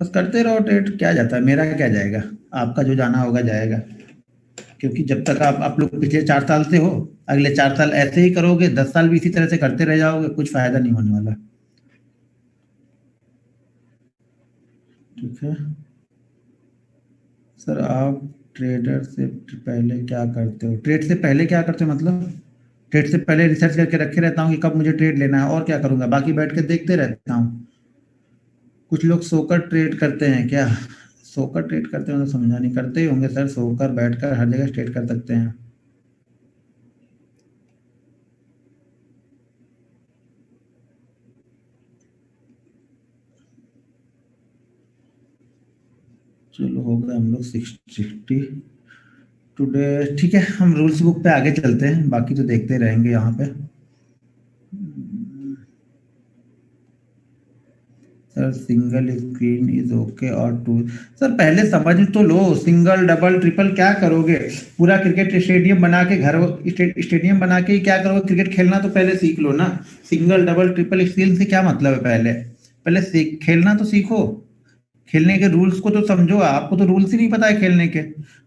बस करते रहो ट्रेड, क्या जाता है, मेरा क्या जाएगा, आपका जो जाना होगा जाएगा। क्योंकि जब तक आप लोग पिछले 4 साल से हो, अगले 4 साल ऐसे ही करोगे, 10 साल भी इसी तरह से करते रह जाओगे, कुछ फायदा नहीं होने वाला। ठीक है सर, आप ट्रेडर से पहले क्या करते हो? ट्रेड से पहले क्या करते हो मतलब? ट्रेड से पहले रिसर्च करके रखे रहता हूँ कि कब मुझे ट्रेड लेना है, और क्या करूंगा, बाकी बैठ के देखते रहता हूँ। कुछ लोग सोकर ट्रेड करते हैं क्या? सोकर ट्रेड करते हैं तो समझा नहीं, करते ही होंगे सर, सोकर बैठकर हर जगह ट्रेड कर सकते हैं। चलो हो गए हम लोग 60 टुडे। ठीक है, हम रूल्स बुक पे आगे चलते हैं, बाकी तो देखते रहेंगे यहाँ पे। Sir single screen is okay और टू? सर पहले समझ तो लो, सिंगल डबल ट्रिपल क्या करोगे? पूरा क्रिकेट स्टेडियम बना के घर, स्टेडियम बना के क्या करोगे? क्रिकेट खेलना तो पहले सीख लो ना। सिंगल डबल ट्रिपल स्क्रीन से क्या मतलब है? पहले पहले सीख, खेलना तो सीखो। खेलने के रूल्स को तो समझो, आपको तो रूल्स ही नहीं पता है खेलने के।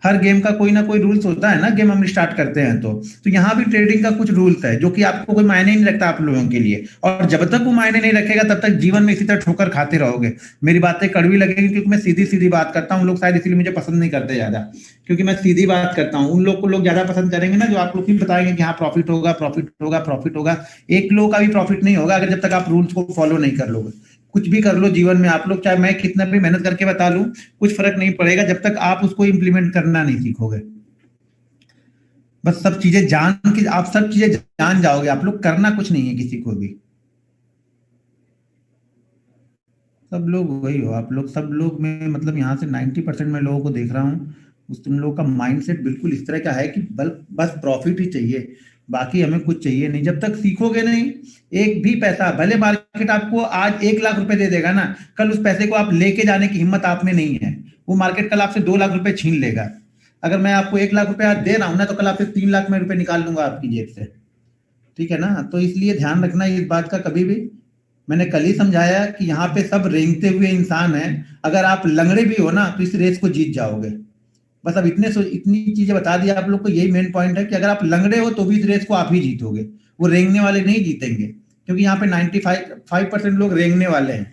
हर गेम का कोई ना कोई रूल्स होता है ना, गेम हम स्टार्ट करते हैं तो यहाँ भी ट्रेडिंग का कुछ रूल्स है जो कि आपको कोई मायने नहीं रखता आप लोगों के लिए, और जब तक वो मायने नहीं रखेगा तब तक जीवन में इसी तरह ठोकर खाते रहोगे। मेरी बातें कड़वी लगेंगी क्योंकि मैं सीधी सीधी बात करता हूँ, लोग शायद इसलिए मुझे पसंद नहीं करते ज्यादा, क्योंकि मैं सीधी बात करता हूँ। उन लोग को लोग ज्यादा पसंद करेंगे ना जो आप लोग ही बताएंगे कि हाँ प्रॉफिट होगा, प्रॉफिट होगा, प्रॉफिट होगा। एक लोग का भी प्रॉफिट नहीं होगा अगर जब तक आप रूल्स को फॉलो नहीं कर लोगे। कुछ भी कर लो जीवन में आप लोग, चाहे मैं कितना भी मेहनत करके बता लूं, कुछ फर्क नहीं पड़ेगा जब तक आप उसको इम्प्लीमेंट करना नहीं सीखोगे। बस सब चीजें जान के, आप सब चीजें जान जाओगे, आप लोग करना कुछ नहीं है किसी को भी। सब लोग वही हो आप लोग, सब लोग में मतलब यहाँ से 90% मैं लोगों को देख रहा हूँ, उस तुम लोगों का माइंडसेट बिल्कुल इस तरह का है कि बस प्रॉफिट ही चाहिए, बाकी हमें कुछ चाहिए नहीं। जब तक सीखोगे नहीं, एक भी पैसा, भले मार्केट आपको आज 1 लाख रुपए दे देगा ना, कल उस पैसे को आप लेके जाने की हिम्मत आप में नहीं है। वो मार्केट कल आपसे 2 लाख रुपए छीन लेगा। अगर मैं आपको 1 लाख रुपए आज दे रहा हूँ ना, तो कल आपसे 3 लाख में रुपए निकाल लूंगा आपकी जेब से। ठीक है ना? तो इसलिए ध्यान रखना इस बात का कभी भी। मैंने कल ही समझाया कि यहाँ पे सब रेंगते हुए इंसान हैं, अगर आप लंगड़े भी हो ना तो इस रेस को जीत जाओगे। बस अब इतनी चीजें बता दी आप लोग को, यही मेन पॉइंट है कि अगर आप लंगड़े हो तो भी इस रेस को आप ही जीतोगे, वो रेंगने वाले नहीं जीतेंगे, क्योंकि यहाँ पे 95% लोग रेंगने वाले हैं।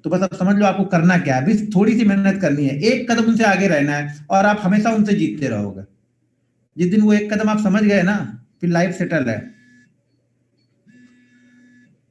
तो बस अब समझ लो आपको करना क्या है, बस थोड़ी सी मेहनत करनी है, एक कदम उनसे आगे रहना है और आप हमेशा उनसे जीतते रहोगे। जिस दिन वो एक कदम आप समझ गए ना, फिर लाइफ सेटल है।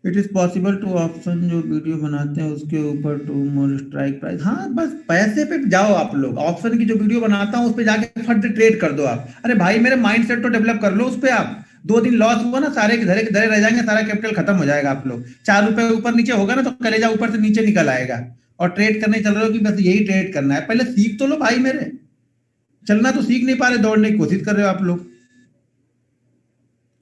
It is possible to option, जो वीडियो बनाते हैं उसके ऊपर टू मोर स्ट्राइक प्राइस। हाँ बस पैसे पे जाओ आप लोग, ऑप्शन की जो वीडियो बनाता हूँ उस पे जाके फट से ट्रेड कर दो आप। अरे भाई मेरे माइंड सेट तो डेवलप कर लो उस पे आप। 2 दिन लॉस हुआ ना, सारे के धरे रह जाएंगे, सारा कैपिटल खत्म हो जाएगा। आप लोग 4 रुपए ऊपर नीचे होगा ना तो कलेजा ऊपर से नीचे निकल आएगा। और ट्रेड करने चल रहे हो कि बस यही ट्रेड करना है, पहले सीख तो लो भाई मेरे। चलना तो सीख नहीं पा रहे, दौड़ने की कोशिश कर रहे हो आप लोग।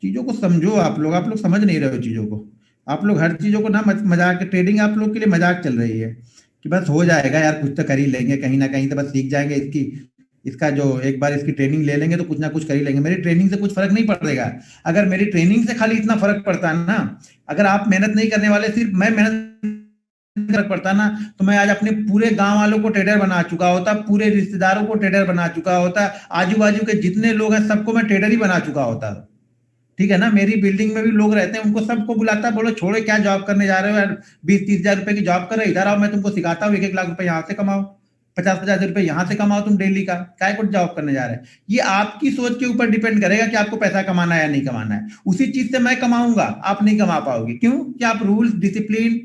चीजों को समझो, आप लोग समझ नहीं रहे हो चीजों को। आप लोग हर चीजों को ना मजाक, ट्रेडिंग आप लोग के लिए मजाक चल रही है कि बस हो जाएगा यार, कुछ तो कर ही लेंगे, कहीं ना कहीं तो बस सीख जाएंगे इसकी, इसका जो एक बार इसकी ट्रेनिंग ले लेंगे तो कुछ ना कुछ कर ही लेंगे। मेरी ट्रेनिंग से कुछ फर्क नहीं पड़ेगा। अगर मेरी ट्रेनिंग से खाली इतना फर्क पड़ता है ना, अगर आप मेहनत नहीं करने वाले, सिर्फ मैं मेहनत फर्क पड़ता ना, तो मैं आज अपने पूरे गांव वालों को ट्रेडर बना चुका होता, पूरे रिश्तेदारों को ट्रेडर बना चुका होता, आजू बाजू के जितने लोग हैं सबको मैं ट्रेडर ही बना चुका होता। ठीक है ना? मेरी बिल्डिंग में भी लोग रहते हैं, उनको सबको बुलाता, बोलो छोड़ो क्या जॉब करने जा रहे हो यार, 20-30 हजार रुपए की जॉब कर रहे हो, इधर आओ मैं तुमको सिखाता हूँ, 1-1 लाख रुपए यहाँ से कमाओ, 50-50 हजार रुपए यहाँ से कमाओ तुम डेली का, काय को जॉब करने जा रहे हैं। ये आपकी सोच के ऊपर डिपेंड करेगा कि आपको पैसा कमाना है या नहीं कमाना है। उसी चीज से मैं कमाऊंगा, आप नहीं कमा पाओगे। क्यों? कि आप रूल्स, डिसिप्लिन,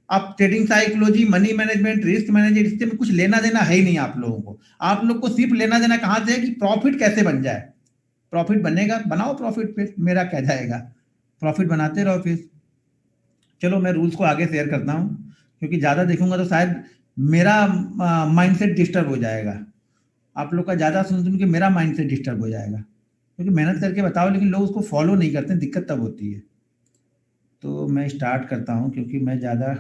आप trading psychology, money management, risk management, इससे में कुछ लेना देना है ही नहीं आप लोगों को। आप लोग को सिर्फ लेना देना कहां से है कि प्रॉफिट कैसे बन जाए। प्रॉफिट बनेगा, बनाओ प्रॉफिट, पे मेरा क्या जाएगा, प्रॉफिट बनाते रहो फिर। चलो मैं रूल्स को आगे शेयर करता हूँ, क्योंकि ज्यादा देखूंगा तो शायद मेरा माइंडसेट डिस्टर्ब हो जाएगा। आप लोग का ज्यादा सुन सुन के मेरा माइंडसेट डिस्टर्ब हो जाएगा, क्योंकि मेहनत करके बताओ लेकिन लोग उसको फॉलो नहीं करते, दिक्कत तब होती है। तो मैं स्टार्ट करता हूँ क्योंकि मैं ज्यादा,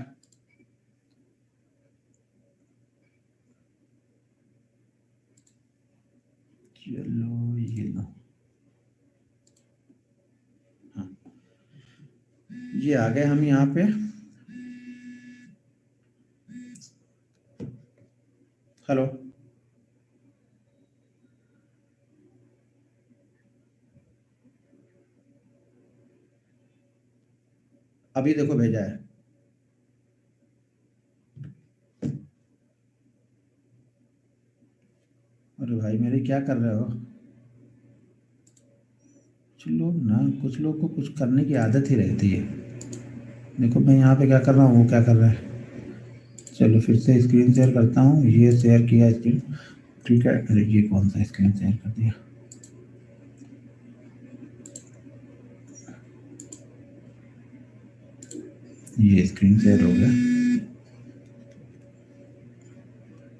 चलो ये लो, हाँ, ये आ गए हम यहाँ पे। हेलो, अभी देखो भेजा है। अरे भाई मेरे क्या कर रहे हो? कुछ लोग को कुछ करने की आदत ही रहती है। देखो मैं यहाँ पे क्या कर रहा हूँ, वो क्या कर रहा है। चलो फिर से स्क्रीन शेयर करता हूँ, ये शेयर किया स्क्रीन। ठीक है, अरे ये कौन सा स्क्रीन शेयर कर दिया। ये स्क्रीन शेयर हो गया।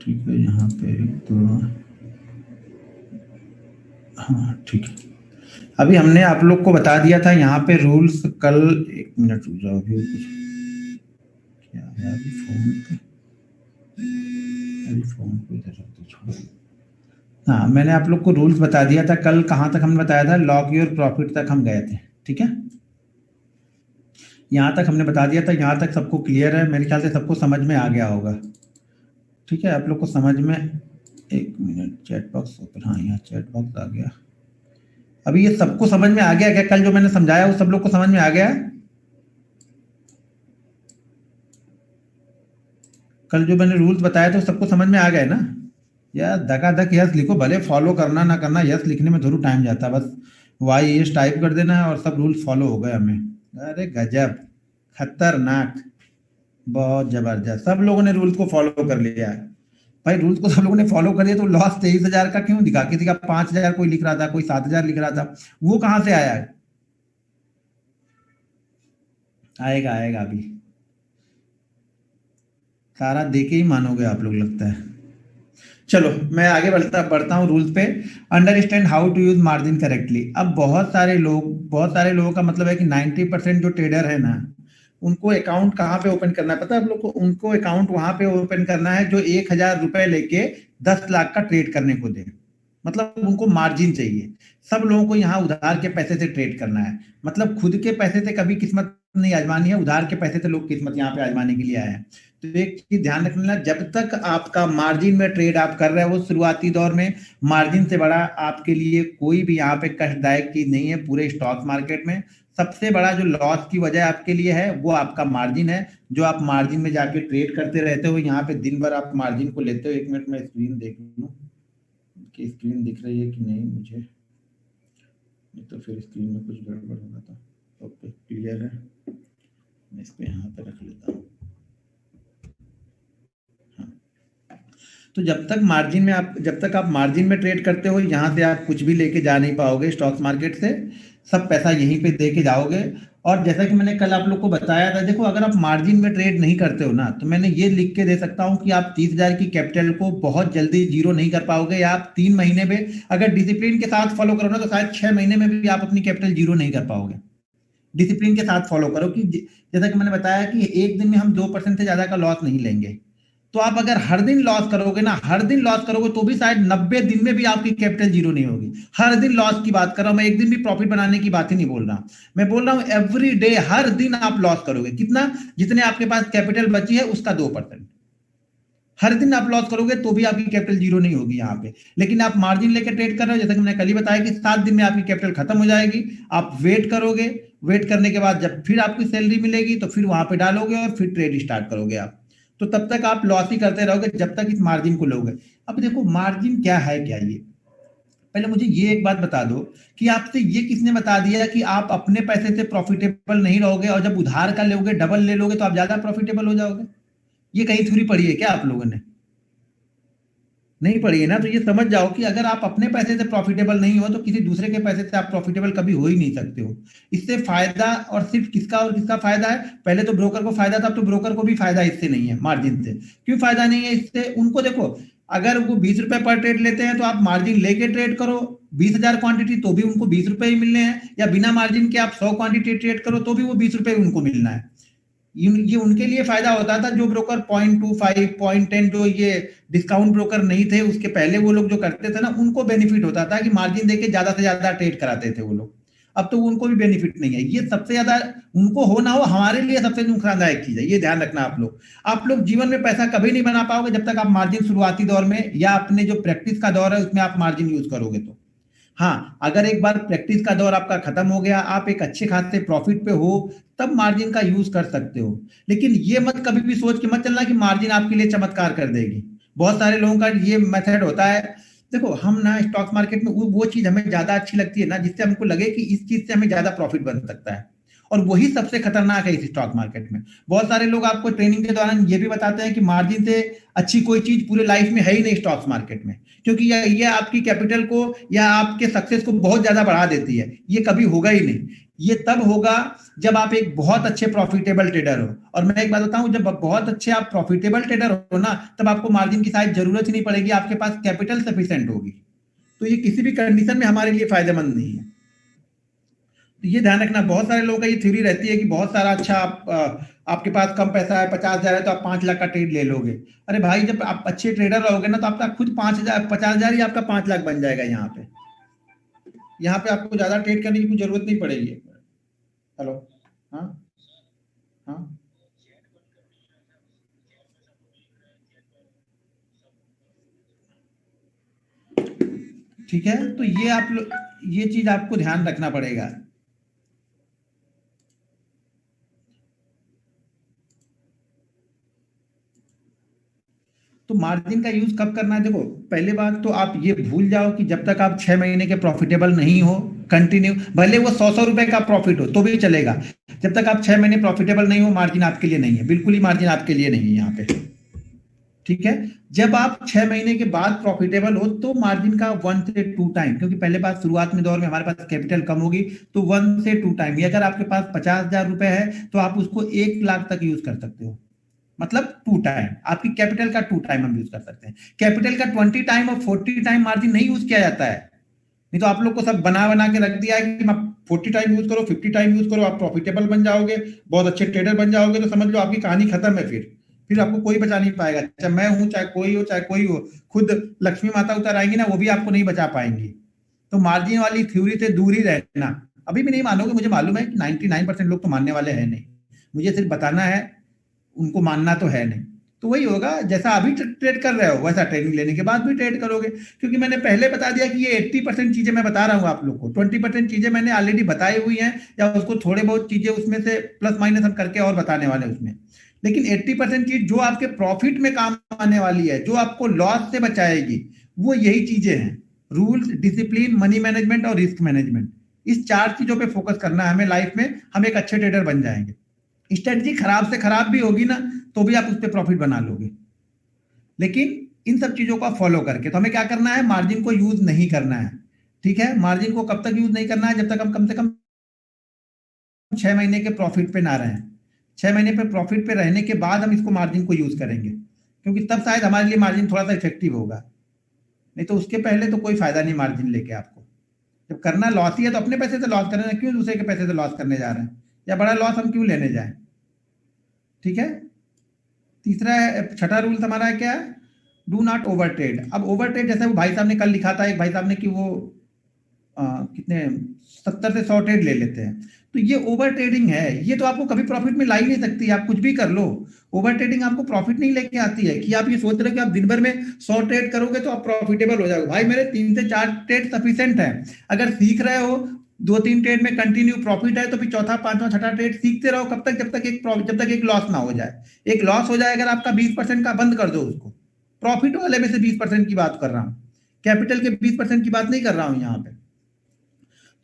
ठीक है, यहाँ पे तो हाँ ठीक है। अभी हमने आप लोग को बता दिया था यहाँ पे रूल्स। कल, एक मिनट रुक जाओ, अभी कुछ क्या है अभी फोन पे। अभी फोन पे इधर रख दो, छोड़ो। हाँ, मैंने आप लोग को रूल्स बता दिया था कल। कहाँ तक हमने बताया था? लॉक योर प्रॉफिट तक हम गए थे। ठीक है, यहाँ तक हमने बता दिया था। यहाँ तक सबको क्लियर है? मेरे ख्याल से सबको समझ में आ गया होगा। ठीक है, आप लोग को समझ में। एक मिनट, चैट बॉक्स ओपन, हाँ यहाँ चैट बॉक्स आ गया। अभी ये सबको समझ में आ गया क्या? कल जो मैंने समझाया वो सब लोग को समझ में आ गया? कल जो मैंने रूल्स बताया तो सबको समझ में आ गए ना? यार धकाधक यस लिखो, भले फॉलो करना ना करना, यस लिखने में जरूर टाइम जाता है। बस वाई यस टाइप कर देना है और सब रूल्स फॉलो हो गए हमें। अरे गजब, खतरनाक, बहुत जबरदस्त, सब लोगों ने रूल्स को फॉलो कर लिया है। भाई रूल्स को सब लोगों ने फॉलो कर लिया तो लॉस 23,000 का क्यों दिखा? किसी का 5,000 कोई लिख रहा था, कोई 7,000 लिख रहा था, वो कहाँ से आया है? आएगा आएगा अभी, सारा देके ही मानोगे आप लोग लगता है। चलो मैं आगे बढ़ता बढ़ता हूँ रूल्स पे। Understand how to use margin correctly. अब बहुत सारे लोगों का मतलब है कि 90% जो ट्रेडर है ना, उनको अकाउंट कहाँ पे ओपन करना है पता है आप लोग को? उनको अकाउंट वहां पे ओपन करना है जो 1,000 रुपए लेके 10 लाख का ट्रेड करने को दे। मतलब उनको मार्जिन चाहिए। सब लोगों को यहाँ उधार के पैसे से ट्रेड करना है। मतलब खुद के पैसे से कभी किस्मत नहीं आजमानी है, उधार के पैसे से लोग किस्मत यहाँ पे आजमाने के लिए आए हैं। तो एक चीज ध्यान रखना, जब तक आपका मार्जिन में ट्रेड आप कर रहे हो शुरुआती दौर में, मार्जिन से बड़ा आपके लिए कोई भी यहाँ पे कष्टदायक चीज नहीं है पूरे स्टॉक मार्केट में। सबसे बड़ा जो लॉस की वजह आपके लिए है वो आपका मार्जिन है, जो आप मार्जिन में जाके ट्रेड करते रहते हो। यहाँ पे दिन भर आप मार्जिन को लेते हो। एक मिनट में स्क्रीन देख लूँ कि स्क्रीन दिख रही है कि नहीं मुझे, नहीं तो फिर स्क्रीन में कुछ गड़बड़ होगा। तो ओके क्लियर है, मैं इसको यहाँ पे रख लेता हूँ। तो जब तक आप मार्जिन में ट्रेड करते हो, यहाँ से आप कुछ भी लेके जा नहीं पाओगे स्टॉक मार्केट से। सब पैसा यहीं पे दे के जाओगे। और जैसा कि मैंने कल आप लोग को बताया था, देखो अगर आप मार्जिन में ट्रेड नहीं करते हो ना, तो मैंने ये लिख के दे सकता हूँ कि आप 30,000 की कैपिटल को बहुत जल्दी जीरो नहीं कर पाओगे, या आप 3 महीने में अगर डिसिप्लिन के साथ फॉलो करो ना, तो शायद 6 महीने में भी आप अपनी कैपिटल जीरो नहीं कर पाओगे। डिसिप्लिन के साथ फॉलो करो कि जैसा कि मैंने बताया कि एक दिन में हम 2% से ज्यादा का लॉस नहीं लेंगे। तो आप अगर हर दिन लॉस करोगे ना, हर दिन लॉस करोगे तो भी शायद 90 दिन में भी आपकी कैपिटल जीरो नहीं होगी। हर दिन लॉस की बात कर रहा हूं मैं, एक दिन भी प्रॉफिट बनाने की बात ही नहीं बोल रहा। मैं बोल रहा हूं एवरी डे, हर दिन आप लॉस करोगे। कितना? जितने आपके पास कैपिटल बची है उसका 2%। हर दिन आप लॉस करोगे तो भी आपकी कैपिटल जीरो नहीं होगी यहाँ पे। लेकिन आप मार्जिन लेकर ट्रेड कर रहे हो, जैसा कि मैंने कल ही बताया कि 7 दिन में आपकी कैपिटल खत्म हो जाएगी। आप वेट करोगे, वेट करने के बाद जब फिर आपकी सैलरी मिलेगी तो फिर वहां पे डालोगे और फिर ट्रेड स्टार्ट करोगे आप। तो तब तक आप लॉस ही करते रहोगे जब तक इस मार्जिन को लोगे। अब देखो मार्जिन क्या है, क्या ये पहले मुझे ये एक बात बता दो कि आपसे ये किसने बता दिया कि आप अपने पैसे से प्रॉफिटेबल नहीं रहोगे और जब उधार का लोगे डबल ले लोगे तो आप ज्यादा प्रॉफिटेबल हो जाओगे? ये कहीं थ्योरी पढ़ी है क्या आप लोगों ने? नहीं पढ़ी है ना? तो ये समझ जाओ कि अगर आप अपने पैसे से प्रॉफिटेबल नहीं हो तो किसी दूसरे के पैसे से आप प्रॉफिटेबल कभी हो ही नहीं सकते हो। इससे फायदा और सिर्फ किसका और किसका फायदा है? पहले तो ब्रोकर को फायदा था, तो ब्रोकर को भी फायदा इससे नहीं है मार्जिन से। क्यों फायदा नहीं है इससे? उनको देखो, अगर वो 20 रुपए पर ट्रेड लेते हैं तो आप मार्जिन लेके ट्रेड करो 20,000 क्वांटिटी तो भी उनको 20 रुपए ही मिलने हैं, या बिना मार्जिन के आप 100 क्वांटिटी ट्रेड करो तो भी वो 20 रुपए उनको मिलना है। ये उनके लिए फायदा होता था जो ब्रोकर 0.25 0.10 जो ये डिस्काउंट ब्रोकर नहीं थे उसके पहले वो लोग जो करते थे ना, उनको बेनिफिट होता था कि मार्जिन देके ज्यादा से ज्यादा ट्रेड कराते थे वो लोग। अब तो उनको भी बेनिफिट नहीं है। ये सबसे ज्यादा उनको हो ना हो, हमारे लिए सबसे नुकसानदायक चीज है, ये ध्यान रखना आप लोग। आप लोग जीवन में पैसा कभी नहीं बना पाओगे जब तक आप मार्जिन शुरुआती दौर में या अपने जो प्रैक्टिस का दौर है उसमें आप मार्जिन यूज करोगे तो। हाँ, अगर एक बार प्रैक्टिस का दौर आपका खत्म हो गया, आप एक अच्छे खासे प्रॉफिट पे हो, तब मार्जिन का यूज कर सकते हो। लेकिन ये मत कभी भी सोच के मत चलना कि मार्जिन आपके लिए चमत्कार कर देगी। बहुत सारे लोगों का ये मेथड होता है। देखो, हम ना स्टॉक मार्केट में वो चीज हमें ज्यादा अच्छी लगती है ना जिससे हमको लगे कि इस चीज से हमें ज्यादा प्रॉफिट बन सकता है, और वही सबसे खतरनाक है इस स्टॉक मार्केट में। बहुत सारे लोग आपको ट्रेनिंग के दौरान ये भी बताते हैं कि मार्जिन से अच्छी कोई चीज पूरे लाइफ में है ही नहीं स्टॉक मार्केट में, क्योंकि ये आपकी कैपिटल को या आपके सक्सेस को बहुत ज्यादा बढ़ा देती है। ये कभी होगा ही नहीं। ये तब होगा जब आप एक बहुत अच्छे प्रॉफिटेबल ट्रेडर हो। और मैं एक बात बताऊं, जब बहुत अच्छे आप प्रॉफिटेबल ट्रेडर हो ना, तब आपको मार्जिन की शायद जरूरत ही नहीं पड़ेगी, आपके पास कैपिटल सफिशिएंट होगी। तो ये किसी भी कंडीशन में हमारे लिए फायदेमंद नहीं है। तो ये ध्यान रखना। बहुत सारे लोगों का ये थ्योरी रहती है कि बहुत सारा अच्छा आपके पास कम पैसा है, 50,000 है तो आप 5 लाख का ट्रेड ले लोगे। अरे भाई, जब आप अच्छे ट्रेडर रहोगे ना तो आपका खुद 5,000 50,000 ही आपका 5 लाख बन जाएगा। यहाँ पे आपको ज्यादा ट्रेड करने की कोई जरूरत नहीं पड़ेगी। हेलो। हाँ। हाँ। ठीक है, तो ये चीज आपको ध्यान रखना पड़ेगा। तो मार्जिन का यूज कब करना है? देखो, पहले बात तो आप ये भूल जाओ कि जब तक आप 6 महीने के प्रॉफिटेबल नहीं हो, कंटिन्यू भले वो 100 रुपए का प्रॉफिट हो तो भी चलेगा। जब तक आप 6 महीने प्रॉफिटेबल नहीं हो, मार्जिन आपके लिए नहीं है, बिल्कुल ही मार्जिन आपके लिए नहीं है यहाँ पे। ठीक है। जब आप 6 महीने के बाद प्रॉफिटेबल हो तो मार्जिन का 1 से 2 टाइम, क्योंकि पहले बात शुरुआत में दौर में हमारे पास कैपिटल कम होगी, तो 1 से 2 टाइम। अगर आपके पास 50,000 रुपए है तो आप उसको 1 लाख तक यूज कर सकते हो। मतलब 2 टाइम आपकी कैपिटल का 2 टाइम हम यूज कर सकते हैं। कैपिटल का 20 टाइम और 40 टाइम मार्जिन नहीं यूज किया जाता है। नहीं तो आप लोग को सब बना बना के रख दिया है कि आप 40 टाइम यूज करो, 50 टाइम यूज करो, आप प्रॉफिटेबल बन जाओगे, बहुत अच्छे ट्रेडर बन जाओगे, तो समझ लो आपकी कहानी खत्म है। फिर आपको कोई बचा नहीं पाएगा, चाहे मैं हूं, चाहे कोई हो। खुद लक्ष्मी माता उतर आएंगी ना, वो भी आपको नहीं बचा पाएंगी। तो मार्जिन वाली थ्योरी से दूर ही रहना। अभी भी नहीं मानोगे, मुझे मालूम है कि 99% लोग तो मानने वाले हैं नहीं। मुझे सिर्फ बताना है, उनको मानना तो है नहीं। तो वही होगा, जैसा अभी ट्रेड कर रहे हो वैसा ट्रेनिंग लेने के बाद भी ट्रेड करोगे। क्योंकि मैंने पहले बता दिया कि ये 80% चीजें मैं बता रहा हूँ आप लोग को, 20% चीजें मैंने ऑलरेडी बताई हुई हैं, या उसको थोड़े बहुत चीजें उसमें से प्लस माइनस हम करके और बताने वाले हैं उसमें। लेकिन 80% चीज जो आपके प्रॉफिट में काम आने वाली है, जो आपको लॉस से बचाएगी, वो यही चीजें हैं। रूल्स, डिसिप्लिन, मनी मैनेजमेंट और रिस्क मैनेजमेंट। इस 4 चीजों पे फोकस करना है हमें लाइफ में, हम एक अच्छे ट्रेडर बन जाएंगे। स्ट्रेटजी खराब से खराब भी होगी ना, तो भी आप उस पर प्रॉफिट बना लोगे। लेकिन इन सब चीजों का फॉलो करके, तो हमें क्या करना है, मार्जिन को यूज नहीं करना है। ठीक है। मार्जिन को कब तक यूज नहीं करना है? जब तक हम कम से कम 6 महीने के प्रॉफिट पे ना रहें। 6 महीने पे प्रॉफिट पे रहने के बाद हम इसको मार्जिन को यूज करेंगे, क्योंकि तब शायद हमारे लिए मार्जिन थोड़ा सा इफेक्टिव होगा। नहीं तो उसके पहले तो कोई फायदा नहीं मार्जिन लेके आपको। जब करना लॉस ही है तो अपने पैसे से लॉस करना, क्यों दूसरे के पैसे से लॉस करने जा रहे हैं, या बड़ा लॉस हम क्यों लेने जाए। ठीक है। तीसरा है, छठा रूल हमारा है क्या? Do not over trade. अब ओवर ट्रेड, जैसे वो भाई साहब ने कल लिखा था, एक भाई साहब ने, कि वो कितने 70 से 100 ट्रेड ले लेते हैं। तो ये ओवर ट्रेडिंग है। ये तो आपको कभी प्रॉफिट में ला ही नहीं सकती, आप कुछ भी कर लो। ओवर ट्रेडिंग आपको प्रॉफिट नहीं लेके आती है। कि आप ये सोच रहे हो कि आप दिन भर में 100 ट्रेड करोगे तो आप प्रॉफिटेबल हो जाओगे। भाई, मेरे 3 से 4 ट्रेड सफिशिएंट है। अगर सीख रहे हो, 2-3 ट्रेड में कंटिन्यू प्रॉफिट है, तो फिर चौथा, पांचवा, छठा ट्रेड सीखते रहो। कब तक? जब तक एक लॉस ना हो जाए। एक लॉस हो जाए अगर आपका 20% का, बंद कर दो उसको। प्रॉफिट वाले में से 20% की बात कर रहा हूं, कैपिटल के 20% की बात नहीं कर रहा हूं यहाँ पे।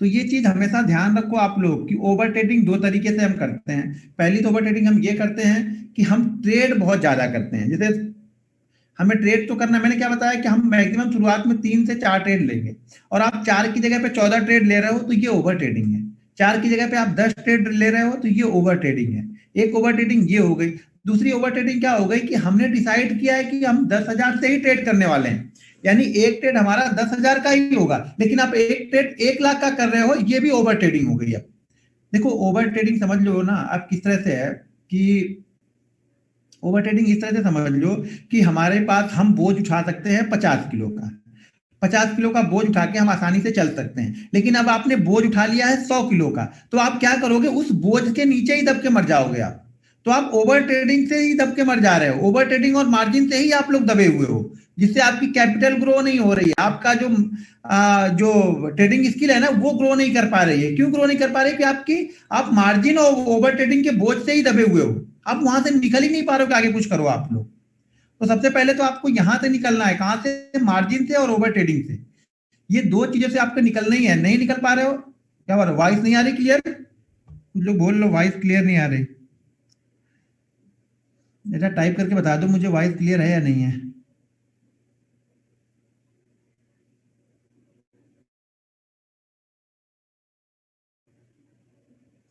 तो ये चीज हमेशा ध्यान रखो आप लोग कि ओवर ट्रेडिंग 2 तरीके से हम करते हैं। पहली तो ओवर ट्रेडिंग हम ये करते हैं कि हम ट्रेड बहुत ज्यादा करते हैं। जैसे हमें ट्रेड तो करना है, मैंने क्या बताया कि हम मैक्सिमम शुरुआत में 3 से 4 ट्रेड लेंगे, और आप 4 की जगह पे 14 ट्रेड ले रहे हो तो ये ओवर ट्रेडिंग है। 4 की जगह पे आप 10 ट्रेड ले रहे हो तो ये ओवर ट्रेडिंग है। एक ओवर ट्रेडिंग ये हो गई। दूसरी ओवर ट्रेडिंग क्या हो गई कि हमने डिसाइड किया है कि हम 10,000 से ही ट्रेड करने वाले हैं, यानी एक ट्रेड हमारा 10,000 का ही होगा, लेकिन आप एक ट्रेड 1 लाख का कर रहे हो, ये भी ओवर ट्रेडिंग हो गई। अब देखो, ओवर ट्रेडिंग समझ लो ना आप किस तरह से है कि ओवर ट्रेडिंग इस तरह से समझ लो कि हमारे पास हम बोझ उठा सकते हैं 50 किलो का। 50 किलो का बोझ उठा के हम आसानी से चल सकते हैं, लेकिन अब आपने बोझ उठा लिया है 100 किलो का, तो आप क्या करोगे, उस बोझ के नीचे ही दब के मर जाओगे आप। तो आप ओवर ट्रेडिंग से ही दब के मर जा रहे हो, ओवर ट्रेडिंग और मार्जिन से ही आप लोग दबे हुए हो, जिससे आपकी कैपिटल ग्रो नहीं हो रही है, आपका जो ट्रेडिंग स्किल है ना वो ग्रो नहीं कर पा रही है। क्यों ग्रो नहीं कर पा रही है? कि आप मार्जिन और ओवर ट्रेडिंग के बोझ से ही दबे हुए हो, आप वहां से निकल ही नहीं पा रहे हो कि आगे कुछ करो आप लोग। तो सबसे पहले तो आपको यहां से निकलना है, कहां से? मार्जिन से और ओवर ट्रेडिंग से। ये दो चीजों से आपको निकलना ही है। नहीं निकल पा रहे हो, क्या बात है, वॉइस नहीं आ रही क्लियर? कुछ लोग बोल लो वॉइस क्लियर नहीं आ रही। जरा टाइप करके बता दो मुझे वॉइस क्लियर है या नहीं है।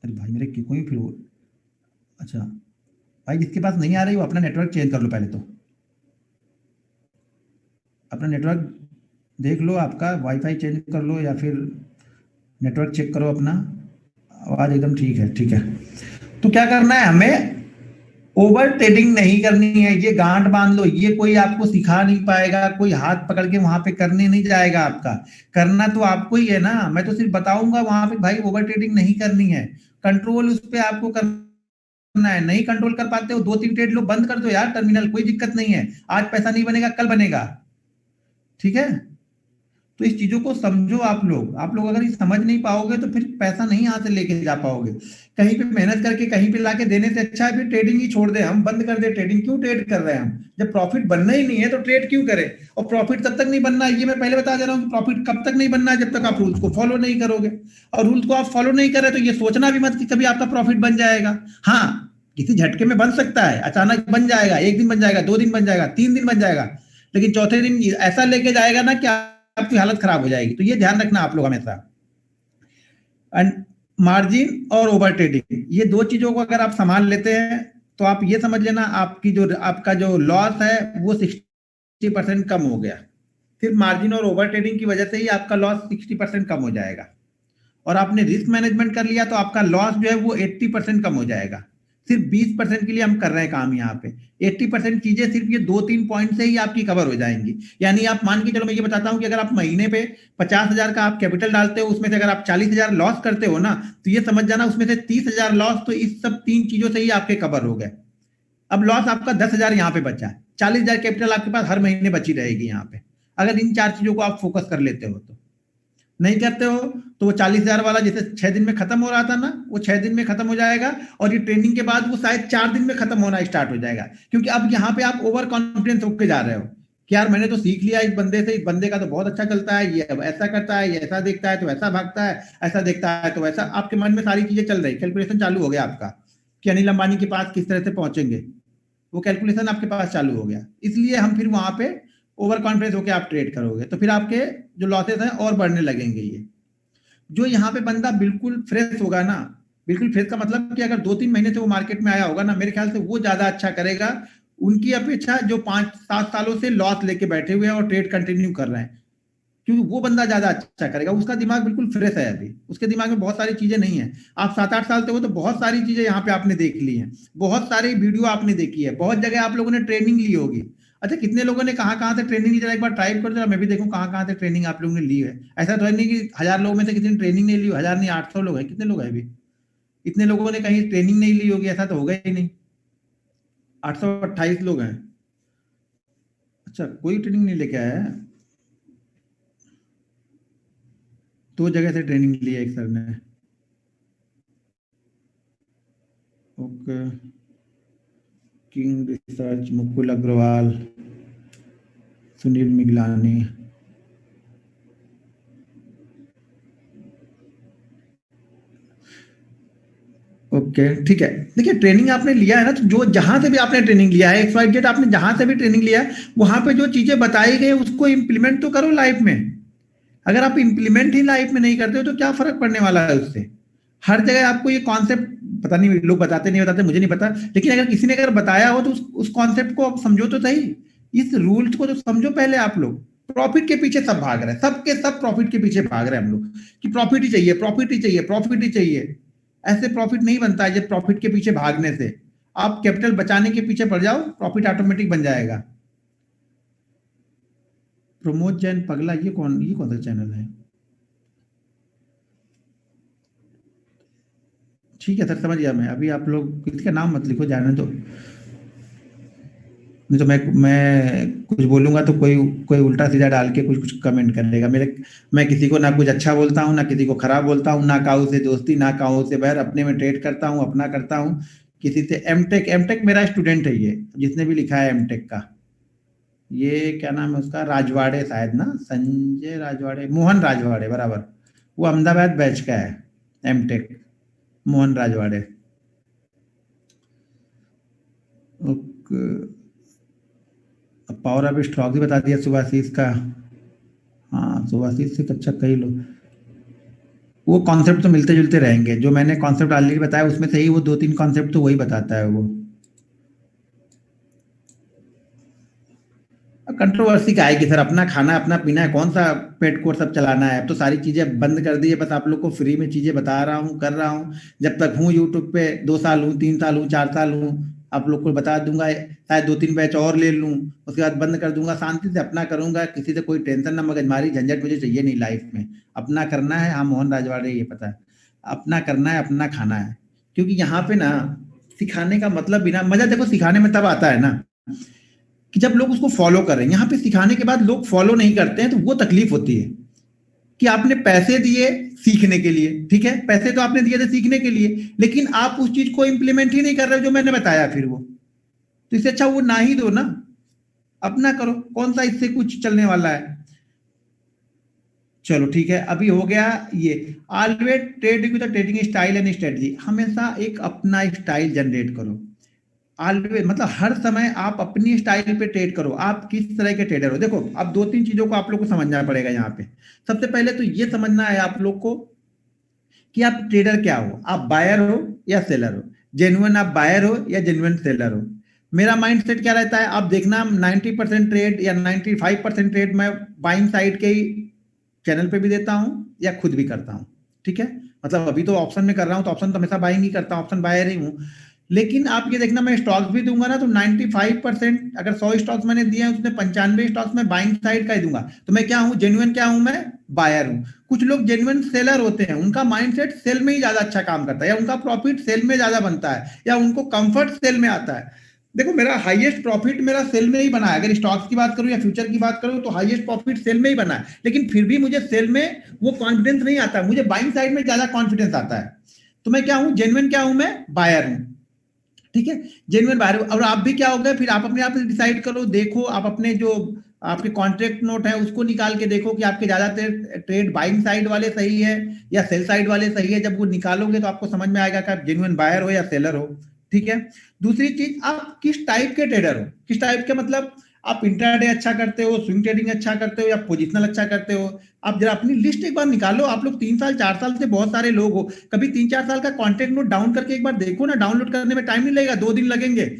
अरे भाई मेरे कोई फिर अच्छा भाई, जिसके पास नहीं आ रही वो अपना नेटवर्क चेंज कर लो पहले तो। अपना नेटवर्क देख लो, आपका वाईफाई चेंज कर लो या फिर नेटवर्क चेक करो अपना। आवाज एकदम ठीक है, ठीक है। तो क्या करना है हमें? ओवर ट्रेडिंग नहीं करनी है, ये गांठ बांध लो। ये कोई आपको सिखा नहीं पाएगा, कोई हाथ पकड़ के वहां पे करने नहीं जाएगा आपका। करना तो आपको ही है ना, मैं तो सिर्फ बताऊंगा वहां पे भाई ओवर ट्रेडिंग नहीं करनी है। कंट्रोल उस पे आपको करना है। नहीं कंट्रोल कर पाते हो, 2-3 ट्रेड लो, बंद कर दो यार टर्मिनल, कोई दिक्कत नहीं है। आज पैसा नहीं बनेगा, कल बनेगा, ठीक है? तो इस चीजों को समझो आप लोग अगर ये समझ नहीं पाओगे तो फिर पैसा नहीं यहाँ से लेके जा पाओगे। कहीं पे मेहनत करके कहीं पे लाके देने से अच्छा है फिर ट्रेडिंग ही छोड़ दे, हम बंद कर दे ट्रेडिंग। क्यों ट्रेड कर रहे हैं हम? जब प्रॉफिट बनना ही नहीं है तो ट्रेड क्यों करें? और प्रॉफिट तब तक नहीं बनना है, ये मैं पहले बता दे रहा हूँ कि प्रॉफिट कब तक नहीं बनना है, जब तक आप रूल्स को फॉलो नहीं करोगे। और रूल्स को आप फॉलो नहीं करें तो ये सोचना भी मत कि कभी आपका प्रॉफिट बन जाएगा। हाँ, किसी झटके में बन सकता है, अचानक बन जाएगा, 1 दिन बन जाएगा, 2 दिन बन जाएगा, 3 दिन बन जाएगा, लेकिन चौथे दिन ऐसा लेके जाएगा ना कि आपकी हालत खराब हो जाएगी। तो ये ध्यान रखना आप लोग हमेशा। एंड मार्जिन और ओवर ट्रेडिंग, ये दो चीजों को अगर आप संभाल लेते हैं तो आप ये समझ लेना आपका जो लॉस है वो 60% कम हो गया। सिर्फ मार्जिन और ओवर ट्रेडिंग की वजह से ही आपका लॉस 60% कम हो जाएगा। और आपने रिस्क मैनेजमेंट कर लिया तो आपका लॉस जो है वो 80% कम हो जाएगा। सिर्फ 20% के लिए हम कर रहे हैं काम यहाँ पे। 80% चीजें सिर्फ ये 2-3 पॉइंट से ही आपकी कवर हो जाएंगी। यानी आप मान के चलो, मैं ये बताता हूँ कि अगर आप महीने पे 50,000 का आप कैपिटल डालते हो, उसमें से अगर आप 40,000 लॉस करते हो ना, तो ये समझ जाना उसमें से 30,000 लॉस तो इस सब 3 चीजों से ही आपके कवर हो गए। अब लॉस आपका 10,000 यहाँ पे बचा है, 40,000 कैपिटल आपके पास हर महीने बची रहेगी यहाँ पे, अगर इन 4 चीजों को आप फोकस कर लेते हो तो। नहीं करते हो तो वो 40,000 वाला जैसे 6 दिन में खत्म हो रहा था ना, वो 6 दिन में खत्म हो जाएगा। और ये ट्रेनिंग के बाद वो शायद 4 दिन में खत्म होना स्टार्ट हो जाएगा, क्योंकि अब यहाँ पे आप ओवर कॉन्फिडेंस होके जा रहे हो कि यार मैंने तो सीख लिया इस बंदे से, इस बंदे का तो बहुत अच्छा चलता है, ये ऐसा करता है, ये ऐसा देखता है तो ऐसा भागता है, ऐसा देखता है तो वैसा। आपके मन में सारी चीजें चल रही, कैलकुलेशन चालू हो गया आपका कि अनिल अंबानी के पास किस तरह से पहुंचेंगे, वो कैलकुलेशन आपके पास चालू हो गया। इसलिए हम फिर वहां पे ओवर कॉन्फिडेंस होकर आप ट्रेड करोगे तो फिर आपके जो लॉसेस हैं और बढ़ने लगेंगे। ये जो यहाँ पे बंदा बिल्कुल फ्रेश होगा ना, बिल्कुल फ्रेश का मतलब कि अगर 2-3 महीने से वो मार्केट में आया होगा ना, मेरे ख्याल से वो ज्यादा अच्छा करेगा उनकी अपेक्षा जो 5-7 सालों से लॉस लेके बैठे हुए हैं और ट्रेड कंटिन्यू कर रहे हैं। क्योंकि वो बंदा ज्यादा अच्छा करेगा, उसका दिमाग बिल्कुल फ्रेश है, अभी उसके दिमाग में बहुत सारी चीजें नहीं है। आप 7-8 साल से हो तो बहुत सारी चीजें यहाँ पे आपने देख ली हैं, बहुत सारी वीडियो आपने देखी है, बहुत जगह आप लोगों ने ट्रेनिंग ली होगी। अच्छा, कितने लोगों ने कहाँ कहाँ से ट्रेनिंग ली? जरा एक बार टाइप कर दो, मैं भी देखूं कहाँ कहाँ से ट्रेनिंग आप लोगों ने ली है। ऐसा तो है नहीं कि 1000 लोगों में से किसी ने ट्रेनिंग नहीं ली, 1000 नहीं 800 लोग हैं, कितने लोग हैं अभी? इतने लोगों ने कहीं ट्रेनिंग नहीं ली होगी, ऐसा तो होगा ही नहीं। 828 लोग हैं। अच्छा, कोई ट्रेनिंग नहीं लेके आया है? 2 जगह से ट्रेनिंग ली है एक सर ने। Okay, king research, Mukul Agarwal, Sunil Miglani. Okay, ठीक है। देखिए, ट्रेनिंग आपने लिया है ना, तो जो जहां से भी आपने ट्रेनिंग लिया है, XYZ आपने जहां से भी ट्रेनिंग लिया है, वहां पे जो चीजें बताई गई उसको इम्प्लीमेंट तो करो लाइफ में। अगर आप इम्प्लीमेंट ही लाइफ में नहीं करते हो तो क्या फर्क पड़ने वाला है उससे? हर जगह आपको ये कॉन्सेप्ट, पता नहीं लोग बताते नहीं बताते, मुझे नहीं पता, लेकिन अगर किसी ने अगर बताया हो तो उस कॉन्सेप्ट को आप समझो तो सही। इस रूल्स को तो समझो पहले आप लोग। प्रॉफिट के पीछे सब भाग रहे हैं, सबके सब प्रॉफिट के पीछे भाग रहे हैं हम लोग कि प्रॉफिट ही चाहिए, प्रॉफिट ही चाहिए, प्रॉफिट ही चाहिए। ऐसे प्रॉफिट नहीं बनता है, जब प्रॉफिट के पीछे भागने से आप कैपिटल बचाने के पीछे पड़ जाओ, प्रॉफिट ऑटोमेटिक बन जाएगा। प्रमोद जैन पगला, ये कौन सा चैनल है? ठीक है सर, समझ गया मैं। अभी आप लोग किसी का नाम मत लिखो, जाने दो। नहीं तो मैं कुछ बोलूंगा तो कोई कोई उल्टा सीधा डाल के कुछ कुछ कमेंट करेगा मेरे। मैं किसी को ना कुछ अच्छा बोलता हूँ, ना किसी को खराब बोलता हूँ, ना काऊ से दोस्ती, ना काऊ से बैर, अपने में ट्रेड करता हूँ, अपना करता हूँ। किसी से एमटेक एमटेक मेरा स्टूडेंट है ये, जिसने भी लिखा है एमटेक का। ये क्या नाम है उसका, राजवाड़े शायद ना, संजय राजवाड़े, मोहन राजवाड़े, बराबर। वो अहमदाबाद बैच का है, MTech, Mohan Rajwade. Okay. Power of stock भी बता दिया सुभाषीष का। हाँ, सुभाषीष से अच्छा कई लोग। वो कॉन्सेप्ट तो मिलते जुलते रहेंगे, जो मैंने कॉन्सेप्ट ऑलरेडी बताया उसमें से ही वो दो तीन कॉन्सेप्ट तो वही बताता है वो। कंट्रोवर्सी का है कि सर अपना खाना अपना पीना है, कौन सा पेट कोट सब चलाना है? अब तो सारी चीजें बंद कर दी है, बस आप लोग को फ्री में चीजें बता रहा हूँ, कर रहा हूँ। जब तक हूँ यूट्यूब पे, 2 साल हूँ, 3 साल हूँ, 4 साल हूँ, आप लोग को बता दूंगा। शायद 2-3 बैच और ले लूँ, उसके बाद बंद कर दूंगा, शांति से अपना करूंगा, किसी से कोई टेंशन ना, मगजमारी झंझट मुझे चाहिए नहीं लाइफ में। अपना करना है। हाँ, मोहन राजवाड़े, ये पता है। अपना करना है, अपना खाना है। क्योंकि यहाँ पे ना सिखाने का मतलब बिना मजा, देखो सिखाने में तब आता है ना कि जब लोग उसको फॉलो करें। यहाँ पे सिखाने के बाद लोग फॉलो नहीं करते हैं, तो वो तकलीफ होती है। कि आपने पैसे दिए सीखने के लिए, ठीक है, पैसे तो आपने दिए थे सीखने के लिए, लेकिन आप उस चीज को इंप्लीमेंट ही नहीं कर रहे हो जो मैंने बताया, फिर वो तो इससे अच्छा वो ना ही दो ना, अपना करो, कौन सा इससे कुछ चलने वाला है। चलो ठीक है, अभी हो गया ये। Always trade with trading style and strategy, हमेशा एक अपना स्टाइल जनरेट करो। ऑलवेज मतलब हर समय आप अपनी स्टाइल पे ट्रेड करो। आप किस तरह के ट्रेडर हो, देखो अब 2-3 चीजों को आप लोग को समझना पड़ेगा यहाँ पे। सबसे पहले तो ये समझना है आप लोग को कि आप ट्रेडर क्या हो, आप बायर हो या सेलर हो। जेन्युइन आप बायर हो या जेन्युइन सेलर हो। मेरा माइंडसेट क्या रहता है, आप देखना 90% ट्रेड या 95% ट्रेड मैं बाइंग साइड के ही चैनल पे भी देता हूं या खुद भी करता हूं। ठीक है, मतलब अभी तो ऑप्शन में कर रहा हूं, तो ऑप्शन तो हमेशा बाइंग ही करता हूं, ऑप्शन बायर ही हूं। लेकिन आप ये देखना, मैं स्टॉक्स भी दूंगा ना, तो 95%, अगर 100 स्टॉक्स मैंने दिए हैं उसमें 95 स्टॉक्स में बाइंग साइड का ही दूंगा। तो मैं क्या हूं, जेन्युइन क्या हूं, मैं बायर हूं। कुछ लोग जेन्युइन सेलर होते हैं, उनका माइंडसेट सेल में ही ज्यादा अच्छा काम करता है, या उनका प्रॉफिट सेल में ज्यादा बनता है, या उनको कंफर्ट सेल में आता है। देखो मेरा हाईएस्ट प्रॉफिट मेरा सेल में ही बना है, अगर स्टॉक्स की बात करूं या फ्यूचर की बात करूं तो हाईएस्ट प्रॉफिट सेल में ही बना है। लेकिन फिर भी मुझे सेल में वो कॉन्फिडेंस नहीं आता, मुझे बाइंग साइड में ज्यादा कॉन्फिडेंस आता है। तो मैं क्या हूं, जेन्युइन क्या हूं, मैं बायर हूं। ठीक है, जेन्युइन बायर। और आप भी क्या हो गए, फिर आप अपने आप से डिसाइड करो, देखो आप अपने जो आपके कॉन्ट्रैक्ट नोट है उसको निकाल के देखो कि आपके ज्यादातर ट्रेड बाइंग साइड वाले सही है या सेल साइड वाले सही है। जब वो निकालोगे तो आपको समझ में आएगा कि आप जेन्युइन बायर हो या सेलर हो। ठीक है, दूसरी चीज, आप किस टाइप के ट्रेडर हो। किस टाइप के मतलब, आप इंट्राडे अच्छा करते हो, स्विंग ट्रेडिंग अच्छा करते हो, या पोजिशनल अच्छा करते हो। आप जरा अपनी लिस्ट एक बार निकालो। आप लोग 3 साल 4 साल से बहुत सारे लोग हो, कभी 3-4 साल का कॉन्टेक्ट नोट डाउन करके एक बार देखो ना। डाउनलोड करने में टाइम नहीं लगेगा, 2 दिन लगेंगे।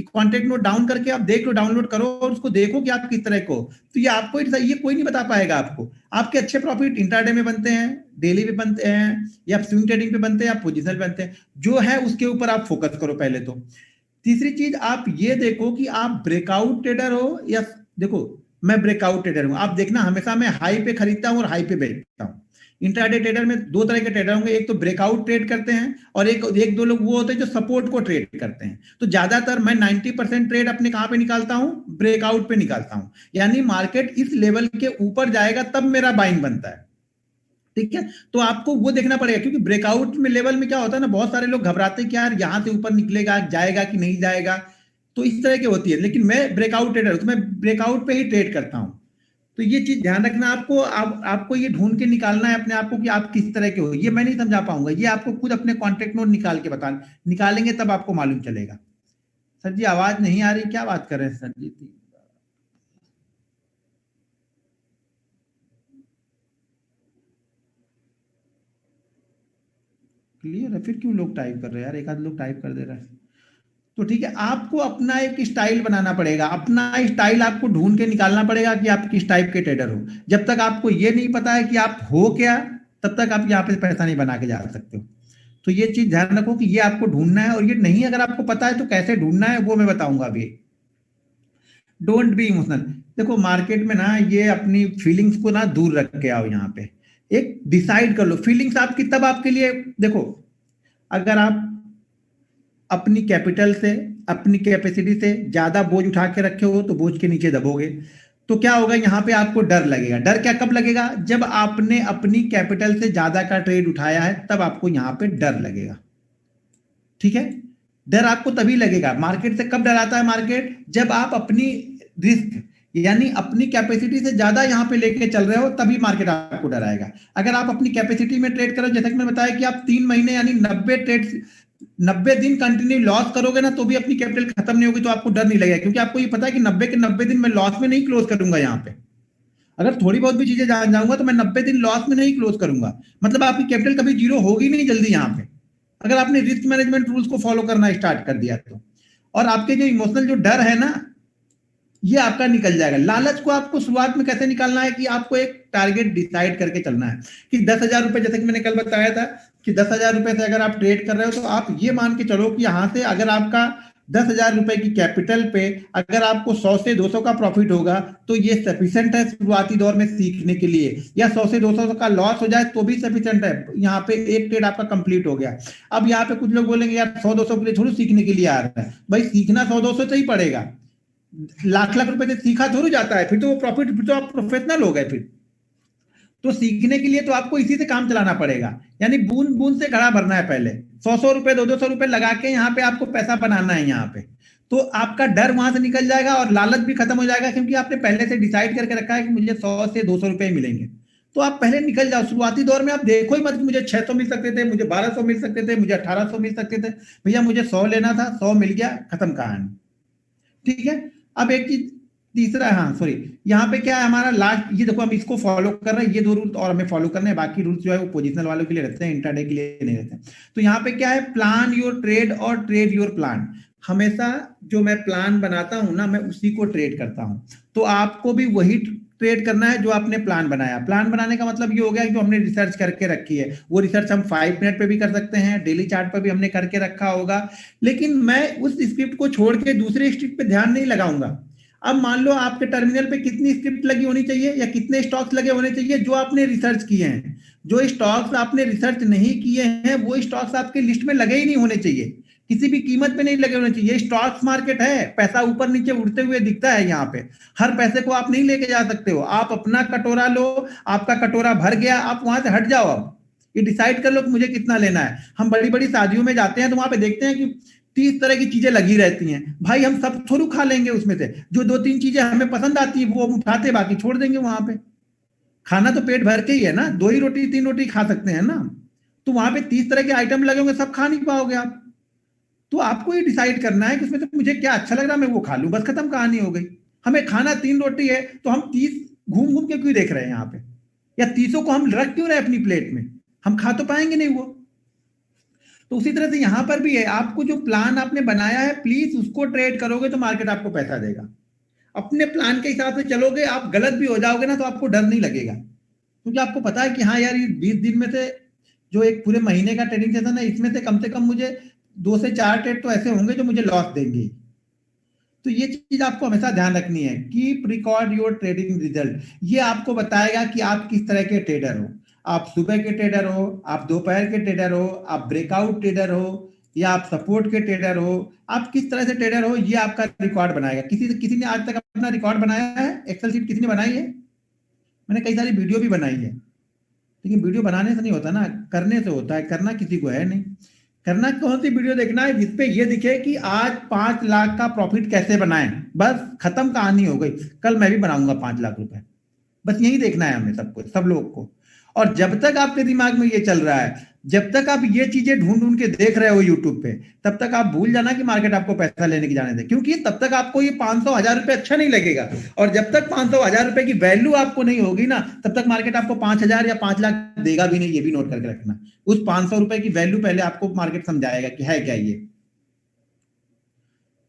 कॉन्टेक्ट नोट डाउन करके आप देख लो, डाउनलोड करो और उसको देखो कि आप किस तरह को। तो ये आपको, ये कोई नहीं बता पाएगा आपको। आपके अच्छे प्रॉफिट इंट्राडे में बनते हैं, डेली पे बनते हैं, या स्विंग ट्रेडिंग पे बनते हैं, या पोजिशनल बनते हैं। जो है उसके ऊपर आप फोकस करो पहले तो। तीसरी चीज, आप ये देखो कि आप ब्रेकआउट ट्रेडर हो या, देखो मैं ब्रेकआउट ट्रेडर हूं। आप देखना, हमेशा मैं हाई पे खरीदता हूं और हाई पे बेचता हूं। इंट्राडे ट्रेडर में दो तरह के ट्रेडर होंगे, एक तो ब्रेकआउट ट्रेड करते हैं, और एक एक दो लोग वो होते हैं जो सपोर्ट को ट्रेड करते हैं। तो ज्यादातर मैं 90% ट्रेड अपने कहां पे निकालता हूं, ब्रेकआउट पे निकालता हूं। यानी मार्केट इस लेवल के ऊपर जाएगा तब मेरा बाइंग बनता है। ठीक है, तो आपको वो देखना पड़ेगा, क्योंकि ब्रेकआउट में लेवल में क्या होता है ना, बहुत सारे लोग घबराते हैं कि यार यहां से ऊपर निकलेगा, जाएगा कि नहीं जाएगा। तो इस तरह की होती है। लेकिन मैं ब्रेकआउट ट्रेडर हूं, तो मैं ब्रेकआउट पे ही ट्रेड करता हूं। तो ये चीज ध्यान रखना आपको। आपको ये ढूंढ के निकालना है अपने आप को कि आप किस तरह के हो। ये मैं नहीं समझा पाऊंगा, ये आपको खुद अपने कॉन्टेक्ट नोट निकाल के बता, निकालेंगे तब आपको मालूम चलेगा। सर जी आवाज नहीं आ रही, क्या बात कर रहे हैं सर जी? क्लियर है? फिर क्यों लोग टाइप कर रहे हैं यार, एक आध लोग टाइप कर दे रहा है। तो ठीक है, आपको अपना एक स्टाइल बनाना पड़ेगा, अपना स्टाइल आपको ढूंढ के निकालना पड़ेगा कि आप किस टाइप के ट्रेडर हो। जब तक आपको ये नहीं पता है कि आप हो क्या, तब तक आप यहाँ पे पैसा नहीं बना के जा सकते हो। तो ये चीज ध्यान रखो कि ये आपको ढूंढना है, और ये नहीं अगर आपको पता है तो कैसे ढूंढना है वो मैं बताऊंगा अभी। Don't be emotional. देखो मार्केट में ना ये अपनी फीलिंग्स को ना दूर रख के आओ यहाँ पे, एक डिसाइड कर लो फीलिंग्स आपकी तब आपके लिए। देखो अगर आप अपनी कैपिटल से, अपनी कैपेसिटी से ज्यादा बोझ उठा के रखे हो तो बोझ के नीचे दबोगे। तो क्या होगा यहाँ पे आपको डर लगेगा। डर क्या कब लगेगा, जब आपने अपनी कैपिटल से ज्यादा का ट्रेड उठाया है तब आपको यहाँ पे डर लगेगा। ठीक है, डर आपको तभी लगेगा। मार्केट से कब डर आता है, मार्केट जब आप अपनी रिस्क यानी अपनी कैपेसिटी से ज्यादा यहाँ पे लेके चल रहे हो तभी मार्केट आपको डराएगा। अगर आप अपनी कैपेसिटी में ट्रेड करो, जैसा कि मैंने बताया कि आप 3 महीने यानी 90 दिन कंटिन्यू लॉस करोगे ना तो भी अपनी कैपिटल खत्म नहीं होगी तो आपको डर नहीं लगेगा, क्योंकि आपको ये पता है कि 90 के 90 दिन मैं लॉस में नहीं क्लोज करूंगा। यहाँ पे अगर थोड़ी बहुत भी चीजें जान जाऊंगा तो मैं 90 दिन लॉस में नहीं क्लोज करूंगा। मतलब आपकी कैपिटल कभी जीरो होगी नहीं जल्दी यहाँ पे, अगर आपने रिस्क मैनेजमेंट रूल्स को फॉलो करना स्टार्ट कर दिया तो। और आपके जो इमोशनल जो डर है ना ये आपका निकल जाएगा। लालच को आपको शुरुआत में कैसे निकालना है कि आपको एक टारगेट डिसाइड करके चलना है कि 10,000 रुपए, जैसे कि मैंने कल बताया था कि 10,000 रुपए से अगर आप ट्रेड कर रहे हो तो आप ये मान के चलो कि यहां से अगर आपका 10,000 रुपए की कैपिटल पे अगर आपको 100 से 200 का प्रॉफिट होगा तो ये सफिशिएंट है शुरुआती दौर में सीखने के लिए। या 100 से 200 का लॉस हो जाए तो भी सफिशिएंट है, यहाँ पे एक ट्रेड आपका कंप्लीट हो गया। अब यहाँ पे कुछ लोग बोलेंगे यार 100-200 के लिए थोड़ी सीखने के लिए आ रहा है। भाई सीखना 100-200 से ही पड़ेगा, लाख लाख रुपए से सीखा थोड़ी जाता है, फिर तो वो प्रॉफिट, फिर तो आप प्रोफेशनल हो गए। फिर तो सीखने के लिए तो आपको इसी से काम चलाना पड़ेगा, यानी बूंद बूंद से घड़ा भरना है। पहले 100-100 रुपए 200-200 रुपए लगा के यहाँ पे आपको पैसा बनाना है यहाँ पे, तो आपका डर वहां से निकल जाएगा और लालच भी खत्म हो जाएगा, क्योंकि आपने पहले से डिसाइड करके रखा है कि मुझे 100 से 200 रुपए मिलेंगे। तो आप पहले निकल जाओ। शुरुआती दौर में आप देखो ही मत कि मुझे 600 मिल सकते थे, मुझे 1200 मिल सकते थे, मुझे 1800 मिल सकते थे। भैया मुझे 100 लेना था, 100 मिल गया, खत्म कहानी। ठीक है, अब एक चीज तीसरा, हाँ सॉरी, यहाँ पे क्या है हमारा लास्ट, ये देखो हम इसको फॉलो कर रहे हैं, ये 2 रूल और हमें फॉलो करने हैं। बाकी रूल्स जो है वो पोजिशनल वालों के लिए रहते हैं, इंट्राडे के लिए नहीं रहते हैं। तो यहाँ पे क्या है, प्लान योर ट्रेड और ट्रेड योर प्लान। हमेशा जो मैं प्लान बनाता हूं ना मैं उसी को ट्रेड करता हूं। तो आपको भी वही ट्रेड करना है जो आपने प्लान बनाया। प्लान बनाने का मतलब ये हो गया कि जो हमने रिसर्च करके रखी है वो रिसर्च हम 5 मिनट पे भी कर सकते हैं, डेली चार्ट पर भी हमने करके रखा होगा। लेकिन मैं उस स्क्रिप्ट को छोड़ के दूसरे स्क्रिप्ट पे ध्यान नहीं लगाऊंगा। अब मान लो आपके टर्मिनल पे कितनी स्क्रिप्ट लगी होनी चाहिए या कितने स्टॉक्स लगे होने चाहिए जो आपने रिसर्च किए हैं। जो स्टॉक्स आपने रिसर्च नहीं किए हैं वो स्टॉक्स आपके लिस्ट में लगे ही नहीं होने चाहिए, किसी भी कीमत पे नहीं लगे होने चाहिए। स्टॉक्स मार्केट है, पैसा ऊपर नीचे उड़ते हुए दिखता है। यहाँ पे हर पैसे को आप नहीं लेके जा सकते हो। आप अपना कटोरा लो, आपका कटोरा भर गया, आप वहां से हट जाओ। अब ये डिसाइड कर लो कि मुझे कितना लेना है। हम बड़ी बड़ी शादियों में जाते हैं तो वहां पे देखते हैं कि 30 तरह की चीजें लगी रहती हैं। भाई हम सब थोड़ू खा लेंगे, उसमें से जो 2-3 चीजें हमें पसंद आती है वो हम उठाते, बाकी छोड़ देंगे। वहां पे खाना तो पेट भर के ही है ना, 2 ही रोटी 3 रोटी खा सकते हैं ना। तो वहां पे 30 तरह के आइटम लगे होंगे, सब खा नहीं पाओगे आप। तो आपको ये डिसाइड करना है कि उसमें से मुझे क्या अच्छा लग रहा है मैं वो खा लूं, बस खत्म कहानी हो गई। हमें खाना 3 रोटी है तो हम 30 घूम घूम के क्यों देख रहे हैं यहाँ पे, या 30 को हम रख क्यों रहे अपनी प्लेट में, हम खा तो पाएंगे नहीं वो। तो उसी तरह से यहां पर भी है, आपको जो प्लान आपने बनाया है प्लीज उसको ट्रेड करोगे तो मार्केट आपको पैसा देगा। अपने प्लान के हिसाब से चलोगे, आप गलत भी हो जाओगे ना तो आपको डर नहीं लगेगा, क्योंकि आपको पता है कि हाँ यार ये 20 दिन में से जो एक पूरे महीने का ट्रेडिंग सेशन है इसमें से कम मुझे 2 से 4 ट्रेड तो ऐसे होंगे जो मुझे लॉस देंगे। तो ये चीज आपको हमेशा ध्यान रखनी है। Keep record your trading result. ये आपको बताएगा कि आप किस तरह के ट्रेडर हो। आप सुबह के ट्रेडर हो, आप दोपहर के ट्रेडर हो, आप ब्रेकआउट ट्रेडर हो, या आप सपोर्ट के ट्रेडर हो, आप किस तरह से ट्रेडर हो ये आपका रिकॉर्ड बनाएगा। किसी ने आज तक अपना रिकॉर्ड बनाया है, एक्सेल शीट किसी ने बनाई है? मैंने कई सारी वीडियो भी बनाई है, लेकिन वीडियो बनाने से नहीं होता ना, करने से होता है। करना किसी को है नहीं। करना कौन सी वीडियो देखना है जिसपे ये दिखे कि आज 5 लाख का प्रॉफिट कैसे बनाएं, बस खत्म कहानी हो गई। कल मैं भी बनाऊंगा 5 लाख रुपए, बस यही देखना है हमें सबको, सब लोग को। और जब तक आपके दिमाग में ये चल रहा है, जब तक आप ये चीजें ढूंढ ढूंढ के देख रहे हो यूट्यूब पे, तब तक आप भूल जाना कि मार्केट आपको पैसा लेने की जाने दे, क्योंकि तब तक आपको ये 500-1000 रुपए अच्छा नहीं लगेगा। और जब तक 500-1000 रुपए की वैल्यू आपको नहीं होगी ना तब तक मार्केट आपको 5000 या 5 लाख देगा भी नहीं। ये भी नोट करके रखना, उस 500 रुपए की वैल्यू पहले आपको मार्केट समझाएगा कि है क्या ये।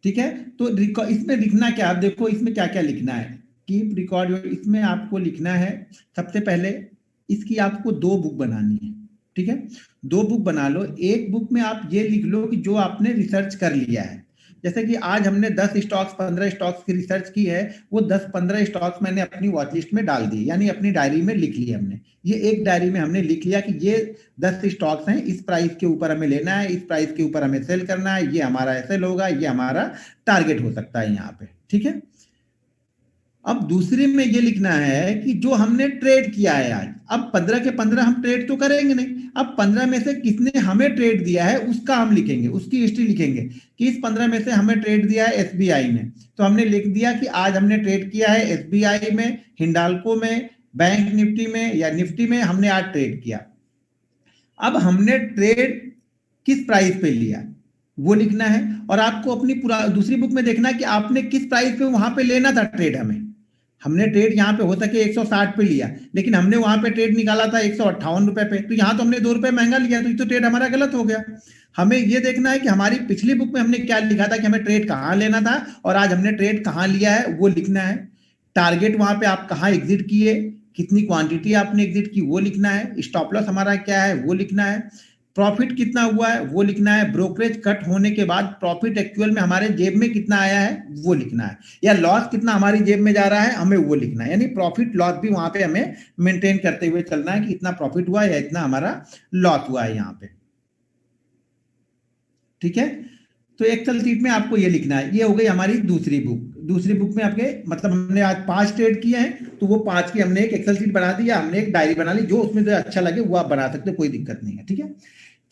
ठीक है, तो इसमें लिखना क्या, आप देखो इसमें क्या क्या लिखना है। कीप रिकॉर्ड, इसमें आपको लिखना है सबसे पहले, इसकी आपको 2 बुक बनानी है। ठीक है, 2 बुक बना लो। एक बुक में आप ये लिख लो कि जो आपने रिसर्च कर लिया है, जैसे कि आज हमने 10 स्टॉक्स 15 स्टॉक्स की रिसर्च की है, वो 10-15 स्टॉक्स मैंने अपनी वॉच लिस्ट में डाल दी, यानी अपनी डायरी में लिख लिया हमने। ये एक डायरी में हमने लिख लिया कि ये 10 स्टॉक्स हैं, इस प्राइस के ऊपर हमें लेना है, इस प्राइस के ऊपर हमें सेल करना है, ये हमारा एसएल होगा, ये हमारा टारगेट हो सकता है यहाँ पे, ठीक है। अब दूसरे में ये लिखना है कि जो हमने ट्रेड किया है आज, अब 15 के 15 हम ट्रेड तो करेंगे नहीं, अब 15 में से किसने हमें ट्रेड दिया है उसका हम लिखेंगे, उसकी हिस्ट्री लिखेंगे कि इस 15 में से हमें ट्रेड दिया है एसबीआई ने, तो हमने लिख दिया कि आज हमने ट्रेड किया है एसबीआई में, हिंडाल्को में, बैंक निफ्टी में या निफ्टी में हमने आज ट्रेड किया। अब हमने ट्रेड किस प्राइस पे लिया वो लिखना है, और आपको अपनी पूरा दूसरी बुक में देखना है कि आपने किस प्राइस पे वहां पे लेना था ट्रेड। हमने ट्रेड यहाँ पे हो सके 160 पे लिया, लेकिन हमने वहां पे ट्रेड निकाला था 158 रुपए पे, तो यहाँ तो हमने 2 रुपए महंगा लिया, तो ये तो ट्रेड हमारा गलत हो गया। हमें ये देखना है कि हमारी पिछली बुक में हमने क्या लिखा था कि हमें ट्रेड कहाँ लेना था और आज हमने ट्रेड कहाँ लिया है वो लिखना है। टारगेट वहां पे आप कहाँ एग्जिट किए, कितनी क्वांटिटी आपने एग्जिट की वो लिखना है, स्टॉप लॉस हमारा क्या है वो लिखना है, प्रॉफिट कितना हुआ है वो लिखना है, ब्रोकरेज कट होने के बाद प्रॉफिट एक्चुअल में हमारे जेब में कितना आया है वो लिखना है, या लॉस कितना हमारी जेब में जा रहा है हमें वो लिखना है। यानी प्रॉफिट लॉस भी वहां पे हमें मेंटेन करते हुए चलना है कि इतना प्रॉफिट हुआ या इतना हमारा लॉस हुआ है यहाँ पे, ठीक है। तो एक्सेल शीट में आपको ये लिखना है। ये हो गई हमारी दूसरी बुक। दूसरी बुक में आपके मतलब हमने आज 5 ट्रेड किए हैं, तो वो 5 की हमने एक एक्सेल शीट बना दी या हमने एक डायरी बना ली, जो उसमें जो अच्छा लगे वो आप बना सकते हो, कोई दिक्कत नहीं है, ठीक है।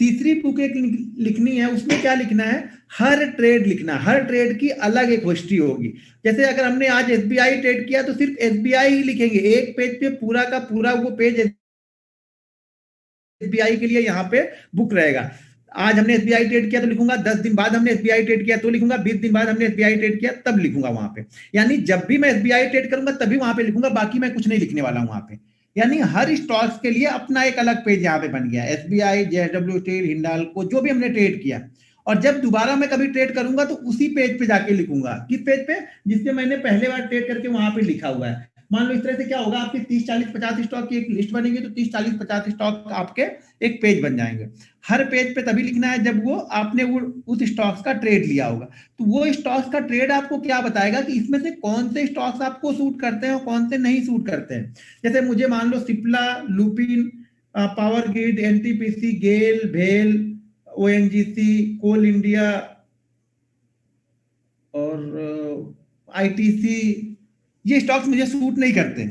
तीसरी बुक एक लिखनी है, उसमें क्या लिखना है, हर ट्रेड लिखना, हर ट्रेड की अलग एक हिस्ट्री होगी। जैसे अगर हमने आज एसबीआई ट्रेड किया तो सिर्फ एसबीआई ही लिखेंगे, एक पेज पे पूरा का पूरा वो पेज एसबीआई के लिए यहाँ पे बुक रहेगा। आज हमने एसबीआई ट्रेड किया तो लिखूंगा, 10 दिन बाद हमने एसबीआई ट्रेड किया तो लिखूंगा, 20 दिन बाद हमने एसबीआई ट्रेड किया तब लिखूंगा वहां पे। यानी जब भी मैं एसबीआई ट्रेड करूंगा तभी वहां पे लिखूंगा, बाकी मैं कुछ नहीं लिखने वाला हूं वहां पे। यानी हर स्टॉक्स के लिए अपना एक अलग पेज यहाँ पे बन गया, एसबीआई, जेएसडब्ल्यू स्टील, हिंडाल्को, जो भी हमने ट्रेड किया। और जब दोबारा मैं कभी ट्रेड करूंगा तो उसी पेज पे जाके लिखूंगा, किस पेज पे, जिसपे मैंने पहले बार ट्रेड करके वहां पे लिखा हुआ है। मान लो इस तरह से क्या होगा, आपकी 30 40 50 स्टॉक की एक लिस्ट बनेगी, तो 30 40 50 स्टॉक आपके एक पेज बन जाएंगे। हर पेज पे तभी लिखना है जब वो आपने वो उस स्टॉक्स का ट्रेड लिया होगा। तो वो स्टॉक्स का ट्रेड आपको क्या बताएगा कि इसमें से कौन से स्टॉक्स आपको सूट करते हैं और कौन से नहीं सूट करते हैं। जैसे मुझे मान लो Cipla, Lupin, power grid, NTPC, GAIL, भेल, ओएनजीसी, कोल इंडिया और आईटीसी, ये स्टॉक्स मुझे सूट नहीं करते।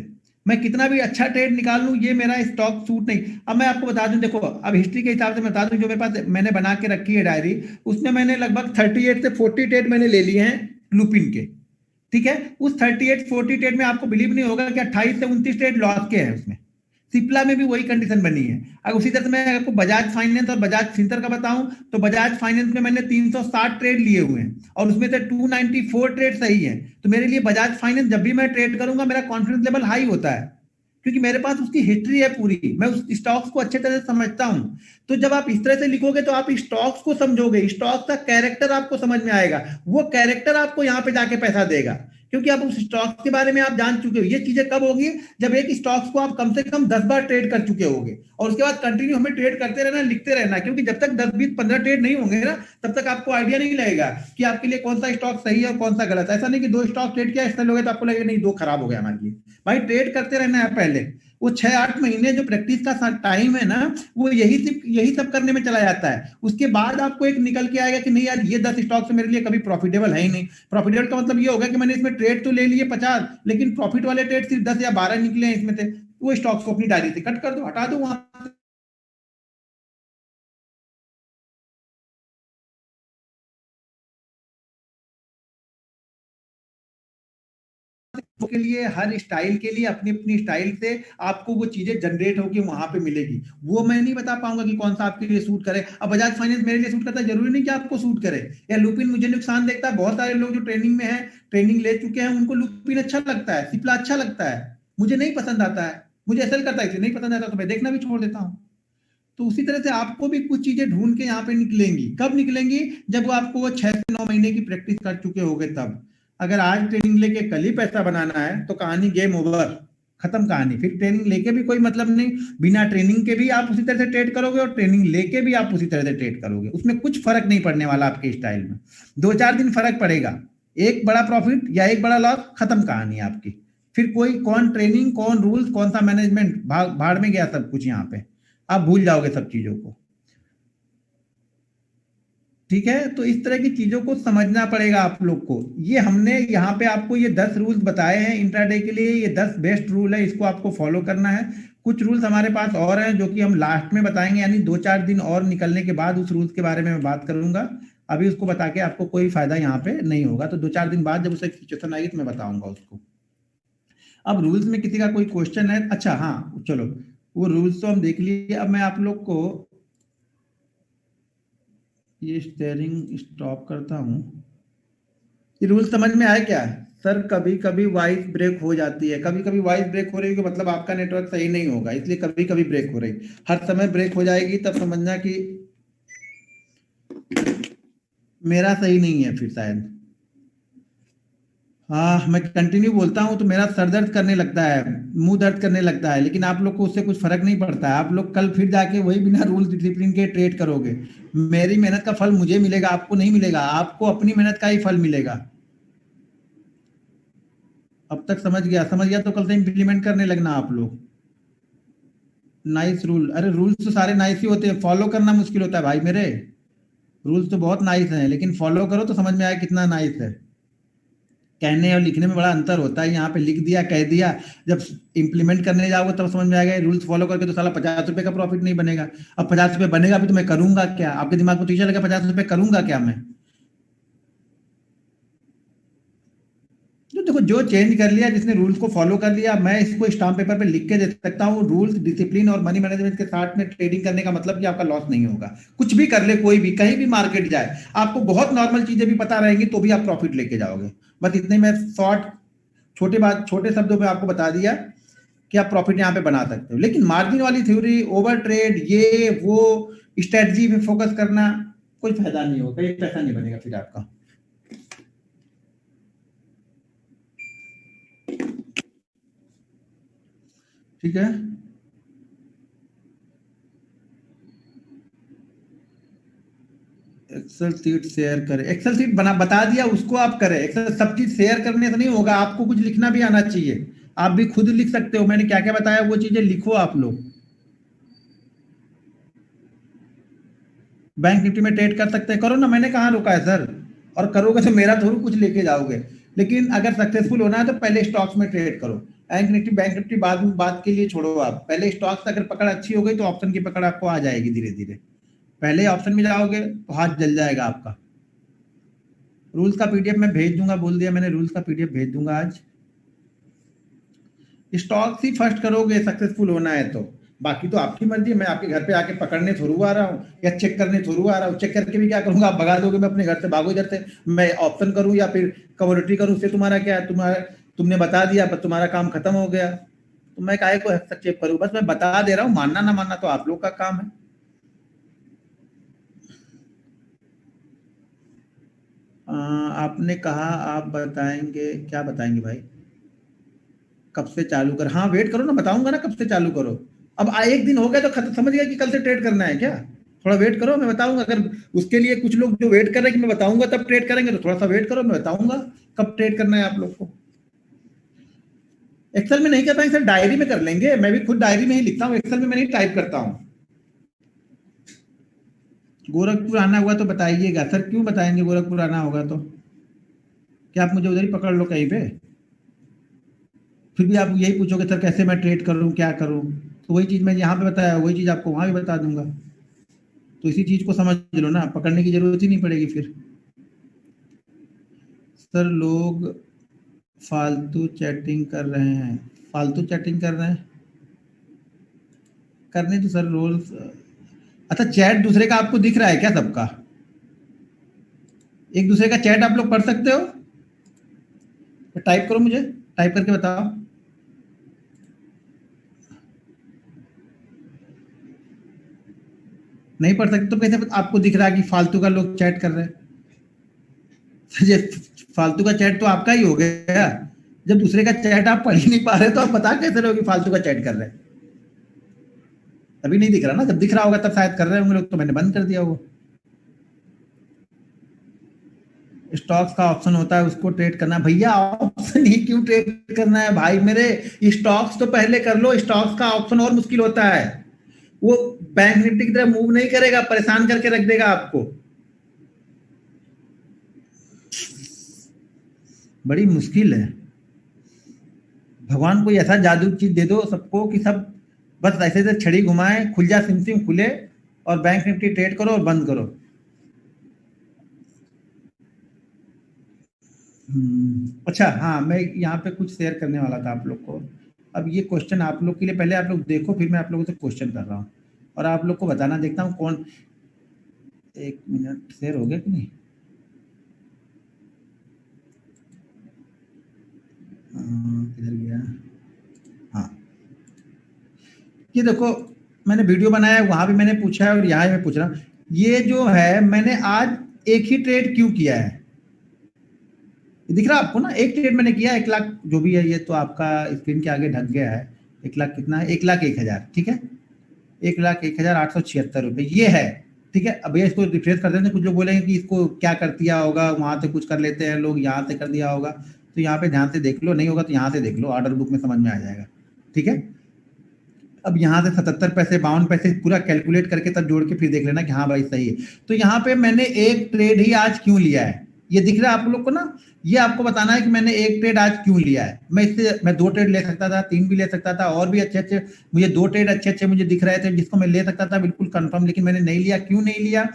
मैं कितना भी अच्छा ट्रेड निकाल लूं, ये मेरा स्टॉक सूट नहीं। अब मैं आपको बता दूं, देखो अब हिस्ट्री के हिसाब से मैं बता दूं, जो मेरे पास मैंने बना के रखी है डायरी, उसमें मैंने लगभग 38 से 40 ट्रेड मैंने ले लिए हैं लुपिन के, ठीक है। उस 38-40 ट्रेड में आपको बिलीव नहीं होगा कि 28 से 29 ट्रेड लॉस के हैं उसमें। सिप्ला में भी वही कंडीशन बनी है। अगर उसी तरह से मैं आपको बजाज फाइनेंस और बजाज फिंसर का बताऊं, तो बजाज फाइनेंस में मैंने 360 ट्रेड लिए हुए हैं और उसमें से 294 ट्रेड सही है। तो मेरे लिए बजाज फाइनेंस जब भी मैं ट्रेड करूंगा मेरा कॉन्फिडेंस लेवल हाई होता है, क्योंकि मेरे पास उसकी हिस्ट्री है पूरी, मैं उस स्टॉक्स को अच्छे तरह से समझता हूं। तो जब आप इस तरह से लिखोगे तो आप स्टॉक्स को समझोगे, स्टॉक्स का कैरेक्टर आपको समझ में आएगा, वो कैरेक्टर आपको यहाँ पे जाके पैसा देगा, क्योंकि आप उस स्टॉक्स के बारे में आप जान चुके हो। ये चीजें कब होगी, जब एक स्टॉक्स को आप कम से कम 10 बार ट्रेड कर चुके होगे, और उसके बाद कंटिन्यू हमें ट्रेड करते रहना, लिखते रहना, क्योंकि जब तक 10 20 15 ट्रेड नहीं होंगे ना, तब तक आपको आइडिया नहीं लगेगा कि आपके लिए कौन सा स्टॉक सही है और कौन सा गलत। ऐसा नहीं कि 2 स्टॉक ट्रेड किया इसलिए हो गया तो आपको लगेगा नहीं 2 खराब हो गया हमारे लिए। भाई ट्रेड करते रहना है पहले। वो 6-8 महीने जो प्रैक्टिस का टाइम है ना, वो यही सब करने में चला जाता है। उसके बाद आपको एक निकल के आएगा कि नहीं यार, ये 10 स्टॉक मेरे लिए कभी प्रॉफिटेबल है ही नहीं। प्रॉफिटेबल का मतलब ये होगा कि मैंने इसमें ट्रेड तो ले लिए 50, लेकिन प्रॉफिट वाले ट्रेड सिर्फ 10 या 12 निकले हैं इसमें से। वो स्टॉक्स को अपनी डायरी से कट कर दो, हटा दो वहां। के लिए हर स्टाइल के लिए अपनी अपनी स्टाइल से आपको वो चीजें जनरेट होकर वहां पे मिलेगी। वो मैं नहीं बता पाऊंगा कि कौन सा आपके लिए सूट करे। अब बजाज फाइनेंस मेरे लिए सूट करता है, जरूरी नहीं कि आपको सूट करे। या लुपिन मुझे नुकसान देखता है, बहुत सारे लोग जो ट्रेनिंग में है, ट्रेनिंग ले चुके हैं, उनको लुपिन अच्छा लगता है, सिप्ला अच्छा लगता है, मुझे नहीं पसंद आता है, मुझे एसएल करता है, नहीं पसंद आता तो मैं देखना भी छोड़ देता हूँ। तो उसी तरह से आपको भी कुछ चीजें ढूंढ के यहाँ पे निकलेंगी। कब निकलेंगी, जब वो आपको वो 6 से 9 महीने की प्रैक्टिस कर चुके होंगे तब। अगर आज ट्रेनिंग लेके कल ही पैसा बनाना है तो कहानी गेम ओवर। खत्म कहानी। फिर ट्रेनिंग लेके भी कोई मतलब नहीं, बिना ट्रेनिंग के भी आप उसी तरह से ट्रेड करोगे और ट्रेनिंग लेके भी आप उसी तरह से ट्रेड करोगे, उसमें कुछ फर्क नहीं पड़ने वाला आपके स्टाइल में। 2-4 दिन फर्क पड़ेगा, एक बड़ा प्रॉफिट या एक बड़ा लॉस, खत्म कहानी आपकी। फिर कोई कौन ट्रेनिंग, कौन रूल्स, कौन सा मैनेजमेंट, भाड़ में गया सब कुछ। यहाँ पे आप भूल जाओगे सब चीजों को। ठीक है, तो इस तरह की चीजों को समझना पड़ेगा आप लोग को। ये हमने यहाँ पे आपको ये 10 रूल्स बताए हैं इंट्राडे के लिए, ये 10 बेस्ट रूल है, इसको आपको फॉलो करना है। कुछ रूल्स हमारे पास और हैं जो कि हम लास्ट में बताएंगे, यानी 2-4 दिन और निकलने के बाद उस रूल्स के बारे में मैं बात करूंगा। अभी उसको बता के आपको कोई फायदा यहाँ पे नहीं होगा, तो 2-4 दिन बाद जब उसे सिचुएशन आएगी तो मैं बताऊंगा उसको। अब रूल्स में किसी का कोई क्वेश्चन है? अच्छा हाँ चलो, वो रूल्स तो हम देख लिए। अब मैं आप लोग को ये स्टेयरिंग स्टॉप करता हूँ। ये रूल समझ में आया क्या? सर कभी कभी वॉइस ब्रेक हो जाती है, कभी कभी वॉइस ब्रेक हो रही है मतलब आपका नेटवर्क सही नहीं होगा, इसलिए कभी कभी ब्रेक हो रही। हर समय ब्रेक हो जाएगी तब समझना कि मेरा सही नहीं है फिर शायद। हाँ, मैं कंटिन्यू बोलता हूँ तो मेरा सर दर्द करने लगता है, मुंह दर्द करने लगता है, लेकिन आप लोग को उससे कुछ फर्क नहीं पड़ता है। आप लोग कल फिर जाके वही बिना रूल डिसिप्लिन के ट्रेड करोगे। मेरी मेहनत का फल मुझे मिलेगा, आपको नहीं मिलेगा। आपको अपनी मेहनत का ही फल मिलेगा। अब तक समझ गया? समझ गया तो कल से इम्प्लीमेंट करने लगना आप लोग। नाइस रूल, अरे रूल्स तो सारे नाइस ही होते हैं, फॉलो करना मुश्किल होता है भाई मेरे। रूल्स तो बहुत नाइस हैं, लेकिन फॉलो करो तो समझ में आए कितना नाइस है। कहने और लिखने में बड़ा अंतर होता है। यहाँ पे लिख दिया, कह दिया, जब इम्प्लीमेंट करने जाओगे तब समझ में आएगा। रूल्स फॉलो करके तो साला 50 रुपए का प्रॉफिट नहीं बनेगा। अब 50 रुपए बनेगा भी तो मैं करूंगा क्या? आपके दिमाग में तो ये चलेगा 50 रुपए करूंगा क्या मैं? तो देखो, जो चेंज कर लिया, जिसने रूल्स को फॉलो कर लिया, मैं इसको स्टाम्प पेपर पे लिख के दे सकता हूँ। रूल्स, डिसिप्लिन और मनी मैनेजमेंट के साथ में ट्रेडिंग करने का मतलब कि आपका लॉस नहीं होगा। कुछ भी कर ले कोई भी, कहीं भी मार्केट जाए, आपको बहुत नॉर्मल चीजें भी पता रहेंगी तो भी आप प्रॉफिट लेके जाओगे। बस इतने में शॉर्ट, छोटे शब्दों में आपको बता दिया कि आप प्रॉफिट यहाँ पे बना सकते हो। लेकिन मार्जिन वाली थ्योरी, ओवर ट्रेड, ये वो स्ट्रेटजी पे फोकस करना, कोई फायदा नहीं होगा, कहीं पैसा नहीं बनेगा फिर आपका। ठीक है, एक्सेल सीट शेयर करें, एक्सेल सीट बना बता दिया उसको आप करें। एक्सेल सब चीज शेयर करने से नहीं होगा, आपको कुछ लिखना भी आना चाहिए। आप भी खुद लिख सकते हो, मैंने क्या क्या बताया वो चीजें लिखो आप लोग। बैंक निफ्टी में ट्रेड कर सकते हैं, करो ना, मैंने कहाँ रोका है सर। और करोगे तो मेरा थोड़ी कुछ लेके जाओगे। लेकिन अगर सक्सेसफुल होना है तो पहले स्टॉक्स में ट्रेड करो। बैंक निफ्टी बाद में, बात के लिए छोड़ो। आप पहले स्टॉक्स, अगर पकड़ अच्छी हो गई तो ऑप्शन की पकड़ आपको आ जाएगी धीरे धीरे। पहले ऑप्शन में जाओगे तो हाथ जल जाएगा आपका। रूल्स का पीडीएफ मैं भेज दूंगा, बोल दिया मैंने, रूल्स का पीडीएफ भेज दूंगा आज। स्टॉक्स ही फर्स्ट करोगे सक्सेसफुल होना है तो। बाकी तो आपकी मर्जी है, मैं आपके घर पे आके पकड़ने थोड़ू आ रहा हूँ या चेक करने थोड़ू आ रहा हूँ। चेक करके भी क्या करूंगा? आप भगा दोगे, मैं अपने घर से भागो इधर से। मैं ऑप्शन करूँ या फिर कमोडिटी करूँ, उससे तुम्हारा क्या है? तुमने बता दिया, बस तुम्हारा काम खत्म हो गया। तो मैं काहे को हस्तक्षेप करूँ? बस मैं बता दे रहा हूँ, मानना ना मानना तो आप लोग का काम है। आपने कहा आप बताएंगे, क्या बताएंगे भाई? कब से चालू कर? हाँ वेट करो ना, बताऊंगा ना कब से चालू करो। अब एक दिन हो गया तो समझ गया कि कल से ट्रेड करना है क्या? थोड़ा वेट करो, मैं बताऊंगा। अगर उसके लिए कुछ लोग जो वेट कर रहे हैं कि मैं बताऊंगा तब ट्रेड करेंगे, तो थोड़ा सा वेट करो, मैं बताऊंगा कब ट्रेड करना है आप लोग को। एक्सेल में नहीं कर पाएंगे सर, डायरी में कर लेंगे। मैं भी खुद डायरी में ही लिखता हूँ, एक्सेल में मैं नहीं टाइप करता हूँ। गोरखपुर आना हुआ तो बताइएगा सर। क्यों बताएंगे? गोरखपुर आना होगा तो क्या आप मुझे उधर ही पकड़ लो कहीं पे? फिर भी आप यही पूछोगे सर कैसे मैं ट्रेड करूं, क्या करूं? तो वही चीज मैं यहाँ पे बताया, वही चीज आपको वहां भी बता दूंगा। तो इसी चीज को समझ लो ना, पकड़ने की जरूरत ही नहीं पड़ेगी फिर। सर लोग फालतू चैटिंग कर रहे हैं। फालतू चैटिंग कर रहे हैं, करने तो सर रोल्स। अच्छा, चैट दूसरे का आपको दिख रहा है क्या सबका? एक दूसरे का चैट आप लोग पढ़ सकते हो? तो टाइप करो, मुझे टाइप करके बताओ। नहीं पढ़ सकते तो कैसे आपको दिख रहा है कि फालतू का लोग चैट कर रहे हैं? ये फालतू का चैट तो आपका ही हो गया। जब दूसरे का चैट आप पढ़ ही नहीं पा रहे तो आप बता कैसे रहे हो कि फालतू का चैट कर रहे हैं? अभी नहीं दिख रहा ना, जब दिख रहा होगा तब शायद कर रहे होंगे लोग, तो मैंने बंद कर दिया वो। स्टॉक्स का ऑप्शन होता है, उसको ट्रेड करना। भैया ऑप्शन ही क्यों ट्रेड करना है भाई मेरे? स्टॉक्स तो पहले कर लो, स्टॉक्स का ऑप्शन और मुश्किल होता है। वो बैंक निफ्टी की तरह मूव नहीं करेगा, परेशान करके रख देगा आपको। बड़ी मुश्किल है। भगवान कोई ऐसा जादू चीज दे दो सबको कि सब बस ऐसे ऐसे छड़ी घुमाए, खुल जा सिम सिम खुले, और बैंक निफ्टी ट्रेड करो और बंद करो। अच्छा हाँ, मैं यहाँ पे कुछ शेयर करने वाला था आप लोग को। अब ये क्वेश्चन आप लोग के लिए, पहले आप लोग देखो, फिर मैं आप लोगों से क्वेश्चन कर रहा हूँ और आप लोग को बताना, देखता हूँ कौन। एक मिनट, शेयर हो गया कि नहीं? किधर गया? हाँ, ये देखो, मैंने वीडियो बनाया है, वहां भी मैंने पूछा है और यहाँ मैं पूछ रहा हूँ। ये जो है, मैंने आज एक ही ट्रेड क्यों किया है? दिख रहा है आपको ना? एक ट्रेड मैंने किया 1 लाख जो भी है, ये तो आपका स्क्रीन के आगे ढक गया है। 1 लाख कितना है? 1,01,000, ठीक है। 1,01,876 रुपये ये है, ठीक है। अब भैया इसको रिफ्रेश कर देते हैं, कुछ लोग बोलेंगे कि इसको क्या कर दिया होगा, वहां से कुछ कर लेते हैं लोग, यहाँ से कर दिया होगा। तो यहाँ पे ध्यान से देख लो, नहीं होगा तो यहाँ से देख लो, ऑर्डर बुक में समझ में आ जाएगा, ठीक है। अब यहाँ से 77 पैसे 52 पैसे पूरा कैलकुलेट करके तब जोड़ के फिर देख लेना कि हाँ भाई सही है। तो यहाँ पे मैंने एक ट्रेड ही आज क्यों लिया है, ये दिख रहा है आप लोग को ना? ये आपको बताना है कि मैंने एक ट्रेड आज क्यों लिया है। मैं 2 ट्रेड ले सकता था, 3 भी ले सकता था, और भी अच्छे अच्छे मुझे 2 ट्रेड अच्छे अच्छे मुझे दिख रहे थे जिसको मैं ले सकता था बिल्कुल कंफर्म, लेकिन मैंने नहीं लिया। क्यों नहीं लिया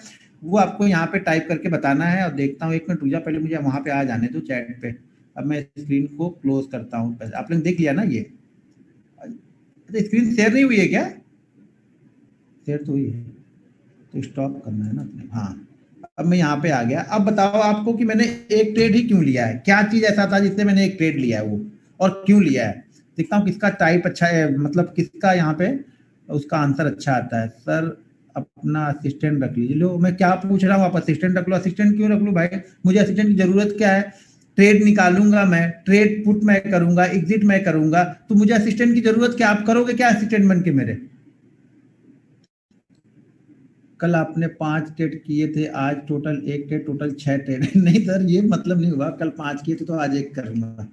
वो आपको यहाँ पे टाइप करके बताना है। और देखता हूँ, 1 मिनट रुक जा, पहले मुझे वहां पे आ जाने दो चैट पे। अब मैं स्क्रीन को क्लोज करता हूँ। आप लोग देख लिया ना ये? स्क्रीन शेयर नहीं हुई है क्या? शेयर तो हुई है, तो स्टॉप करना है ना अपने। हाँ, अब मैं यहाँ पे आ गया। अब बताओ आपको कि मैंने एक ट्रेड ही क्यों लिया है, क्या चीज ऐसा था जिससे मैंने एक ट्रेड लिया है वो, और क्यों लिया है। देखता हूँ किसका टाइप अच्छा है, मतलब किसका यहाँ पे उसका आंसर अच्छा आता है। सर अपना असिस्टेंट रख लीजिए। लो, मैं क्या पूछ रहा हूँ, आप असिस्टेंट रख लो। असिस्टेंट क्यों रख लूँ भाई? मुझे असिस्टेंट की जरूरत क्या है? ट्रेड निकालूंगा मैं, ट्रेड पुट मैं करूंगा, एग्जिट मैं करूंगा, तो मुझे असिस्टेंट की जरूरत क्या? आप करोगे क्या असिस्टेंट बन के मेरे? कल आपने 5 ट्रेड किए थे, आज टोटल 1 ट्रेड, टोटल 6 ट्रेड। नहीं सर, ये मतलब नहीं हुआ, कल 5 किए थे तो आज 1 करूंगा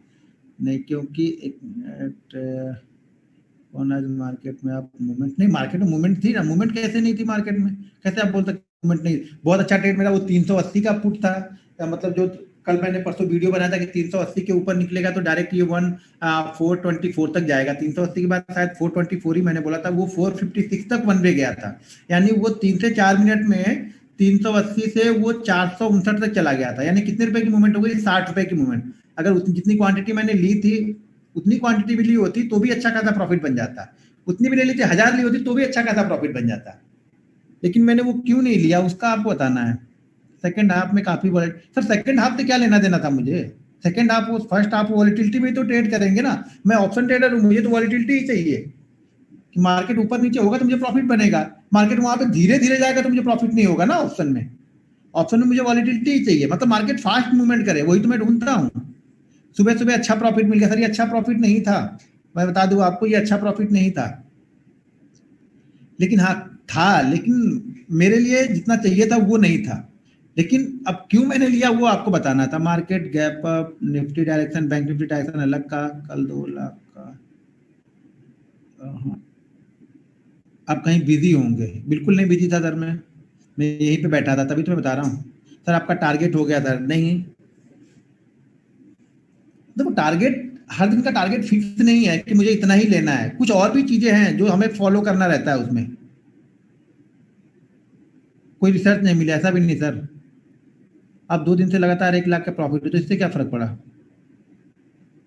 नहीं, क्योंकि एक मिनट, कौन आज मार्केट में आप मूवमेंट नहीं, मार्केट में मूवमेंट थी ना। मूवमेंट कैसे नहीं थी मार्केट में? कैसे आप बोल सकते मूवमेंट नहीं? बहुत अच्छा ट्रेड मेरा वो 380 का पुट था, मतलब जो कल मैंने परसों वीडियो बनाया था कि 380 के ऊपर निकलेगा तो डायरेक्ट ये 424 तक जाएगा। 380 के बाद शायद 424 ही मैंने बोला था, वो 456 तक वन वे गया था। यानी वो 3 से 4 मिनट में 380 से वो 459 तक चला गया था। यानी कितने रुपए की मूवमेंट हो गई? 60 रुपए की मूवमेंट। अगर जितनी क्वांटिटी मैंने ली थी, उतनी क्वांटिटी भी ली होती तो भी अच्छा खासा प्रॉफिट बन जाता। उतनी भी नहीं ली थी, 1000 ली होती तो भी अच्छा खासा प्रॉफिट बन जाता। लेकिन मैंने वो क्यों नहीं लिया, उसका आपको बताना है। सेकंड हाफ में काफी सर सेकंड हाफ से क्या लेना देना था मुझे? सेकंड हाफ, वो फर्स्ट हाफ वॉलिटिलिटी में तो ट्रेड करेंगे ना। मैं ऑप्शन ट्रेडर हूँ, मुझे तो वॉलिटिलिटी ही चाहिए कि मार्केट ऊपर नीचे होगा तो मुझे प्रॉफिट बनेगा। मार्केट वहां पे धीरे धीरे जाएगा तो मुझे प्रॉफिट नहीं होगा ना। ऑप्शन में, ऑप्शन में मुझे वॉलिटिलिटी ही चाहिए, मतलब मार्केट फास्ट मूवमेंट करे, वही तो मैं ढूंढता हूँ। सुबह सुबह अच्छा प्रॉफिट मिल गया। सर ये अच्छा प्रॉफिट नहीं था, मैं बता दूं आपको, ये अच्छा प्रॉफिट नहीं था। लेकिन हाँ, था, लेकिन मेरे लिए जितना चाहिए था वो नहीं था। लेकिन अब क्यों मैंने लिया वो आपको बताना था। Market gap up, Nifty direction, bank Nifty direction अलग का, कल 2 लाख का। हाँ, आप कहीं बिजी होंगे? बिल्कुल नहीं बिजी था सर, मैं यहीं पे बैठा था, तभी तो मैं बता रहा हूँ। सर आपका टारगेट हो गया सर? नहीं, देखो टारगेट, हर दिन का टारगेट फिक्स नहीं है कि मुझे इतना ही लेना है। कुछ और भी चीजें हैं जो हमें फॉलो करना रहता है उसमें। कोई रिसर्च नहीं मिला, ऐसा भी नहीं सर। आप 2 दिन से लगातार 1 लाख का प्रॉफिट है तो इससे क्या फर्क पड़ा?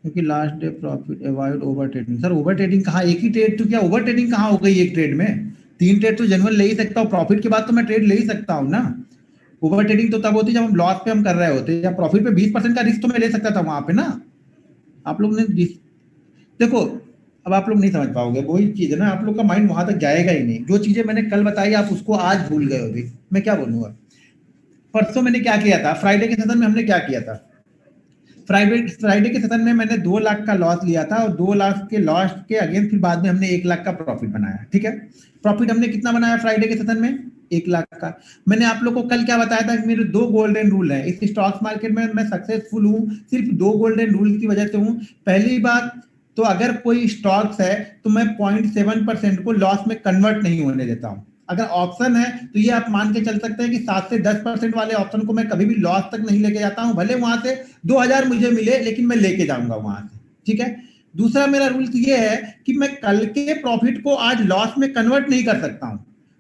क्योंकि last day profit, avoid over trading. Sir over trading कहाँ? एक ही ट्रेड तो क्या ओवर ट्रेडिंग कहाँ हो गई एक ट्रेड में? 3 ट्रेड तो जनरल ले ही सकता हूँ, प्रॉफिट के बाद तो मैं ट्रेड ले ही सकता हूँ ना। ओवर ट्रेडिंग तो तब होती है जब हम लॉस पे हम कर रहे होते हैं, या प्रॉफिट पे 20% का रिस्क तो मैं ले सकता था वहां पे ना। आप लोग ने देखो, अब आप लोग नहीं समझ पाओगे, वही चीज है ना, आप लोग का माइंड वहां तक जाएगा ही नहीं। जो चीजें मैंने कल बताई आप उसको आज भूल गए हो। अभी मैं क्या बोलूंगा? परसों मैंने क्या किया था, फ्राइडे के सेशन में हमने क्या किया था? फ्राइडे के सेशन में मैंने 2 लाख का लॉस लिया था और 2 लाख के लॉस के अगेंस्ट फिर बाद में हमने 1 लाख का प्रॉफिट बनाया। ठीक है, प्रॉफिट हमने कितना बनाया फ्राइडे के सेशन में? 1 लाख का। मैंने आप लोग को कल क्या बताया था कि मेरे 2 गोल्डन रूल है इस स्टॉक्स मार्केट में, मैं सक्सेसफुल हूँ सिर्फ 2 गोल्डन रूल की वजह से हूँ। पहली बात तो अगर कोई स्टॉक्स है तो मैं 0.7% को लॉस में कन्वर्ट नहीं होने देता हूँ। अगर ऑप्शन है तो ये आप मान के चल सकते हैं कि 7 से 10% वाले ऑप्शन को मैं कभी भी लॉस तक नहीं लेके जाता हूं, भले वहां से 2000 मुझे मिले लेकिन मैं लेके जाऊंगा वहां से। ठीक है, दूसरा मेरा रूल ये है कि मैं कल के प्रॉफिट को आज लॉस में कन्वर्ट नहीं कर सकता हूं।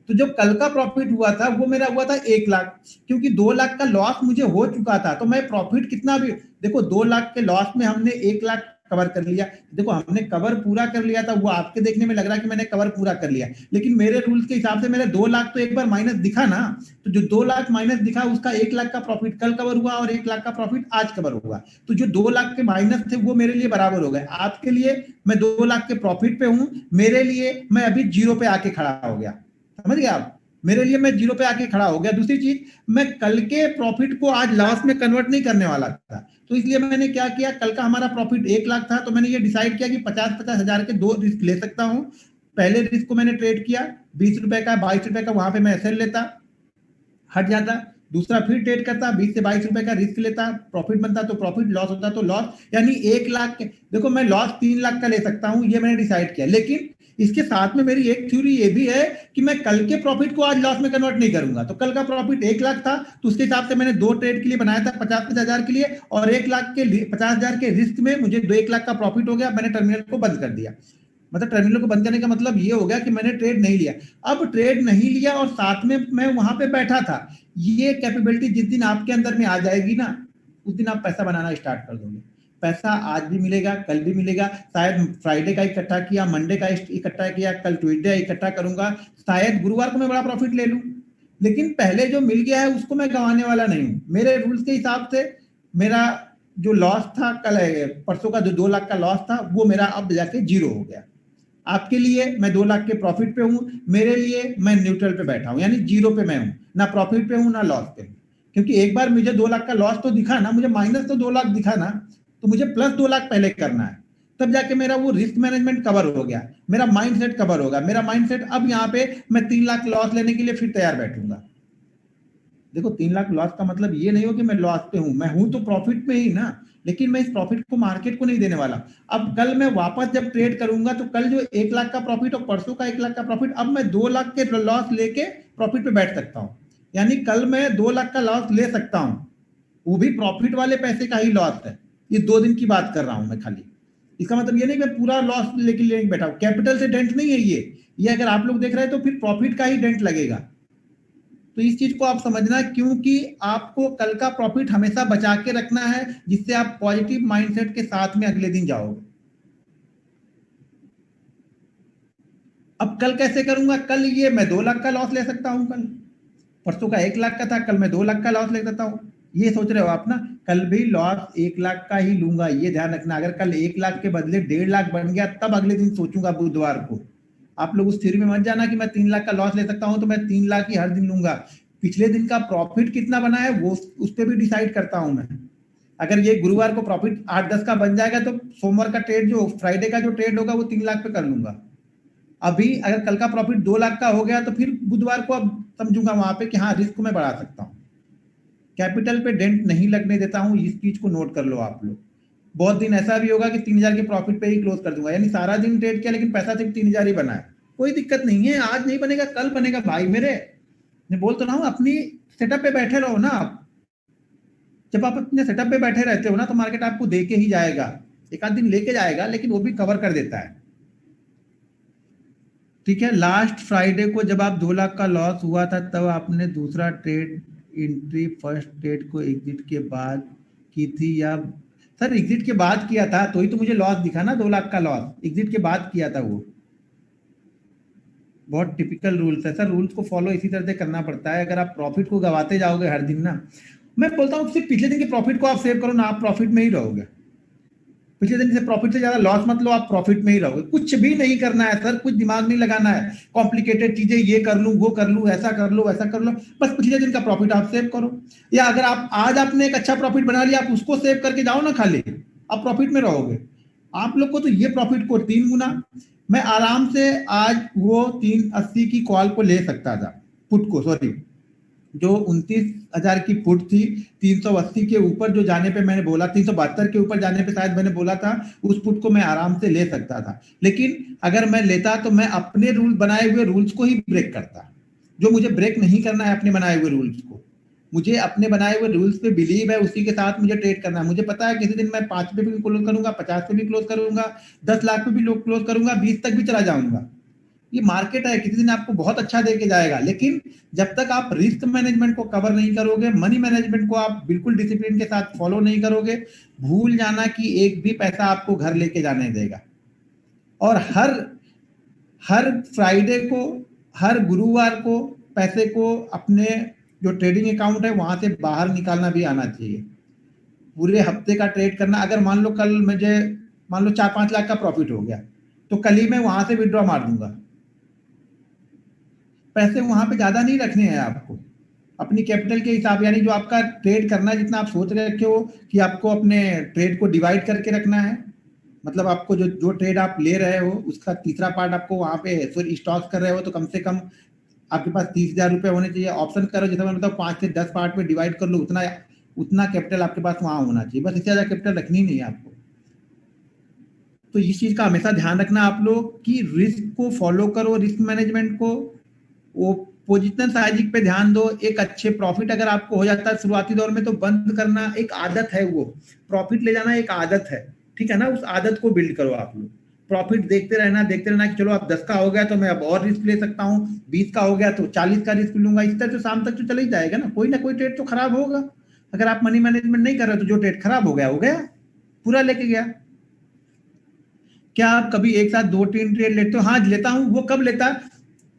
तो जो कल का प्रॉफिट हुआ था वो मेरा हुआ था 1 लाख, क्योंकि 2 लाख का लॉस मुझे हो चुका था तो मैं प्रॉफिट कितना भी देखो 2 लाख के लॉस में हमने 1 लाख कवर कर लिया। देखो हमने कवर पूरा कर लिया था, वो आपके देखने में लग रहा है कि मैंने कवर पूरा कर लिया, लेकिन मेरे रूल्स के हिसाब से मेरे 2 लाख तो एक बार माइनस दिखा ना। तो जो 2 लाख माइनस दिखा उसका 1 लाख का प्रॉफिट कल कवर हुआ और 1 लाख का प्रॉफिट आज कवर हुआ। तो जो 2 लाख के माइनस थे वो मेरे लिए बराबर हो गए। आपके लिए मैं 2 लाख के प्रॉफिट पे हूं, मेरे लिए मैं अभी जीरो पे आके खड़ा हो गया। समझ गए आप? मेरे लिए मैं जीरो पे आके खड़ा हो गया। दूसरी चीज, मैं कल के प्रॉफिट को आज लॉस में कन्वर्ट नहीं करने वाला था, तो इसलिए मैंने क्या किया, कल का हमारा प्रॉफिट 1 लाख था तो मैंने ये डिसाइड किया कि 50-50 हजार के 2 रिस्क ले सकता हूं। पहले रिस्क को मैंने ट्रेड किया 20 रुपए का, 22 रुपए का, वहां पे मैं एसएल लेता, हट जाता। दूसरा फिर ट्रेड करता, 20 से 22 रुपए का रिस्क लेता, प्रॉफिट बनता तो प्रॉफिट, लॉस होता तो लॉस। यानी 1 लाख के, देखो मैं लॉस 3 लाख का ले सकता हूं, ये मैंने डिसाइड किया। लेकिन इसके साथ में मेरी एक थ्योरी ये भी है कि मैं कल के प्रॉफिट को आज लॉस में कन्वर्ट नहीं करूंगा। तो कल का प्रॉफिट 1 लाख था तो उसके हिसाब से मैंने 2 ट्रेड के लिए बनाया था 50-50 हजार के लिए, और 1 लाख के 50 हजार के रिस्क में मुझे 1 लाख का प्रॉफिट हो गया। मैंने टर्मिनल को बंद कर दिया। मतलब टर्मिनल को बंद करने का मतलब ये हो गया कि मैंने ट्रेड नहीं लिया। अब ट्रेड नहीं लिया और साथ में मैं वहां पे बैठा था। ये कैपेबिलिटी जिस दिन आपके अंदर में आ जाएगी ना, उस दिन आप पैसा बनाना स्टार्ट कर दोगे। पैसा आज भी मिलेगा, कल भी मिलेगा, शायद फ्राइडे का इकट्ठा किया, मंडे का इकट्ठा किया, कल ट्यूसडे इकट्ठा करूंगा, शायद गुरुवार को मैं बड़ा प्रॉफिट ले लूं, लेकिन पहले जो मिल गया है उसको मैं गंवाने वाला नहीं हूं। मेरे रूल्स के हिसाब से मेरा जो लॉस था कल, परसों का जो 2 लाख का लॉस था वो मेरा अब जाके जीरो हो गया। आपके लिए मैं 2 लाख के प्रॉफिट पे हूं, मेरे लिए मैं न्यूट्रल पे बैठा हूं, यानी जीरो पे मैं हूं, ना प्रॉफिट पे हूं ना लॉस पे हूं। क्योंकि एक बार मुझे 2 लाख का लॉस तो दिखा ना, मुझे माइनस तो 2 लाख दिखा ना, तो मुझे प्लस 2 लाख पहले करना है, तब जाके मेरा वो रिस्क मैनेजमेंट कवर हो गया, मेरा माइंडसेट कवर होगा। मेरा माइंडसेट अब यहाँ पे मैं 3 लाख लॉस लेने के लिए फिर तैयार बैठूंगा। देखो 3 लाख लॉस का मतलब ये नहीं हो कि मैं लॉस पे हूं, मैं हूं तो प्रॉफिट में ही ना, लेकिन मैं इस प्रॉफिट को मार्केट को नहीं देने वाला। अब कल मैं वापस जब ट्रेड करूंगा तो कल जो 1 लाख का प्रॉफिट और परसों का 1 लाख का प्रॉफिट, अब मैं 2 लाख के लॉस लेके प्रॉफिट पे बैठ सकता हूं। यानी कल मैं 2 लाख का लॉस ले सकता हूं, वो भी प्रॉफिट वाले पैसे का ही लॉस है। ये 2 दिन की बात कर रहा हूं मैं खाली। इसका मतलब ये नहीं कि मैं पूरा लॉस लेके बैठा हूं, कैपिटल से डेंट नहीं है ये अगर आप लोग देख रहे हैं तो फिर प्रॉफिट का ही डेंट लगेगा। तो इस चीज को आप समझना, क्योंकि आपको कल का प्रॉफिट हमेशा बचा के रखना है, जिससे आप पॉजिटिव माइंडसेट के साथ में अगले दिन जाओगे। अब कल कैसे करूंगा, कल ये मैं 2 लाख का लॉस ले सकता हूं, कल परसों का 1 लाख का था, कल मैं 2 लाख का लॉस ले सकता हूं। ये सोच रहे हो आप ना, कल भी लॉस 1 लाख का ही लूंगा, ये ध्यान रखना। अगर कल 1 लाख के बदले 1.5 लाख बन गया तब अगले दिन सोचूंगा बुधवार को। आप लोग उस थ्योरी में मत जाना कि मैं 3 लाख का लॉस ले सकता हूं तो मैं 3 लाख ही हर दिन लूंगा। पिछले दिन का प्रॉफिट कितना बना है वो उस पर भी डिसाइड करता हूं मैं। अगर ये गुरुवार को प्रॉफिट 8-10 का बन जाएगा तो सोमवार का ट्रेड, जो फ्राइडे का जो ट्रेड होगा वो 3 लाख पे कर लूंगा। अभी अगर कल का प्रॉफिट 2 लाख का हो गया तो फिर बुधवार को अब समझूंगा वहां पे कि हाँ रिस्क को मैं बढ़ा सकता हूँ। कैपिटल पे डेंट नहीं लगने देता हूँ, इस चीज को नोट कर लो आप लोग। बहुत दिन ऐसा भी होगा कि 3,000 के प्रॉफिट पे ही क्लोज कर दूंगा, यानी सारा दिन ट्रेड किया लेकिन पैसा सिर्फ 3,000 ही बना है। कोई दिक्कत नहीं है, आज नहीं बनेगा कल बनेगा भाई मेरे। मैं बोल तो रहा हूँ अपनी सेटअप पे बैठे रहो ना आप। जब आप अपने सेटअप पे बैठे रहते हो ना तो मार्केट आपको दे के ही जाएगा, एक आध दिन लेके जाएगा लेकिन वो भी कवर कर देता है। ठीक है, लास्ट फ्राइडे को जब आप 2 लाख का लॉस हुआ था तब आपने दूसरा ट्रेड एंट्री फर्स्ट ट्रेड को एग्जिट के बाद की थी, या सर एग्जिट के बाद किया था तो ही तो मुझे लॉस दिखा ना, 2 लाख का लॉस एग्जिट के बाद किया था। वो बहुत टिपिकल रूल्स है सर, रूल्स को फॉलो इसी तरह से करना पड़ता है। अगर आप प्रॉफिट को गवाते जाओगे हर दिन ना, मैं बोलता हूँ सिर्फ पिछले दिन के प्रॉफिट को आप सेव करो ना, आप प्रॉफिट में ही रहोगे। पिछले दिन से प्रॉफिट से ज्यादा लॉस मत लो, आप प्रॉफिट में ही रहोगे। कुछ भी नहीं करना है सर, कुछ दिमाग नहीं लगाना है, कॉम्प्लिकेटेड चीजें ये कर लूं वो कर लूं, ऐसा कर लो वैसा कर लो, बस पिछले दिन का प्रॉफिट आप सेव करो। या अगर आप आज आपने एक अच्छा प्रॉफिट बना लिया, आप उसको सेव करके जाओ ना खाली, आप प्रॉफिट में रहोगे। आप लोग को तो ये प्रॉफिट को 3 गुना, मैं आराम से आज वो 380 की कॉल को ले सकता था, पुट को, सॉरी, जो 29,000 की पुट थी, 380 के ऊपर जो जाने पे मैंने बोला, 372 के ऊपर जाने पे शायद मैंने बोला था, उस पुट को मैं आराम से ले सकता था। लेकिन अगर मैं लेता तो मैं अपने रूल बनाए हुए रूल्स को ही ब्रेक करता, जो मुझे ब्रेक नहीं करना है अपने बनाए हुए रूल्स को। मुझे अपने बनाए हुए रूल्स पे बिलीव है, उसी के साथ मुझे ट्रेड करना है। मुझे पता है किसी दिन मैं 5 पे भी क्लोज करूंगा, 50 पे भी क्लोज करूंगा, 10 लाख पे भी क्लोज करूंगा, 20 तक भी चला जाऊंगा। ये मार्केट है, किसी दिन आपको बहुत अच्छा देके जाएगा। लेकिन जब तक आप रिस्क मैनेजमेंट को कवर नहीं करोगे, मनी मैनेजमेंट को आप बिल्कुल डिसिप्लिन के साथ फॉलो नहीं करोगे, भूल जाना कि एक भी पैसा आपको घर लेके जाने देगा। और हर हर फ्राइडे को, हर गुरुवार को पैसे को अपने जो ट्रेडिंग अकाउंट है वहां से बाहर निकालना भी आना चाहिए। पूरे हफ्ते का ट्रेड करना, अगर मान लो कल मुझे, मान लो 4-5 लाख का प्रॉफिट हो गया, तो कल ही मैं वहां से विड्रॉ मार दूंगा। पैसे वहां पे ज्यादा नहीं रखने हैं आपको, अपनी कैपिटल के हिसाब, यानी जो आपका ट्रेड करना है, जितना आप सोच रखे हो कि आपको अपने ट्रेड को डिवाइड करके रखना है, मतलब आपको जो जो ट्रेड आप ले रहे हो उसका तीसरा पार्ट आपको वहां पे, सॉरी स्टॉक्स कर रहे हो तो कम से कम आपके पास 30,000 रुपये होने चाहिए। ऑप्शन करो, जैसे मैं बताऊँ 5 से 10 पार्ट में डिवाइड कर लो, उतना उतना कैपिटल आपके पास वहां होना चाहिए, बस इससे ज्यादा कैपिटल रखनी नहीं है आपको। तो इस चीज का हमेशा ध्यान रखना आप लोग कि रिस्क को फॉलो करो, रिस्क मैनेजमेंट को, वो पोजिशनल साइजिंग पे ध्यान दो। एक अच्छे प्रॉफिट अगर आपको हो जाता है शुरुआती दौर में, तो बंद करना एक आदत है, वो प्रॉफिट ले जाना एक आदत है, ठीक है ना। उस आदत को बिल्ड करो आप लोग, प्रॉफिट देखते रहना कि चलो अब 10 का हो गया तो मैं अब और रिस्क ले सकता हूँ, 20 का हो गया तो 40 का रिस्क लूंगा। इस तरह से शाम तक तो चला ही जाएगा ना कोई ट्रेड तो खराब होगा। अगर आप मनी मैनेजमेंट नहीं कर रहे हो तो जो ट्रेड खराब हो गया पूरा लेके गया। क्या आप कभी एक साथ 2-3 ट्रेड लेते हो? हाँ लेता हूं। वो कब लेता?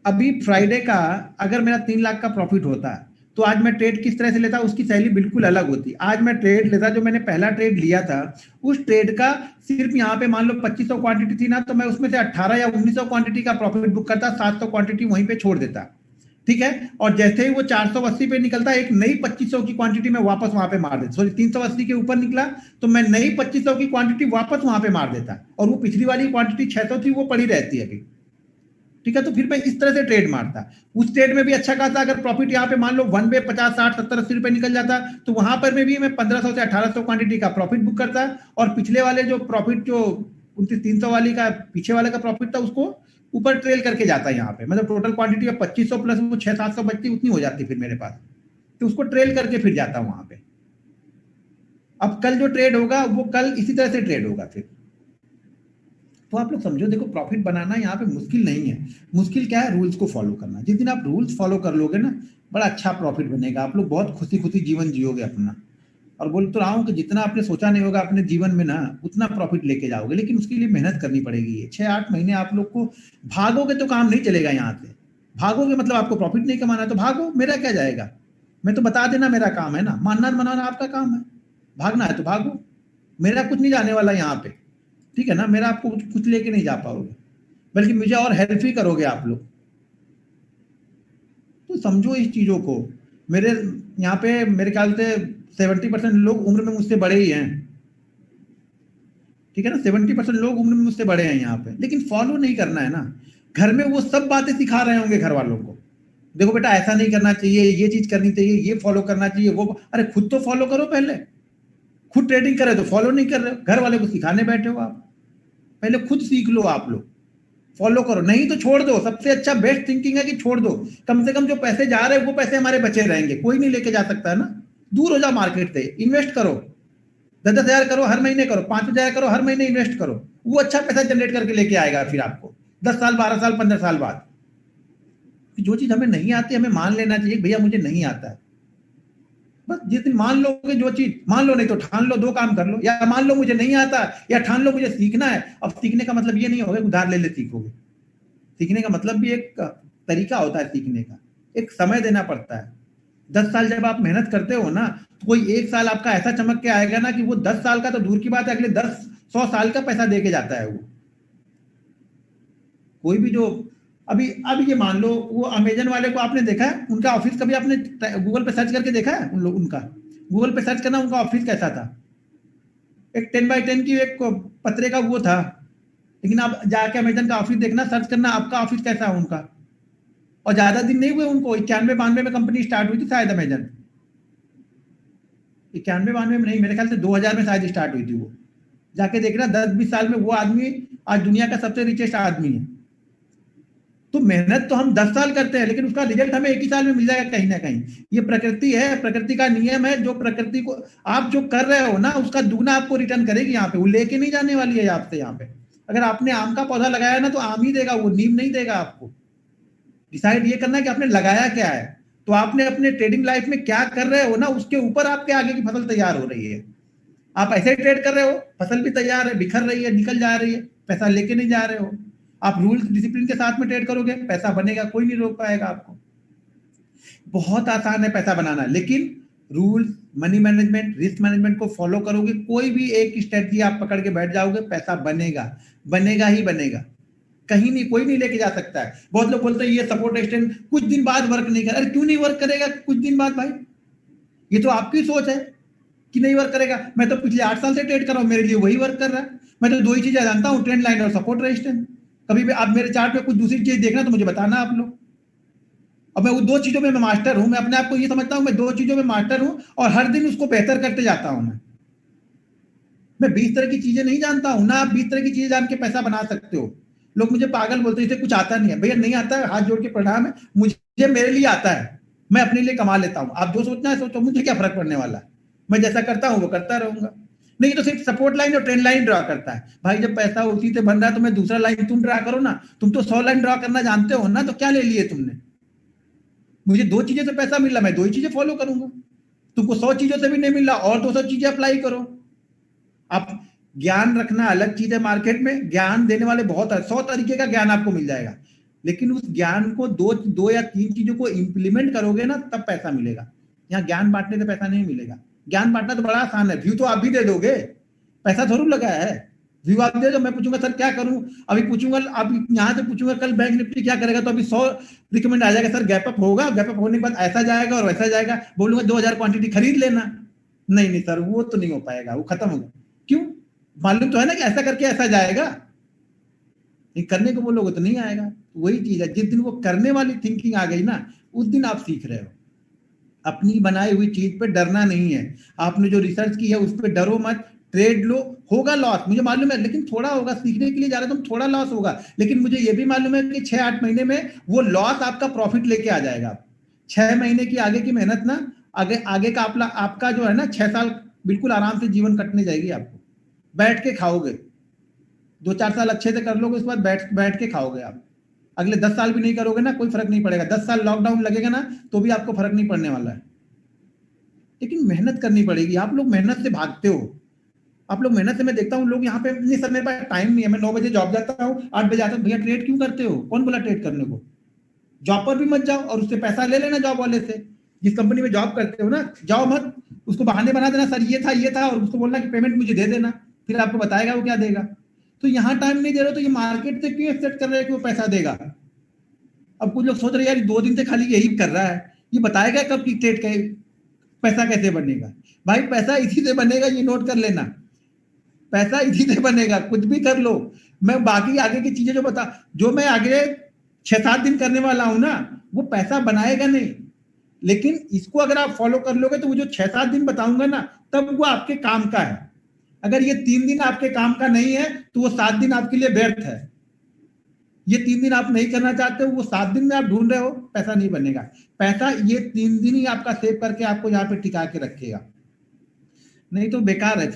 अभी फ्राइडे का अगर मेरा 3 लाख का प्रॉफिट होता तो आज मैं ट्रेड किस तरह से लेता, उसकी शैली बिल्कुल अलग होती। आज मैं ट्रेड लेता, जो मैंने पहला ट्रेड लिया था उस ट्रेड का सिर्फ यहाँ पे मान लो 2500 क्वांटिटी थी ना, तो मैं उसमें से 18 या 1900 क्वांटिटी का प्रॉफिट बुक करता, 700 क्वांटिटी वहीं पे छोड़ देता, ठीक है। और जैसे ही वो 480 पे निकलता, एक नई 2500 की क्वांटिटी में वापस वहां पे मार देता, सॉरी 380 के ऊपर निकला तो मैं नई 2500 की क्वांटिटी वापस वहां पे मार देता, और वो पिछली वाली क्वांटिटी 600 थी वो पड़ी रहती है अभी, ठीक है। तो फिर मैं इस तरह से ट्रेड मारता। उस ट्रेड में भी अच्छा खासा अगर प्रॉफिट यहाँ पे मान लो 1 वे 50, 60, 70, 80 रुपए निकल जाता, तो वहां पर में भी मैं 1500 से 1800 क्वांटिटी का प्रॉफिट बुक करता, और पिछले वाले जो प्रॉफिट, जो 29,300 वाली का पीछे वाले का प्रॉफिट था, उसको ऊपर ट्रेल करके जाता है यहाँ पे, मतलब टोटल क्वांटिटी of 2500 प्लस वो 600-700 बचती, उतनी हो जाती फिर मेरे पास, तो उसको ट्रेल करके फिर जाता वहां पे। अब कल जो ट्रेड होगा वो कल इसी तरह से ट्रेड होगा फिर। तो आप लोग समझो, देखो प्रॉफिट बनाना यहाँ पे मुश्किल नहीं है, मुश्किल क्या है, रूल्स को फॉलो करना। जिस दिन आप रूल्स फॉलो कर लोगे ना, बड़ा अच्छा प्रॉफिट बनेगा, आप लोग बहुत खुशी खुशी जीवन जियोगे अपना। और बोल तो रहा हूँ कि जितना आपने सोचा नहीं होगा अपने जीवन में ना, उतना प्रॉफिट लेके जाओगे, लेकिन उसके लिए मेहनत करनी पड़ेगी। 6-8 महीने आप लोग को भागोगे तो काम नहीं चलेगा। यहाँ से भागोगे मतलब आपको प्रॉफिट नहीं कमाना, तो भागो, मेरा क्या जाएगा, मैं तो बता देना मेरा काम है ना, मानना मनाना आपका काम है, भागना है तो भागो, मेरा कुछ नहीं जाने वाला यहाँ पे, ठीक है ना। मेरा आपको कुछ लेके नहीं जा पाओगे, बल्कि मुझे और हेल्प ही करोगे आप लोग। तो समझो इस चीजों को। मेरे यहाँ पे मेरे ख्याल से 70% लोग उम्र में मुझसे बड़े ही हैं, ठीक है ना। 70% लोग उम्र में मुझसे बड़े हैं यहाँ पे, लेकिन फॉलो नहीं करना है ना। घर में वो सब बातें सिखा रहे होंगे घर वालों को, देखो बेटा ऐसा नहीं करना चाहिए, ये चीज करनी चाहिए, ये फॉलो करना चाहिए, वो, अरे खुद तो फॉलो करो पहले। खुद ट्रेडिंग करे तो फॉलो नहीं कर रहे हो, घर वाले को सिखाने बैठे हो आप। पहले खुद सीख लो आप लोग, फॉलो करो, नहीं तो छोड़ दो। सबसे अच्छा बेस्ट थिंकिंग है कि छोड़ दो, कम से कम जो पैसे जा रहे हैं वो पैसे हमारे बचे रहेंगे, कोई नहीं लेके जा सकता है ना। दूर हो जाओ मार्केट से, इन्वेस्ट करो, 10,000 करो हर महीने, करो 5,000 करो हर महीने इन्वेस्ट करो, वो अच्छा पैसा जनरेट करके लेके आएगा फिर आपको 10 साल 12 साल 15 साल बाद। जो चीज हमें नहीं आती हमें मान लेना चाहिए, भैया मुझे नहीं आता है, बस जिस दिन मान लोगे जो चीज, मान लो नहीं तो ठान लो, 2 काम कर लो, या मान लो मुझे नहीं आता, या ठान लो मुझे सीखना है। अब सीखने का मतलब ये नहीं होगा उधार ले ले सीखोगे, सीखने का मतलब भी एक तरीका होता है सीखने का, एक समय देना पड़ता है। 10 साल जब आप मेहनत करते हो ना, तो कोई 1 साल आपका ऐसा चमक के आएगा ना कि वो 10 साल का तो दूर की बात है, अगले 10 100 साल का पैसा दे के जाता है वो। कोई भी जो अभी अब ये मान लो वो अमेजन वाले को आपने देखा है, उनका ऑफिस कभी आपने गूगल पे सर्च करके देखा है? उन लोग उनका गूगल पे सर्च करना, उनका ऑफिस कैसा था? एक 10x10 की एक पतरे का वो था। लेकिन आप जाके अमेजन का ऑफिस देखना, सर्च करना आपका ऑफिस कैसा है उनका। और ज्यादा दिन नहीं हुए उनको, 91-92 में कंपनी स्टार्ट हुई थी शायद अमेजन। 91-92 में नहीं, मेरे ख्याल से 2000 में शायद स्टार्ट हुई थी वो। जाके देखना 10-20 साल में वो आदमी आज दुनिया का सबसे रिचेस्ट आदमी है। तो मेहनत तो हम 10 साल करते हैं, लेकिन उसका रिजल्ट हमें एक ही साल में मिल जाएगा कहीं ना कहीं। ये प्रकृति है, प्रकृति का नियम है। जो प्रकृति को आप जो कर रहे हो ना, उसका दुगना आपको रिटर्न करेगी। यहाँ पे वो लेके नहीं जाने वाली है आपसे। यहाँ पे अगर आपने आम का पौधा लगाया ना, तो आम ही देगा वो, नीम नहीं देगा आपको। डिसाइड ये करना है कि आपने लगाया क्या है। तो आपने अपने ट्रेडिंग लाइफ में क्या कर रहे हो ना, उसके ऊपर आपके आगे की फसल तैयार हो रही है। आप ऐसे ट्रेड कर रहे हो, फसल भी तैयार है, बिखर रही है, निकल जा रही है, पैसा लेके नहीं जा रहे हो। आप रूल्स डिसिप्लिन के साथ में ट्रेड करोगे, पैसा बनेगा, कोई नहीं रोक पाएगा आपको। बहुत आसान है पैसा बनाना, लेकिन rules, money management, risk management को फॉलो करोगे, कोई भी एक स्ट्रेटजी आप पकड़ के बैठ जाओगे, पैसा बनेगा, बनेगा ही बनेगा। कहीं नहीं, कोई नहीं लेके जा सकता है। बहुत लोग बोलते हैं ये सपोर्ट रेजिस्टेंस कुछ दिन बाद वर्क नहीं कर। अरे क्यों नहीं वर्क करेगा कुछ दिन बाद भाई? ये तो आपकी सोच है कि नहीं वर्क करेगा। मैं तो पिछले 8 साल से ट्रेड कर रहा हूं, मेरे लिए वही वर्क कर रहा है। मैं तो 2 ही चीजें जानता हूं, ट्रेंड लाइन और सपोर्ट रेजिस्टेंस। कभी भी आप मेरे चार्ट पे कुछ दूसरी चीज देखना तो मुझे बताना आप लोग। और मैं वो 2 चीजों में मैं मास्टर हूं। मैं अपने आप को ये समझता हूं मैं 2 चीजों में मास्टर हूं, और हर दिन उसको बेहतर करते जाता हूं। मैं 20 तरह की चीजें नहीं जानता हूं ना। आप 20 तरह की चीजें जान के पैसा बना सकते हो। लोग मुझे पागल बोलते हैं इसे कुछ आता नहीं है। भैया नहीं आता है, हाथ जोड़ के प्रणाम है। मुझे मेरे लिए आता है, मैं अपने लिए कमा लेता हूं। आप जो सोचना है सोचो, मुझे क्या फर्क पड़ने वाला है। मैं जैसा करता हूं वो करता रहूंगा। नहीं तो सिर्फ सपोर्ट लाइन और ट्रेंड लाइन ड्रा करता है। भाई जब पैसा उसी से बन रहा है तो मैं दूसरा लाइन तुम ड्रा करो ना। तुम तो 100 लाइन ड्रा करना जानते हो ना, तो क्या ले लिए तुमने? मुझे 2 चीजें से पैसा मिल रहा, मैं 2 ही चीजें फॉलो करूंगा। तुमको 100 चीजों से भी नहीं मिल रहा, और 200 चीजें अप्लाई करो। आप ज्ञान रखना अलग चीज है। मार्केट में ज्ञान देने वाले बहुत है, 100 तरीके का ज्ञान आपको मिल जाएगा, लेकिन उस ज्ञान को दो या 3 चीजों को इंप्लीमेंट करोगे ना, तब पैसा मिलेगा। यहाँ ज्ञान बांटने से पैसा नहीं मिलेगा। ज्ञान बांटना तो बड़ा आसान है, व्यू तो आप भी दे दोगे, पैसा थोड़ा लगा है। व्यू आप दे दो, मैं पूछूंगा सर क्या करूं, अभी पूछूंगा, अब यहाँ से पूछूंगा कल बैंक निफ्टी क्या करेगा, तो अभी 100 रिकमेंड आ जाएगा। सर गैप अप होगा, गैप अप होने के बाद ऐसा जाएगा और वैसा जाएगा। बोलूंगा 2000 क्वांटिटी खरीद लेना। नहीं नहीं सर, वो तो नहीं हो पाएगा, वो खत्म होगा। क्यों? मालूम तो है ना कि ऐसा करके ऐसा जाएगा। नहीं करने को बोलोगे तो नहीं आएगा। वही चीज है, जिस दिन वो करने वाली थिंकिंग आ गई ना, उस दिन आप सीख रहे हो। अपनी बनाई हुई चीज पे डरना नहीं है। आपने जो रिसर्च की है उस पर डरो मत, ट्रेड लो। होगा लॉस, मुझे मालूम है, लेकिन थोड़ा होगा। सीखने के लिए जा रहे हो तुम, थोड़ा लॉस होगा, लेकिन मुझे ये भी मालूम है कि 6-8 महीने में वो लॉस आपका प्रॉफिट लेके आ जाएगा। 6 महीने की आगे की मेहनत ना, आगे आगे का आपका जो है ना 6 साल बिल्कुल आराम से जीवन कटने जाएगी। आपको बैठ के खाओगे, 2-4 साल अच्छे से कर लोगे, उसके बाद बैठ बैठ के खाओगे आप। अगले 10 साल भी नहीं करोगे ना, कोई फर्क नहीं पड़ेगा। 10 साल लॉकडाउन लगेगा ना, तो भी आपको फर्क नहीं पड़ने वाला है। लेकिन मेहनत करनी पड़ेगी। आप लोग मेहनत से भागते हो। आप लोग मेहनत से, मैं देखता हूँ लोग यहाँ पे, नहीं सर मेरे पास टाइम नहीं है, मैं 9 बजे जॉब जाता हूँ, 8 बजे आता हूँ। भैया ट्रेड क्यों करते हो? कौन बोला ट्रेड करने को? जॉब पर भी मत जाओ और उससे पैसा ले लेना जॉब वाले से। जिस कंपनी में जॉब करते हो ना, जाओ मत, उसको बहाने बना देना, सर ये था, और उसको बोलना कि पेमेंट मुझे दे देना, फिर आपको बताएगा वो क्या देगा। तो यहाँ टाइम नहीं दे रहे हो, तो ये मार्केट से क्यों एक्सेप्ट कर रहे हैं कि वो पैसा देगा? अब कुछ लोग सोच रहे हैं यार 2 दिन से खाली यही कर रहा है, ये बताएगा कब की ट्रेड का पैसा कैसे बनेगा। भाई पैसा इसी से बनेगा, ये नोट कर लेना। पैसा इसी से बनेगा, कुछ भी कर लो। मैं बाकी आगे की चीजें जो मैं आगे 6-7 दिन करने वाला हूं ना, वो पैसा बनाएगा नहीं। लेकिन इसको अगर आप फॉलो कर लोगे, तो वो जो 6-7 दिन बताऊंगा ना, तब वो आपके काम का है। अगर ये 3 दिन आपके काम का नहीं है, तो वो 7 दिन आपके लिए व्यर्थ है। ये 3 दिन आप नहीं करना चाहते हो, वो 7 दिन में आप ढूंढ रहे हो, पैसा नहीं बनेगा। पैसा ये 3 दिन ही आपका सेव करके आपको यहाँ पे टिका के रखेगा। नहीं तो बेकार है।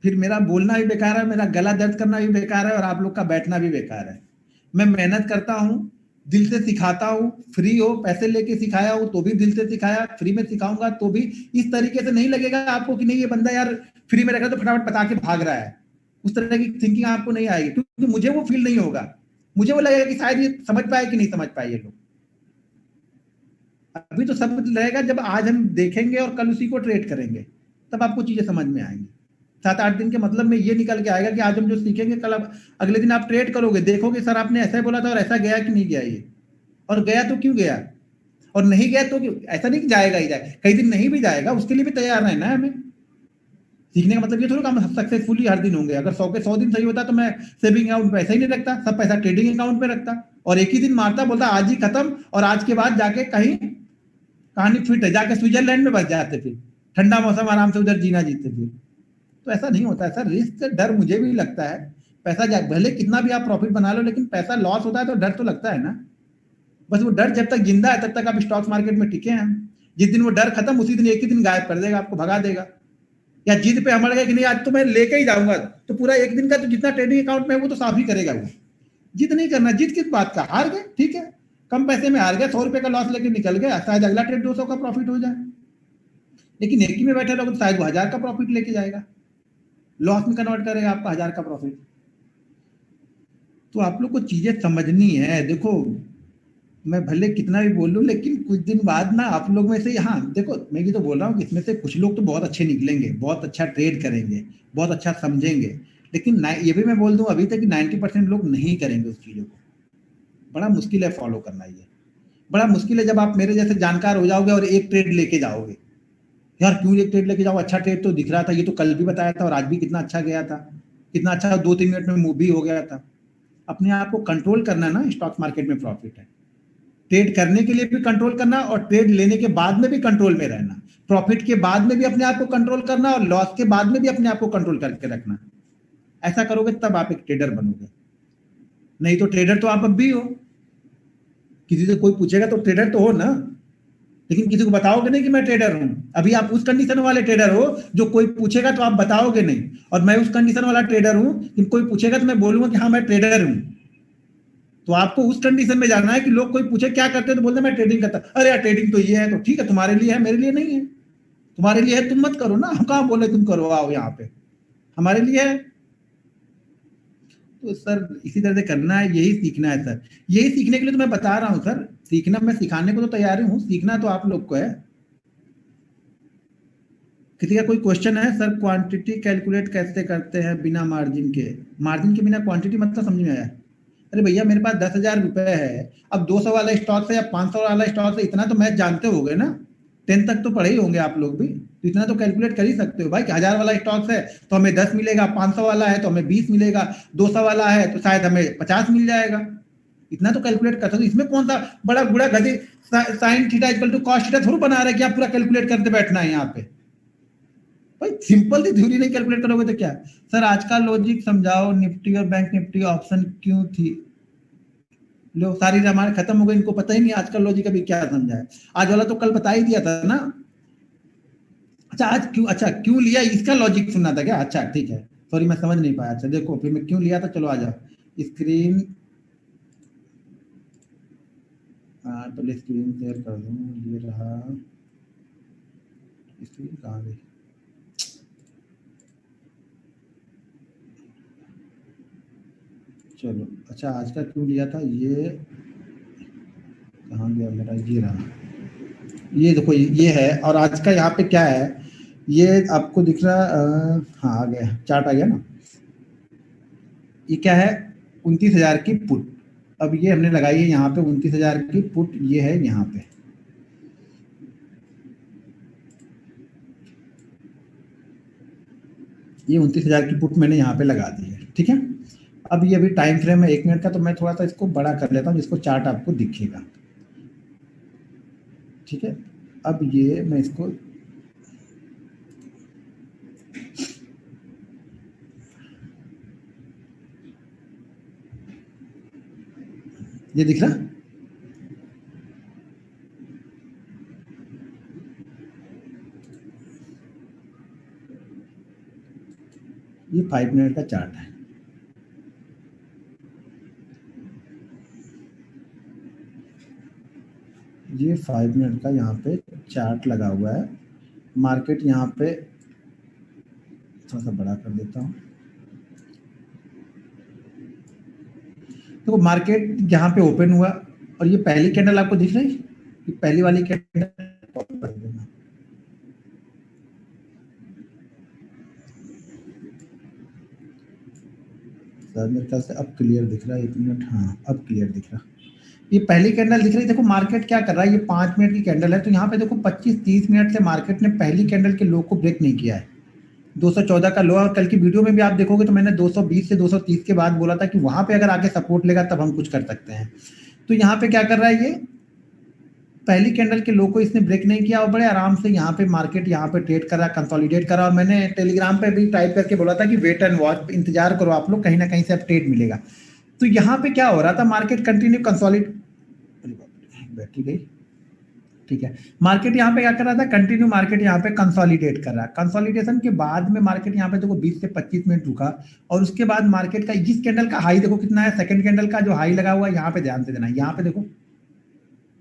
फिर मेरा बोलना भी बेकार है, मेरा गला दर्द करना भी बेकार है, और आप लोग का बैठना भी बेकार है। मैं मेहनत करता हूँ, दिल से सिखाता हूँ। फ्री हो, पैसे लेके सिखाया हूँ तो भी दिल से सिखाया, फ्री में सिखाऊंगा तो भी इस तरीके से नहीं लगेगा आपको कि नहीं ये बंदा यार फ्री में रखा तो फटाफट बता के भाग रहा है। उस तरह की थिंकिंग आपको नहीं आएगी, क्योंकि मुझे वो फील नहीं होगा। मुझे वो लगेगा कि शायद ये समझ पाए कि नहीं समझ पाए ये लोग। अभी तो समझ रहेगा जब आज हम देखेंगे और कल उसी को ट्रेड करेंगे, तब आपको चीजें समझ में आएंगी। 7-8 दिन के मतलब में ये निकल के आएगा कि आज हम जो सीखेंगे कल आप अगले दिन आप ट्रेड करोगे, देखोगे सर आपने ऐसा ही बोला था और ऐसा गया कि नहीं गया ये, और गया तो क्यों गया, और नहीं गया तो क्यों। ऐसा नहीं कि जाएगा ही जाए, कई दिन नहीं भी जाएगा, उसके लिए भी तैयार रहना है हमें। सीखने का मतलब ये थोड़ा हम सक्सेसफुली हर दिन होंगे। अगर 100 के 100 दिन सही होता तो मैं सेविंग अकाउंट पैसा ही नहीं रखता, सब पैसा ट्रेडिंग अकाउंट पे रखता, और एक ही दिन मारता, बोलता आज ही खत्म, और आज के बाद जाके कहीं कहानी फिट है, जाके स्विट्जरलैंड में बस जाते, फिर ठंडा मौसम आराम से उधर जीना जीते फिर। तो ऐसा नहीं होता है सर, रिस्क से डर मुझे भी लगता है। पैसा भले कितना भी आप प्रॉफिट बना लो, लेकिन पैसा लॉस होता है तो डर तो लगता है ना। बस वो डर जब तक जिंदा है तब तक आप स्टॉक मार्केट में टिके हैं। जिस दिन वो डर खत्म, उसी दिन एक ही दिन गायब कर देगा, आपको भगा देगा। या जिद पे अमर गए कि नहीं आज तो मैं लेके ही जाऊंगा, तो पूरा एक दिन का तो जितना ट्रेडिंग अकाउंट में है वो तो साफ ही करेगा वो। जिद नहीं करना, जिद किस बात का, हार गए ठीक है, कम पैसे में हार गए, 100 रुपए का लॉस लेके निकल गया, शायद अगला ट्रेड 200 का प्रॉफिट हो जाए। लेकिन एक ही में बैठे रहोगे तो शायद वो 1000 का प्रॉफिट लेके जाएगा, लॉस में कन्वर्ट करेगा आपका 1000 का प्रॉफिट। तो आप लोग को चीजें समझनी है। देखो मैं भले कितना भी बोल लूं, लेकिन कुछ दिन बाद ना आप लोग में से, हाँ देखो मैं ये तो बोल रहा हूँ कि इसमें से कुछ लोग तो बहुत अच्छे निकलेंगे, बहुत अच्छा ट्रेड करेंगे, बहुत अच्छा समझेंगे, लेकिन ये भी मैं बोल दूं अभी तक कि 90% लोग नहीं करेंगे उस चीज़ों को। बड़ा मुश्किल है फॉलो करना, ये बड़ा मुश्किल है। जब आप मेरे जैसे जानकार हो जाओगे और एक ट्रेड लेके जाओगे, यार क्यों एक ट्रेड लेके जाओ, अच्छा ट्रेड तो दिख रहा था, ये तो कल भी बताया था और आज भी कितना अच्छा गया था, कितना अच्छा 2-3 मिनट में मूव भी हो गया था। अपने आप को कंट्रोल करना ना, स्टॉक मार्केट में प्रॉफिट है। ट्रेड करने के लिए भी कंट्रोल करना और ट्रेड लेने के बाद में भी कंट्रोल में रहना, प्रॉफिट के बाद में भी अपने आप को कंट्रोल करना और लॉस के बाद में भी अपने आप को कंट्रोल करके रखना। ऐसा करोगे तब आप एक ट्रेडर बनोगे, नहीं तो ट्रेडर तो आप अब भी हो। किसी से कोई पूछेगा तो ट्रेडर तो हो ना, लेकिन किसी को बताओगे नहीं कि मैं ट्रेडर हूं। अभी आप उस कंडीशन वाले ट्रेडर हो जो कोई पूछेगा तो आप बताओगे नहीं, और मैं उस कंडीशन वाला ट्रेडर हूं कि कोई पूछेगा तो मैं बोलूंगा कि हाँ मैं ट्रेडर हूं। तो आपको उस कंडीशन में जाना है कि लोग कोई पूछे क्या करते हैं तो बोलते मैं ट्रेडिंग करता। अरे यार ट्रेडिंग तो ये है, तो ठीक है तुम्हारे लिए है, मेरे लिए नहीं है। तुम्हारे लिए है तुम मत करो ना, हम कहाँ बोले तुम करो, आओ यहाँ पे, हमारे लिए है। तो सर इसी तरह से करना है, यही सीखना है सर, यही सीखने के लिए तो मैं बता रहा हूँ सर। सीखना, मैं सिखाने को तो तैयार हूँ, सीखना तो आप लोग को है। किसी का कोई क्वेश्चन है सर, क्वांटिटी कैलकुलेट कैसे करते हैं बिना मार्जिन के? मार्जिन के बिना क्वांटिटी मतलब समझ में आया? अरे भैया मेरे पास 10,000 रुपए है, अब 200 वाला स्टॉक से या 500 वाला स्टॉक से, इतना तो मैथ जानते होगे ना, 10 तक तो पढ़े ही होंगे आप लोग भी, तो इतना तो कैलकुलेट कर ही सकते हो भाई कि 1000 वाला स्टॉक है तो हमें 10 मिलेगा, 500 वाला है तो हमें 20 मिलेगा, 200 वाला है तो शायद हमें 50 मिल जाएगा। इतना तो कैलकुलेट कर सकते हो। इसमें कौन सा बड़ा बुरा गधे sine theta equal to cos theta थोड़ा बना रहा है कि आप पूरा कैलकुलेट करते बैठना है यहाँ पे। भाई सिंपल सी थ्योरी नहीं कैलकुलेट करोगे तो क्या। सर आज का लॉजिक समझाओ, निफ्टी और बैंक निफ्टी ऑप्शन क्यों थी? लो सारी रामायण खत्म हो गई, इनको पता ही नहीं आज का लॉजिक अभी क्या समझा है। आज वाला तो कल बता ही दिया था ना। अच्छा आज क्यों, अच्छा क्यों लिया इसका लॉजिक सुनना था क्या? अच्छा ठीक है, सॉरी मैं समझ नहीं पाया। अच्छा देखो फिर मैं क्यों लिया था, चलो आ जाओ स्क्रीन, पहले स्क्रीन शेयर कर दूं, ये रहा स्क्रीन, कहाँ गई? चलो अच्छा आज का क्यों लिया था, ये कहाँ गया मेरा, ये रहा, ये देखो ये है। और आज का यहाँ पे क्या है, ये आपको दिख रहा, हाँ आ गया, चार्ट आ गया ना। ये क्या है, 29,000 की पुट। अब ये हमने लगाई है यहाँ पे 29,000 की पुट, ये है यहाँ पे, ये 29,000 की पुट मैंने यहाँ पे लगा दी है, ठीक है। अब ये अभी टाइम फ्रेम है 1 मिनट का, तो मैं थोड़ा सा इसको बड़ा कर लेता हूँ जिसको चार्ट आपको दिखेगा, ठीक है। अब ये मैं इसको, ये दिख रहा, ये 5 मिनट का चार्ट है। ये 5 मिनट का यहाँ पे चार्ट लगा हुआ है। मार्केट यहाँ पे थोड़ा सा बड़ा कर देता हूँ, तो मार्केट यहाँ पे ओपन हुआ और ये पहली कैंडल आपको दिख रही है, ये पहली वाली कैंडल, मेरे ख्याल से अब क्लियर दिख रहा है, 1 मिनट, हाँ अब क्लियर दिख रहा। ये पहली कैंडल दिख रही है, देखो मार्केट क्या कर रहा है, ये 5 मिनट की कैंडल है, तो यहाँ पे देखो 25-30 मिनट से मार्केट ने पहली कैंडल के लो को ब्रेक नहीं किया है। 214 का लो, और कल की वीडियो में भी आप देखोगे तो मैंने 220 से 230 के बाद बोला था कि वहां पे अगर आके सपोर्ट लेगा तब हम कुछ कर सकते हैं। तो यहाँ पे क्या कर रहा है, ये पहली कैंडल के लो को इसने ब्रेक नहीं किया और बड़े आराम से यहाँ पे मार्केट यहाँ पे ट्रेड कर रहा, कंसोलिडेट कर रहा। और मैंने टेलीग्राम पे भी टाइप करके बोला था कि वेट एंड वॉच, इंतजार करो आप लोग, कहीं ना कहीं से अब ट्रेड मिलेगा। तो यहाँ पे क्या हो रहा था, मार्केट कंटिन्यू कंसोलिडेट, बैटरी गई, ठीक है। मार्केट यहाँ पे क्या कर रहा था, कंटिन्यू मार्केट यहाँ पे कंसोलिडेट कर रहा है। कंसोलिडेशन के बाद में मार्केट यहाँ पे देखो 20 से 25 मिनट रुका, और उसके बाद मार्केट का जिस कैंडल का हाई देखो कितना है, सेकंड कैंडल का जो हाई लगा हुआ है, यहाँ पे ध्यान से देना, यहाँ पे देखो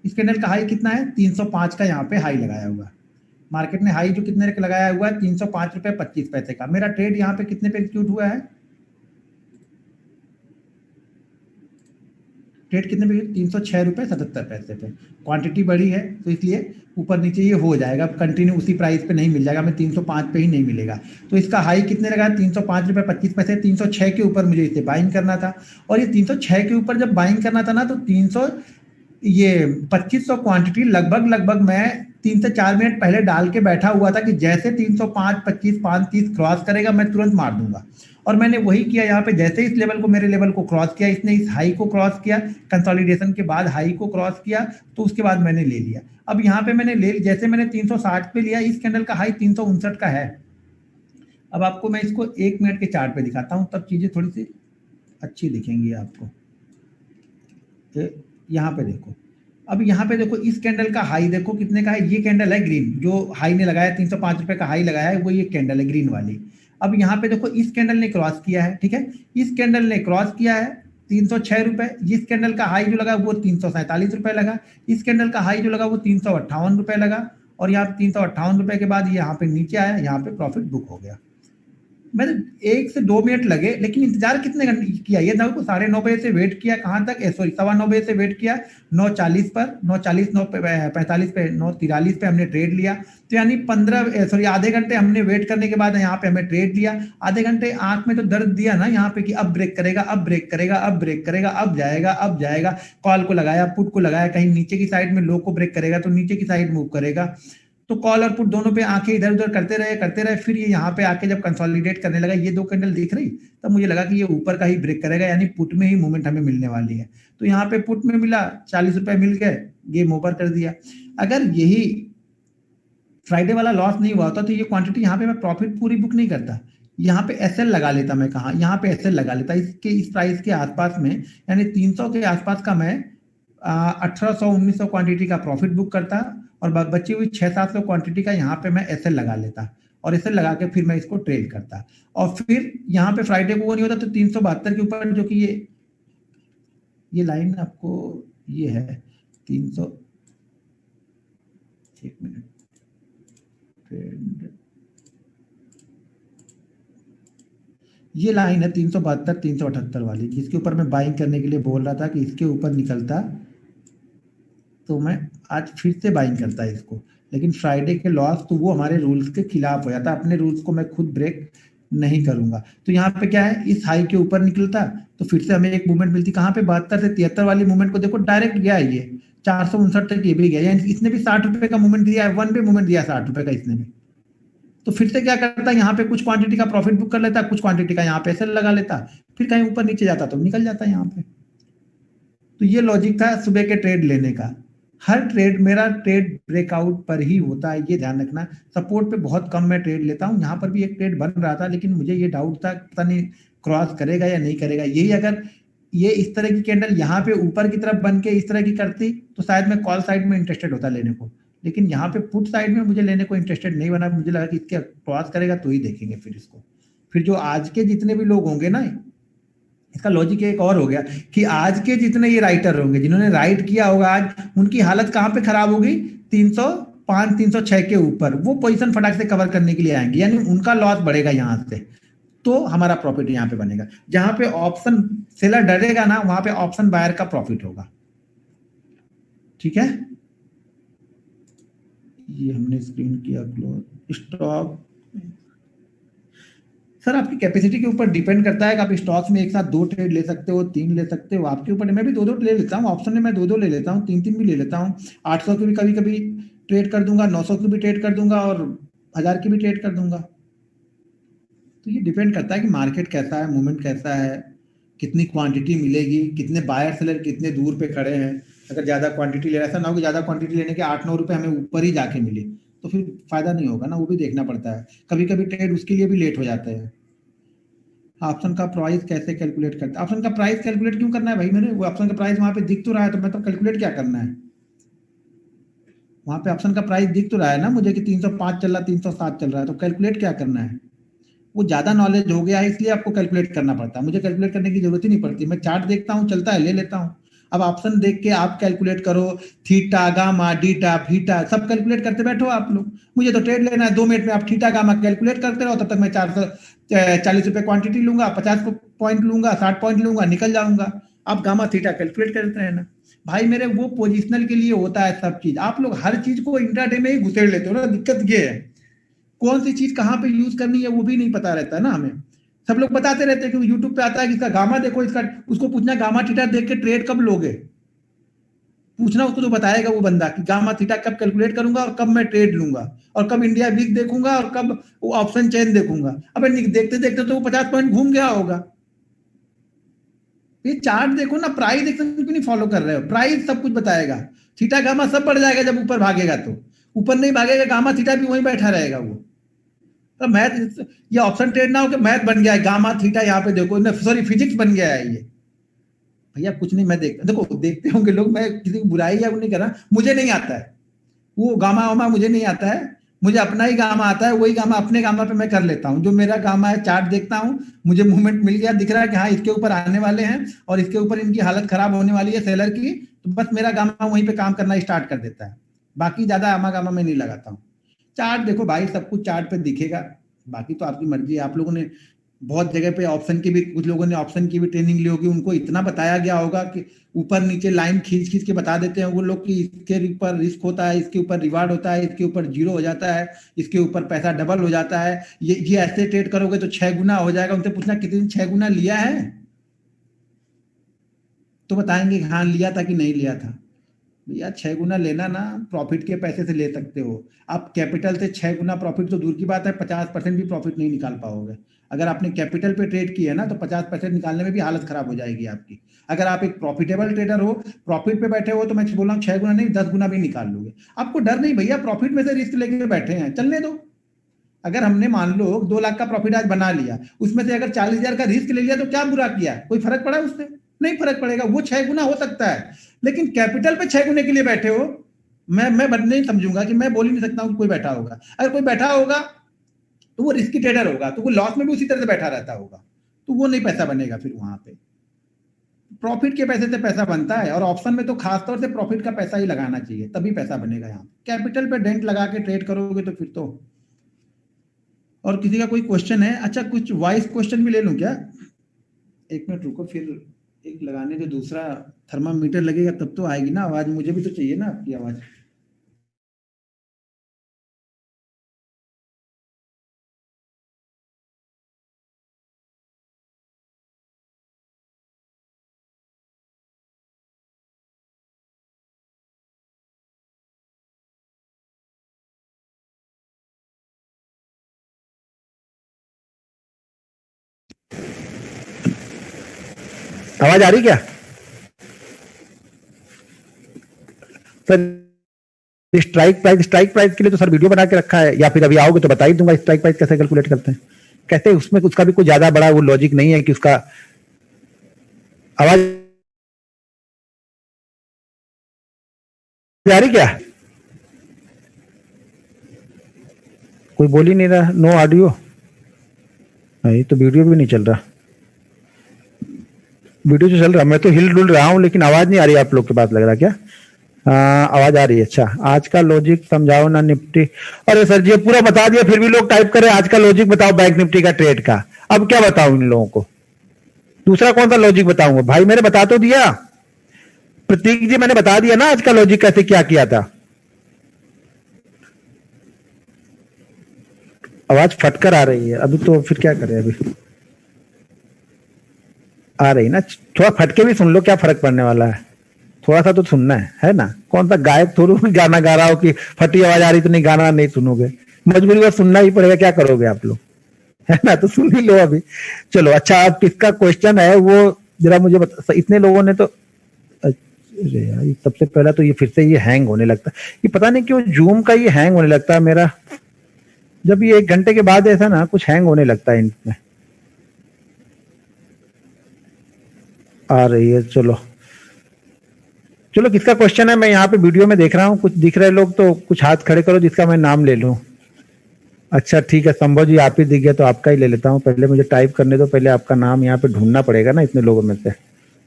इस कैंडल का हाई कितना है, 305 का यहाँ पे हाई लगाया हुआ है। मार्केट ने हाई जो कितने का लगाया हुआ है, 305 रुपए 25 पैसे का। मेरा ट्रेड यहाँ पे कितने पे एग्जीक्यूट हुआ है, ट्रेड कितने पे, 306 रुपए 77 पैसे पे। क्वांटिटी बड़ी है तो इसलिए ऊपर नीचे ये हो जाएगा, कंटिन्यू उसी प्राइस पे नहीं मिल जाएगा, हमें 305 पे ही नहीं मिलेगा। तो इसका हाई कितने लगा, 305 रुपए 25 पैसे। 306 के ऊपर मुझे इसे बाइंग करना था, और ये 306 के ऊपर जब बाइंग करना था ना, तो 300 ये 2500 क्वांटिटी लगभग लगभग मैं 3 से 4 मिनट पहले डाल के बैठा हुआ था कि जैसे 305 25 5 30 क्रॉस करेगा मैं तुरंत मार दूंगा। और मैंने वही किया, यहाँ पे जैसे इस लेवल को, मेरे लेवल को क्रॉस किया, इसने इस हाई को क्रॉस किया, कंसोलिडेशन के बाद हाई को क्रॉस किया, तो उसके बाद मैंने ले लिया। अब यहाँ पे मैंने ले, जैसे मैंने 360 पे लिया, इस कैंडल का हाई 359 का है। अब आपको मैं इसको 1 मिनट के चार्ट पे दिखाता हूँ, तब चीजें थोड़ी सी अच्छी दिखेंगी आपको। यहाँ पे देखो, अब यहाँ पे देखो इस कैंडल का हाई देखो कितने का है, ये कैंडल है ग्रीन, जो हाई ने लगाया 305 रुपए का हाई लगाया है, वो ये कैंडल है ग्रीन वाली। अब यहाँ पे देखो इस कैंडल ने क्रॉस किया है, ठीक है, इस कैंडल ने क्रॉस किया है 306 रुपए। इस कैंडल का हाई जो लगा वो 347 रुपए लगा, इस कैंडल का हाई जो लगा वो 358 रुपए लगा, और यहाँ पे 358 रुपए के बाद ये यहाँ पे नीचे आया, यहाँ पे प्रॉफिट बुक हो गया। मैंने 1 से 2 मिनट लगे, लेकिन इंतजार कितने घंटे किया, ये देखो 9:30 बजे से वेट किया, कहाँ तक, सॉरी 9:15 बजे से वेट किया 9:40 पर, 9:40 9:45 पे, 9:43 पे हमने ट्रेड लिया। तो यानी 15 आधे घंटे हमने वेट करने के बाद यहाँ पे हमें ट्रेड लिया। आधे घंटे आंख में तो दर्द दिया ना यहाँ पे कि अब ब्रेक करेगा, अब ब्रेक करेगा, अब ब्रेक करेगा, अब जाएगा, अब जाएगा। कॉल को लगाया, पुट को लगाया, कहीं नीचे की साइड में लो को ब्रेक करेगा तो नीचे की साइड मूव करेगा। तो कॉल और पुट दोनों पे आंखें इधर उधर करते रहे। फिर ये यहाँ पे आके जब कंसोलिडेट करने लगा, ये दो कैंडल दिख रही, तब मुझे लगा कि ये ऊपर का ही ब्रेक करेगा, यानी पुट में ही मूवमेंट हमें मिलने वाली है। तो यहाँ पे पुट में मिला, 40 रुपए मिल गए, गेम ओवर कर दिया। अगर यही फ्राइडे वाला लॉस नहीं हुआ होता तो ये क्वांटिटी यहाँ पे मैं प्रॉफिट पूरी बुक नहीं करता, यहाँ पे एसएल लगा लेता। मैं कहा, यहाँ पे एसएल लगा लेता, इसके इस प्राइस के आसपास में, यानी 300 के आसपास का मैं 1800-1900 क्वांटिटी का प्रॉफिट बुक करता, और बची हुई 600-700 क्वांटिटी का यहाँ पे मैं एसएल लगा लेता, और एसएल लगा के फिर मैं इसको ट्रेड करता। और फिर यहाँ पे फ्राइडे को वो नहीं होता तो 372 के ऊपर, जो कि ये लाइन आपको ये है 300, एक मिनट, ये लाइन है 372 378 वाली, जिसके ऊपर मैं बाइंग करने के लिए बोल रहा था कि इसके ऊपर निकलता तो मैं आज फिर से बाइंग करता है इसको। लेकिन फ्राइडे के लॉस तो वो हमारे रूल्स के खिलाफ हो जाता, अपने रूल्स को मैं खुद ब्रेक नहीं करूंगा। तो यहाँ पे क्या है, इस हाई के ऊपर निकलता तो फिर से हमें एक मूवमेंट मिलती, कहाँ पे 72 से 73 वाली मूवमेंट को देखो, डायरेक्ट गया है ये 459 तक, ये भी गया, यानी इसने भी 60 रुपए का मूवमेंट दिया है, वन पे मूवमेंट दिया 60 रुपए का इसने भी। तो फिर से क्या करता है, यहाँ पे कुछ क्वांटिटी का प्रॉफिट बुक कर लेता, कुछ क्वांटिटी का यहाँ पे सेल लगा लेता, फिर कहीं ऊपर नीचे जाता तो निकल जाता यहाँ पे। तो ये लॉजिक था सुबह के ट्रेड लेने का। हर ट्रेड मेरा ट्रेड ब्रेकआउट पर ही होता है, ये ध्यान रखना। सपोर्ट पे बहुत कम मैं ट्रेड लेता हूँ, यहाँ पर भी एक ट्रेड बन रहा था, लेकिन मुझे ये डाउट था पता नहीं क्रॉस करेगा या नहीं करेगा। यही अगर ये इस तरह की कैंडल यहाँ पे ऊपर की तरफ बन के इस तरह की करती तो शायद मैं कॉल साइड में इंटरेस्टेड होता लेने को, लेकिन यहाँ पे पुट साइड में मुझे लेने को इंटरेस्टेड नहीं बना। मुझे लगा कि इसके क्रॉस करेगा तो ही देखेंगे फिर इसको। फिर जो आज के जितने भी लोग होंगे ना, इसका लॉजिक एक और हो गया कि आज के जितने ये राइटर होंगे जिन्होंने राइट किया होगा आज, उनकी हालत कहाँ पे खराब होगी, 305 306 के ऊपर वो पोजीशन फटाक से कवर करने के लिए आएंगे, यानी उनका लॉस बढ़ेगा यहाँ से, तो हमारा प्रॉफिट यहाँ पे बनेगा। जहां पे ऑप्शन सेलर डरेगा ना, वहां पे ऑप्शन बायर का प्रॉफिट होगा। ठीक है, ये हमने स्क्रीन किया क्लोज। स्टॉप सर आपकी कैपेसिटी के ऊपर डिपेंड करता है कि आप स्टॉक्स में एक साथ 2 ट्रेड ले सकते हो, 3 ले सकते हो, आपके ऊपर है। मैं भी 2-2 ले लेता हूँ, ऑप्शन में मैं 2-2 ले लेता हूँ, 3-3 भी ले लेता हूँ। 800 की भी कभी-कभी ट्रेड कर दूंगा, 900 की भी ट्रेड कर दूंगा और 1000 की भी ट्रेड कर दूंगा। तो ये डिपेंड करता है कि मार्केट कैसा है, मूवमेंट कैसा है, कितनी क्वांटिटी मिलेगी, कितने बायर सेलर कितने दूर पे खड़े हैं। अगर ज़्यादा क्वांटिटी ले रहा है, ऐसा ना हो कि ज़्यादा क्वांटिटी लेने के 8-9 रुपए हमें ऊपर ही जाके मिले, तो फिर फायदा नहीं होगा ना, वो भी देखना पड़ता है। कभी-कभी ट्रेड उसके लिए भी लेट हो जाते हैं। ऑप्शन का प्राइस कैसे कैलकुलेट करते हैं? ऑप्शन का प्राइस कैलकुलेट क्यों करना है भाई? मैंने वो ऑप्शन का प्राइस वहां पे दिख तो रहा है, तो मैं तो कैलकुलेट क्या करना है? वहां पे ऑप्शन का प्राइस दिख तो रहा है ना मुझे कि 305 चल रहा है, 307 चल रहा है, तो कैलकुलेट क्या करना है? वो ज्यादा नॉलेज हो गया है इसलिए आपको कैलकुलेट करना पड़ता है। मुझे कैलकुलेट करने की जरूरत ही नहीं पड़ती, मैं चार्ट देखता हूँ, चलता है, ले लेता हूँ। अब ऑप्शन देख के आप कैलकुलेट करो, थीटा गामा डीटा फीटा सब कैलकुलेट करते बैठो आप लोग। मुझे तो ट्रेड लेना है, 2 मिनट में आप थीटा गामा कैलकुलेट करते रहो, तब तक मैं 440 रुपए क्वांटिटी लूंगा, 50 पॉइंट लूंगा, 60 पॉइंट लूंगा, निकल जाऊंगा। आप गामा थीटा कैलकुलेट करते रहना भाई। मेरे वो पोजिशनल के लिए होता है सब चीज। आप लोग हर चीज को इंट्राडे में ही घुसेड़ लेते हो ना, दिक्कत ये है। कौन सी चीज कहाँ पे यूज करनी है वो भी नहीं पता रहता है ना हमें। सब लोग बताते रहते हैं कि यूट्यूब पे आता है कि इसका गामा देखो, इसका उसको पूछना गामा थीटा देख के ट्रेड कब लोगे, पूछना उसको जो बताएगा वो बंदा कि गामा थीटा कब कैलकुलेट करूंगा और कब मैं ट्रेड लूंगा और कब इंडिया वीक देखूंगा और कब वो ऑप्शन चेन देखूंगा। अब देखते देखते तो वो 50 पॉइंट घूम गया होगा। ये चार्ट देखो ना, प्राइस एकदम क्यों नहीं फॉलो कर रहे हो? प्राइस सब कुछ बताएगा। थीटा गामा सब बढ़ जाएगा जब ऊपर भागेगा, तो ऊपर नहीं भागेगा गामा थीटा भी वहीं बैठा रहेगा वो। तो मैथ, ये ऑप्शन ट्रेड ना हो कि मैथ बन गया है, गामा थीटा यहाँ पे देखो, सॉरी फिजिक्स बन गया है ये। भैया कुछ नहीं, मैं देखो देखते होंगे लोग, मैं किसी की बुराई या वो नहीं कर रहा, मुझे नहीं आता है वो गामा वामा, मुझे नहीं आता है। मुझे अपना ही गामा आता है, वही गामा अपने गामा पे मैं कर लेता हूँ। जो मेरा गामा है चार्ट देखता हूँ, मुझे मूवमेंट मिल गया, दिख रहा है कि हाँ इसके ऊपर आने वाले हैं और इसके ऊपर इनकी हालत खराब होने वाली है सेलर की, तो बस मेरा गामा वहीं पे काम करना स्टार्ट कर देता है। बाकी ज्यादा आमा गामा में नहीं लगाता हूँ। चार्ट देखो भाई, सब कुछ चार्ट पे दिखेगा, बाकी तो आपकी मर्जी है। आप लोगों ने बहुत जगह पे ऑप्शन की भी, कुछ लोगों ने ऑप्शन की भी ट्रेनिंग ली होगी, उनको इतना बताया गया होगा कि ऊपर नीचे लाइन खींच खींच के बता देते हैं वो लोग कि इसके ऊपर रिस्क होता है, इसके ऊपर रिवार्ड होता है, इसके ऊपर जीरो हो जाता है, इसके ऊपर पैसा डबल हो जाता है, ये ऐसे ट्रेड करोगे तो 6 गुना हो जाएगा। उनसे पूछना कितने 6 गुना लिया है, तो बताएंगे हाँ लिया था कि नहीं लिया था। भैया 6 गुना लेना ना प्रॉफिट के पैसे से ले सकते हो। आप कैपिटल से 6 गुना प्रॉफिट तो दूर की बात है, 50% भी प्रॉफिट नहीं निकाल पाओगे। अगर आपने कैपिटल पे ट्रेड की है ना, तो 50% निकालने में भी हालत खराब हो जाएगी आपकी। अगर आप एक प्रॉफिटेबल ट्रेडर हो, प्रॉफिट पे बैठे हो, तो मैं बोल रहा हूँ 6 गुना नहीं 10 गुना भी निकाल लोगे। आपको डर नहीं भैया, प्रॉफिट में से रिस्क लेके बैठे हैं, चलने दो। अगर हमने मान लो 2 लाख का प्रॉफिट आज बना लिया, उसमें से अगर 40,000 का रिस्क ले लिया, तो क्या बुरा किया? कोई फर्क पड़ा उससे? नहीं फर्क पड़ेगा। वो 6 गुना हो सकता है, लेकिन कैपिटल पे 6 गुने के लिए बैठे हो। मैं नहीं समझूंगा कि, मैं बोल ही नहीं सकता हूँ कोई बैठा होगा। अगर कोई बैठा होगा तो वो रिस्की ट्रेडर होगा, तो वो लॉस में भी उसी तरह से बैठा रहता होगा, तो वो नहीं पैसा बनेगा फिर वहां पे। प्रॉफिट के पैसे से पैसा बनता है, और ऑप्शन में तो खासतौर से प्रॉफिट का पैसा ही लगाना चाहिए, तभी पैसा बनेगा। यहाँ कैपिटल पे डेंट लगा के ट्रेड करोगे तो फिर तो। और किसी का कोई क्वेश्चन है? अच्छा कुछ वॉइस क्वेश्चन भी ले लूं क्या? 1 मिनट रुको, फिर एक लगाने जो दूसरा थर्मामीटर लगेगा तब तो आएगी ना आवाज, मुझे भी तो चाहिए ना आपकी आवाज। आवाज आ रही क्या सर? स्ट्राइक प्राइस के लिए तो सर वीडियो बना के रखा है, या फिर अभी आओगे तो बता ही दूंगा स्ट्राइक प्राइस कैसे कैलकुलेट करते हैं। कहते हैं उसमें उसका भी कोई ज्यादा बड़ा वो लॉजिक नहीं है कि उसका। आवाज आ रही क्या? कोई बोल ही नहीं रहा, नो ऑडियो। नहीं तो वीडियो भी नहीं चल रहा। वीडियो जो चल रहा, मैं तो हिल डुल रहा हूँ, लेकिन आवाज नहीं आ रही आप लोग के पास, लग रहा क्या? आवाज आ रही है। अच्छा, आज का लॉजिक समझाओ ना निफ्टी। अरे सर जी पूरा बता दिया, फिर भी लोग टाइप कर रहे हैं आज का लॉजिक बताओ बैंक निफ्टी का ट्रेड का। अब क्या बताऊं इन लोगों को? दूसरा कौन सा लॉजिक बताऊंगा भाई? मैंने बता तो दिया प्रतीक जी, मैंने बता दिया ना आज का लॉजिक कैसे क्या किया था। आवाज फटकर आ रही है अभी, तो फिर क्या करें? अभी आ रही ना, थोड़ा फटके भी सुन लो, क्या फर्क पड़ने वाला है? थोड़ा सा तो सुनना है ना? कौन सा गायक थोड़ा गाना गा रहा हो कि फटी आवाज आ रही तो नहीं, गाना नहीं सुनोगे, मजबूरी में सुनना ही पड़ेगा, क्या करोगे आप लोग, है ना? तो सुन ही लो अभी। चलो अच्छा, अब किसका क्वेश्चन है वो जरा मुझे बता। इतने लोगों ने तो, अरे यार सबसे पहला तो ये फिर से ये हैंग होने लगता है, ये पता नहीं क्यों जूम का ये हैंग होने लगता है मेरा, जब ये 1 घंटे के बाद ऐसा ना कुछ हैंग होने लगता है इनमें। आ रही है, चलो चलो, किसका क्वेश्चन है? मैं यहाँ पे वीडियो में देख रहा हूँ, कुछ दिख रहे लोग तो कुछ हाथ खड़े करो जिसका मैं नाम ले लूँ। अच्छा ठीक है, संभव जी आप ही दिख गया तो आपका ही ले लेता हूँ। पहले मुझे टाइप करने दो, पहले आपका नाम यहाँ पे ढूंढना पड़ेगा ना इतने लोगों में से,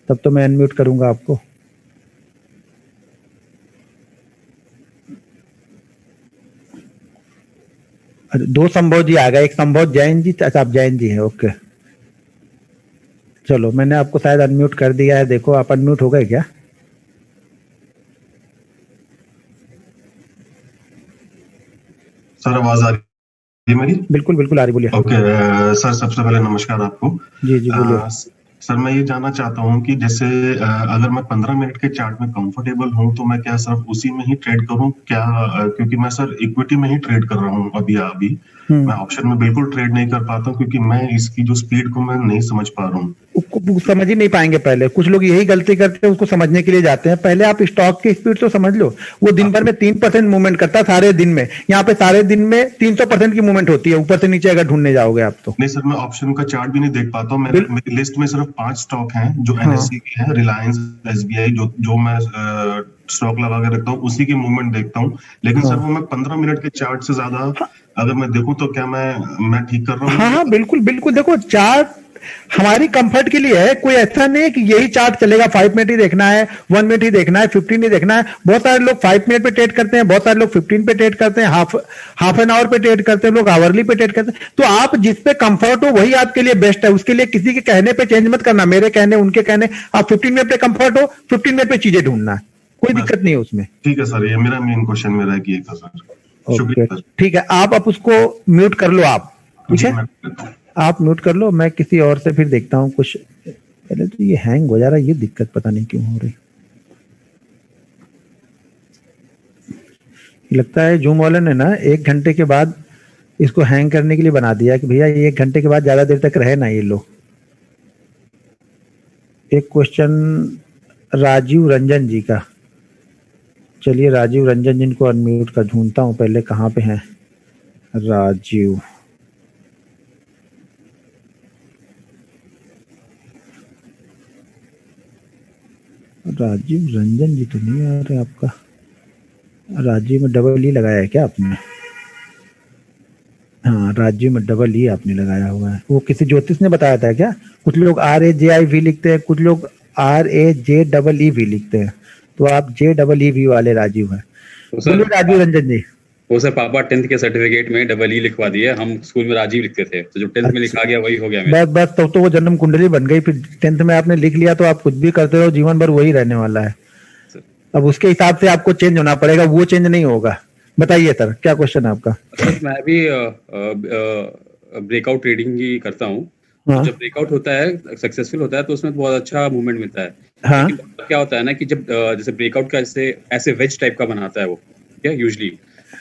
तब तो मैं अनम्यूट करूंगा आपको। अरे 2 संभव जी आ गए, एक संभव जैन जी, अच्छा आप जैन जी हैं, ओके। चलो मैंने आपको शायद अनम्यूट कर दिया है, देखो आप अनम्यूट हो गए क्या? सर आवाज आ रही है मेरी? बिल्कुल बिल्कुल आ रही, बोलिए। ओके। सर सबसे पहले नमस्कार आपको। जी जी बोलिए। सर मैं ये जानना चाहता हूँ कि जैसे अगर मैं 15 मिनट के चार्ट में कंफर्टेबल हूँ तो मैं क्या सिर्फ उसी में ही ट्रेड करूँ क्या? क्योंकि मैं सर इक्विटी में ही ट्रेड कर रहा हूँ अभी मैं ऑप्शन में बिल्कुल ट्रेड नहीं कर पाता हूँ क्योंकि मैं इसकी जो स्पीड को मैं नहीं समझ पा रहा हूँ। उसको समझ ही नहीं पाएंगे। पहले कुछ लोग यही गलती करते हैं, उसको समझने के लिए जाते हैं। पहले आप स्टॉक की स्पीड तो समझ लो, वो दिन भर में 3% मूवमेंट करता है सारे दिन में। यहाँ पे सारे दिन में 300% की मूवमेंट होती है ऊपर से नीचे, अगर ढूंढने जाओगे आप तो। नहीं सर, मैं ऑप्शन का चार्ट भी नहीं देख पाता हूँ। मेरी लिस्ट में सिर्फ 5 स्टॉक हैं जो एनएससी के हैं, रिलायंस, एसबीआई, जो मैं स्टॉक लगा के रखता हूँ उसी की मूवमेंट देखता हूँ। लेकिन सर वो मैं 15 मिनट के चार्ट से ज्यादा अगर मैं देखूं तो क्या मैं ठीक कर रहा हूँ? हाँ हाँ बिल्कुल बिल्कुल, देखो चार्ट हमारी कंफर्ट के लिए है, कोई ऐसा नहीं है कि यही चार्ट चलेगा, 5 मिनट ही देखना है, 1 मिनट ही देखना है, 15 ही देखना है। बहुत सारे लोग 5 मिनट पे ट्रेड करते हैं, बहुत सारे लोग 15 पे ट्रेड करते हैं, हाफ एन आवर पे ट्रेड करते हैं, लोग आवरली पे ट्रेड करते हैं। तो आप जिस पे कंफर्ट हो वही आपके लिए बेस्ट है। उसके लिए किसी के कहने पे चेंज मत करना, मेरे कहने उनके कहने। आप 15 मिनट पे कंफर्ट हो, 15 मिनट पे चीजें ढूंढना है, कोई दिक्कत नहीं है उसमें। ठीक है सर, ये मेरा मेन क्वेश्चन मेरा है कि ये था सर। शुक्रिया सर। ठीक है, आप उसको म्यूट कर लो आप, ठीक है? आप म्यूट कर लो, मैं किसी और से फिर देखता हूँ कुछ। पहले तो ये हैंग हो जा रहा है, ये दिक्कत पता नहीं क्यों हो रही। लगता है जूम वाले ने ना 1 घंटे के बाद इसको हैंग करने के लिए बना दिया कि भैया ये 1 घंटे के बाद ज्यादा देर तक रहे ना ये लोग। एक क्वेश्चन राजीव रंजन जी का, चलिए राजीव रंजन जिनको अनम्यूट कर ढूंढता हूँ पहले, कहाँ पे हैं राजीव? राजीव रंजन जी तो नहीं आ रहे आपका। राजीव में डबल ई लगाया है क्या आपने? हाँ राजीव में डबल ई आपने लगाया हुआ है। वो किसी ज्योतिष ने बताया था क्या? कुछ लोग RAJIV लिखते हैं, कुछ लोग RAJEE लिखते हैं, तो आप JEE वाले राजीव है। बोलिए राजीव रंजन जी। वो सर पापा 10th के सर्टिफिकेट में डबल ई लिखवा दिए, हम स्कूल में राजीव लिखते थे, तो जो 10th में लिखा गया वही हो गया मेरा। बस तो वो जन्म कुंडली बन गई, फिर 10th में आपने लिख लिया तो आप कुछ भी करते रहो, जीवन भर वही रहने वाला है। अब उसके हिसाब से आपको चेंज होना पड़ेगा, वो चेंज नहीं होगा। बताइए सर, क्या क्वेश्चन है आपका? सर मैं भी ब्रेकआउट ट्रेडिंग ही करता हूँ। हाँ। जब ब्रेकआउट होता है, सक्सेसफुल होता है, तो उसमें बहुत अच्छा मूवमेंट मिलता है। हाँ। लेकिन क्या होता है ना कि जब जैसे ब्रेकआउट का ऐसे वेज टाइप का बनाता है वो, क्या यूजली,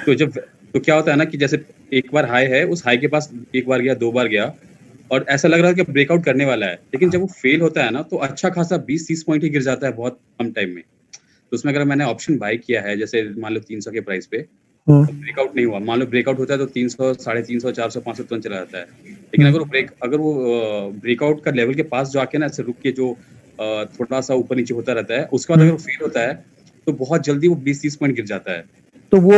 तो क्या होता है ना कि जैसे एक बार हाई है, उस हाई के पास एक बार गया, 2 बार गया, और ऐसा लग रहा है कि ब्रेकआउट करने वाला है, लेकिन जब वो फेल होता है ना तो अच्छा खासा 20-30 पॉइंट ही गिर जाता है बहुत कम टाइम में। तो उसमें अगर मैंने ऑप्शन बाय किया है, जैसे मान लो 300 के प्राइस पे, तो ब्रेकआउट नहीं हुआ, मान लो ब्रेकआउट होता है तो 300, 350, 400, 500 तुरंत चला जाता है। लेकिन अगर वो ब्रेकआउट का लेवल के पास जाके ना ऐसे रुक के जो थोड़ा सा ऊपर नीचे होता रहता है, उसके बाद अगर वो फेल होता है तो बहुत जल्दी वो 20-30 पॉइंट गिर जाता है। तो वो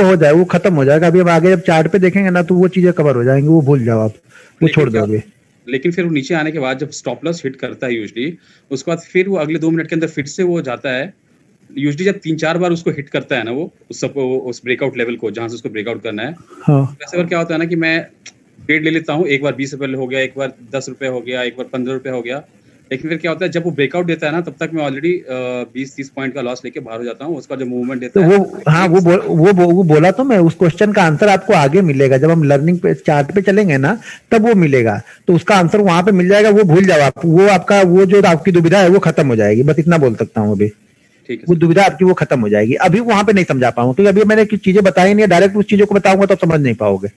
हो जाए, वो खत्म हो जाएगा। अभी अब आगे जब चार्ट पे देखेंगे ना तो वो चीजें कवर हो जाएंगी, वो भूल जाओ आप, वो छोड़ दो अभी। लेकिन फिर वो नीचे आने के बाद जब स्टॉप लॉस हिट करता है यूजली, उसके बाद फिर वो अगले 2 मिनट के अंदर फिर से वो जाता है। यूजली जब 3-4 बार उसको हिट करता है ना वो उस ब्रेकआउट लेवल को जहां से उसको ब्रेकआउट करना है, वैसे बार क्या होता है ना कि मैं ट्रेड ले लेता हूँ। एक बार 20 रुपए हो गया, एक बार 10 रुपए हो गया, एक बार 15 रुपए हो गया, लेकिन फिर क्या होता है जब वो ब्रेकआउट देता है ना, तब तक मैं ऑलरेडी 20-30 पॉइंट का लॉस लेके बाहर हो जाता हूँ। उसका जो मूवमेंट देता तो है वो, हाँ, वो बोला तो मैं, उस क्वेश्चन का आंसर आपको आगे मिलेगा जब हम लर्निंग पे चार्ट पे चलेंगे ना, तब वो मिलेगा। तो उसका आंसर वहां पे मिल जाएगा, वो भूल जाओ आप, वो आपका वो जो आपकी दुविधा है वो खत्म हो जाएगी। बस इतना बोल सकता हूँ अभी, ठीक है वो दुविधा आपकी वो खत्म हो जाएगी। अभी वहां पे नहीं समझा पाऊंगा क्योंकि अभी मैंने कुछ चीजें बताई नहीं है, डायरेक्ट उस चीजों को बताऊंगा तो समझ नहीं पाओगे।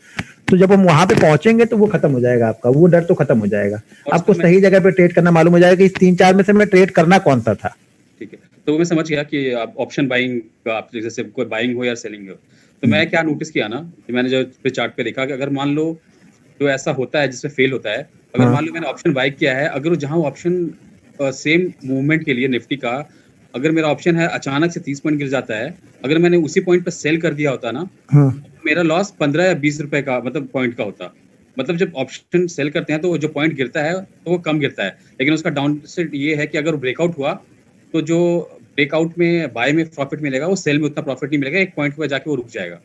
तो जब हम वहां पे पहुंचेंगे तो वो खत्म हो जाएगा, आपका वो डर तो खत्म हो जाएगा। और आपको उसमें सही जगह पे ट्रेड करना मालूम हो जाएगा कि इस 3-4 में से मैं ट्रेड करना कौन सा था। ठीक है। तो मैं समझ गया कि आप ऑप्शन बाइंग का, आप जैसे कोई बाइंग हो या सेलिंग हो, तो मैं क्या नोटिस किया ना कि मैंने जो पे चार्ट पे देखा कि अगर मान लो जो ऐसा होता है जिसमें फेल होता है, अगर हाँ। मान लो मैंने ऑप्शन बाई किया है, अगर जहां ऑप्शन सेम मूवमेंट के लिए निफ्टी का, अगर मेरा ऑप्शन है अचानक से 30 पॉइंट गिर जाता है, अगर मैंने उसी पॉइंट पर सेल कर दिया होता ना, हाँ। मेरा लॉस 15 या 20 रुपए का मतलब पॉइंट का होता। मतलब जब ऑप्शन सेल करते हैं तो जो पॉइंट गिरता है तो वो कम गिरता है, लेकिन उसका डाउन साइड ये है कि अगर ब्रेकआउट हुआ तो जो ब्रेकआउट में बाय में प्रॉफिट मिलेगा वो सेल में उतना प्रॉफिट नहीं मिलेगा, एक पॉइंट पे जाके वो रुक जाएगा।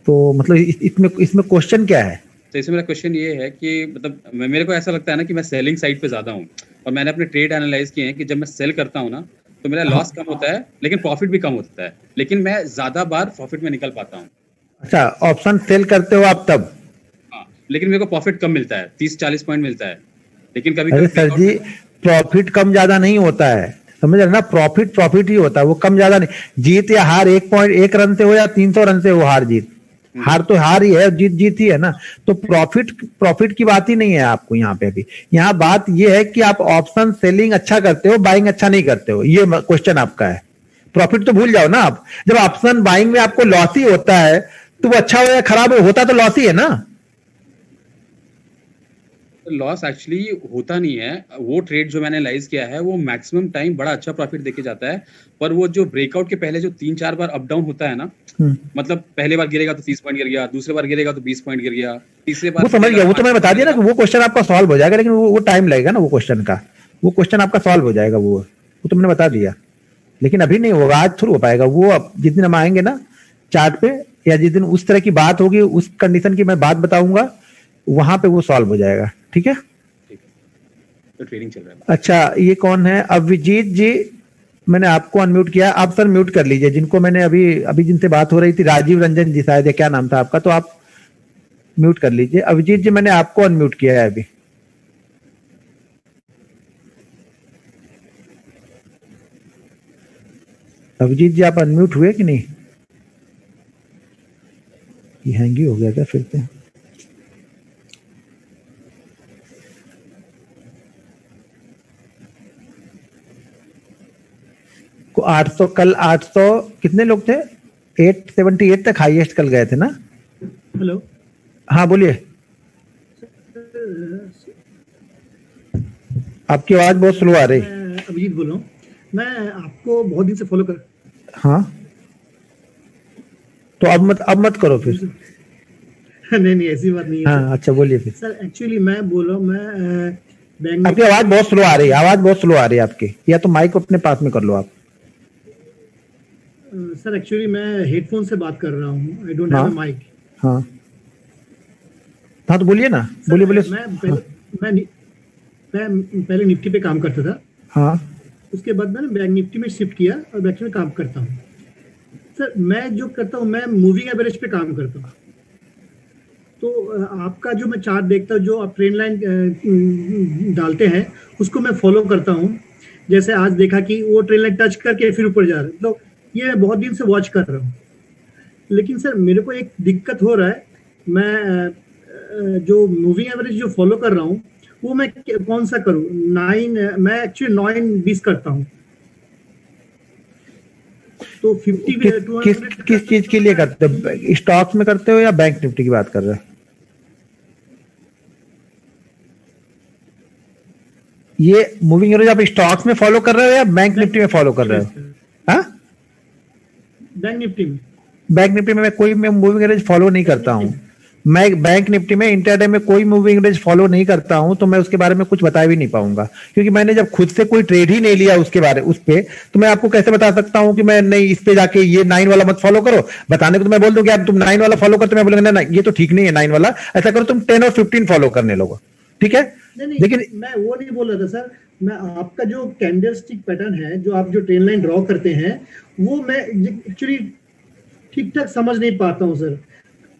तो मतलब इसमें इसमें क्वेश्चन क्या है? तो इसमें मेरा क्वेश्चन ये है कि मतलब मेरे को ऐसा लगता है ना कि मैं सेलिंग साइड पे ज्यादा हूँ, और मैंने अपने ट्रेड एनालाइज किए हैं कि जब मैं सेल करता हूँ ना तो मेरा लॉस कम होता है लेकिन प्रॉफिट भी कम होता है, लेकिन मैं ज्यादा बार प्रॉफिट में निकल पाता हूँ। अच्छा, ऑप्शन सेल करते हो आप तब? हाँ, लेकिन मेरे को प्रॉफिट कम मिलता है, 30-40 पॉइंट मिलता है, लेकिन कभी अरे कभी सर जी, प्रॉफिट कम ज्यादा नहीं होता है, समझ रहे ना? प्रॉफिट प्रॉफिट ही होता है, वो कम ज्यादा नहीं। जीत या हार 1 रन से हो या 300 रन से हो, हार जीत, हार तो हार ही है, जीत जीत ही है ना। तो प्रॉफिट प्रॉफिट की बात ही नहीं है आपको यहाँ पे। अभी यहाँ बात ये है कि आप ऑप्शन सेलिंग अच्छा करते हो, बाइंग अच्छा नहीं करते हो, ये क्वेश्चन आपका है। प्रॉफिट तो भूल जाओ ना आप। जब ऑप्शन बाइंग में आपको लॉस ही होता है तो वो अच्छा हो या खराब हो, होता तो लॉस ही है ना। लॉस एक्चुअली होता नहीं है। वो ट्रेड जो मैंने एनालाइज किया है वो मैक्सिमम टाइम बड़ा अच्छा प्रॉफिट देके जाता है, पर वो जो ब्रेकआउट के पहले जो 3-4 बार अप डाउन होता है ना, मतलब पहले बार गिरेगा तो 30 पॉइंट गिर गया, दूसरे बार गिरेगा तो 20 पॉइंट गिर गया, तीसरे बार वो समझ गया, वो तो मैं बता दिया ना कि वो क्वेश्चन आपका सॉल्व हो जाएगा, लेकिन वो टाइम लगेगा ना। वो क्वेश्चन का, वो क्वेश्चन आपका सॉल्व हो जाएगा, वो तो मैंने बता दिया। लेकिन अभी नहीं होगा, आज थ्रू हो पाएगा वो। अब जिस दिन हम आएंगे ना चार्ट पे, या जिस दिन उस तरह की बात होगी, उस कंडीशन की मैं बात बताऊंगा, वहां पे वो सॉल्व हो जाएगा। ठीक है, तो ट्रेडिंग चल रहा है। अच्छा, ये कौन है? अभिजीत जी, मैंने आपको अनम्यूट किया, आप सर म्यूट कर लीजिए। जिनको मैंने अभी जिनसे बात हो रही थी, राजीव रंजन जी शायद, क्या नाम था आपका, तो आप म्यूट कर लीजिए। अभिजीत जी, मैंने आपको अनम्यूट किया है अभी। अभिजीत जी, आप अनम्यूट हुए कि नहीं? ये हैंग ही हो गया क्या फिर से? को 800, कल 800 कितने लोग थे? 878 तक हाईएस्ट कल गए थे ना? हेलो, हाँ बोलिए। आपकी आवाज बहुत स्लो आ रही। मैं अभिजीत बोल रहा हूँ। मैं आपको बहुत दिन से फॉलो कर। हाँ, तो अब मत करो फिर। नहीं ऐसी बात नहीं है। हाँ, अच्छा बोलिए फिर। सर एक्चुअली मैं बोल रहा हूँ, मैं बैंक आपकी आवाज बहुत स्लो आ रही है, आवाज बहुत स्लो आ रही है आपकी। या तो माइक अपने पास में कर लो आप। सर एक्चुअली मैं हेडफोन से बात कर रहा हूँ, I don't have a mic. हाँ हाँ, तो बोलिए ना, बोलिए बोलिए। मैं पहले निफ्टी पे काम करता था। हाँ, उसके बाद मैंने बैंक निफ्टी में शिफ्ट किया और बैंक में काम करता हूँ। सर मैं जो करता हूँ, मैं मूविंग एवरेज पे काम करता हूँ। तो आपका जो मैं चार्ट देखता हूँ, जो आप ट्रेंड लाइन डालते हैं, उसको मैं फॉलो करता हूँ। जैसे आज देखा कि वो ट्रेंड लाइन टच करके फिर ऊपर जा रहा है, तो ये मैं बहुत दिन से वॉच कर रहा हूँ। लेकिन सर मेरे को एक दिक्कत हो रहा है, मैं जो मूविंग एवरेज जो फॉलो कर रहा हूँ वो मैं कौन सा करूँ? मैं एक्चुअली 9-20 करता हूँ। तो 50 किस चीज के लिए करते हो? स्टॉक्स में करते हो या बैंक निफ्टी की बात कर रहे हो? ये मूविंग एवरेज आप स्टॉक्स में फॉलो कर रहे हो या बैंक निफ्टी में फॉलो कर रहे हो? हाँ, बैंक निफ्टी में। बैंक निफ्टी में मैं कोई मूविंग एवरेज फॉलो नहीं करता हूँ। मैं बैंक निफ्टी में इंटरडे में कोई मूविंग एवरेज फॉलो नहीं करता हूं, तो मैं उसके बारे में कुछ बता भी नहीं पाऊंगा, क्योंकि मैंने जब खुद से कोई ट्रेड ही नहीं लिया उस पे, तो मैं आपको कैसे बता सकता हूं कि मैं नहीं, इस पे जाके ये 9 वाला मत फॉलो करो। बताने को तो मैं बोल दूं कि यार तुम 9 वाला फॉलो करते, मैं बोलूंगा ना ये तो ठीक नहीं है 9 वाला, ऐसा करो तुम 10 और 15 फॉलो करने लोगो। ठीक है, नहीं लेकिन मैं वो नहीं बोल रहा था सर, मैं आपका जो कैंडलस्टिक पैटर्न है, जो आप जो ट्रेन लाइन ड्रॉ करते हैं, वो मैं एक्चुअली ठीक ठाक समझ नहीं पाता हूँ सर।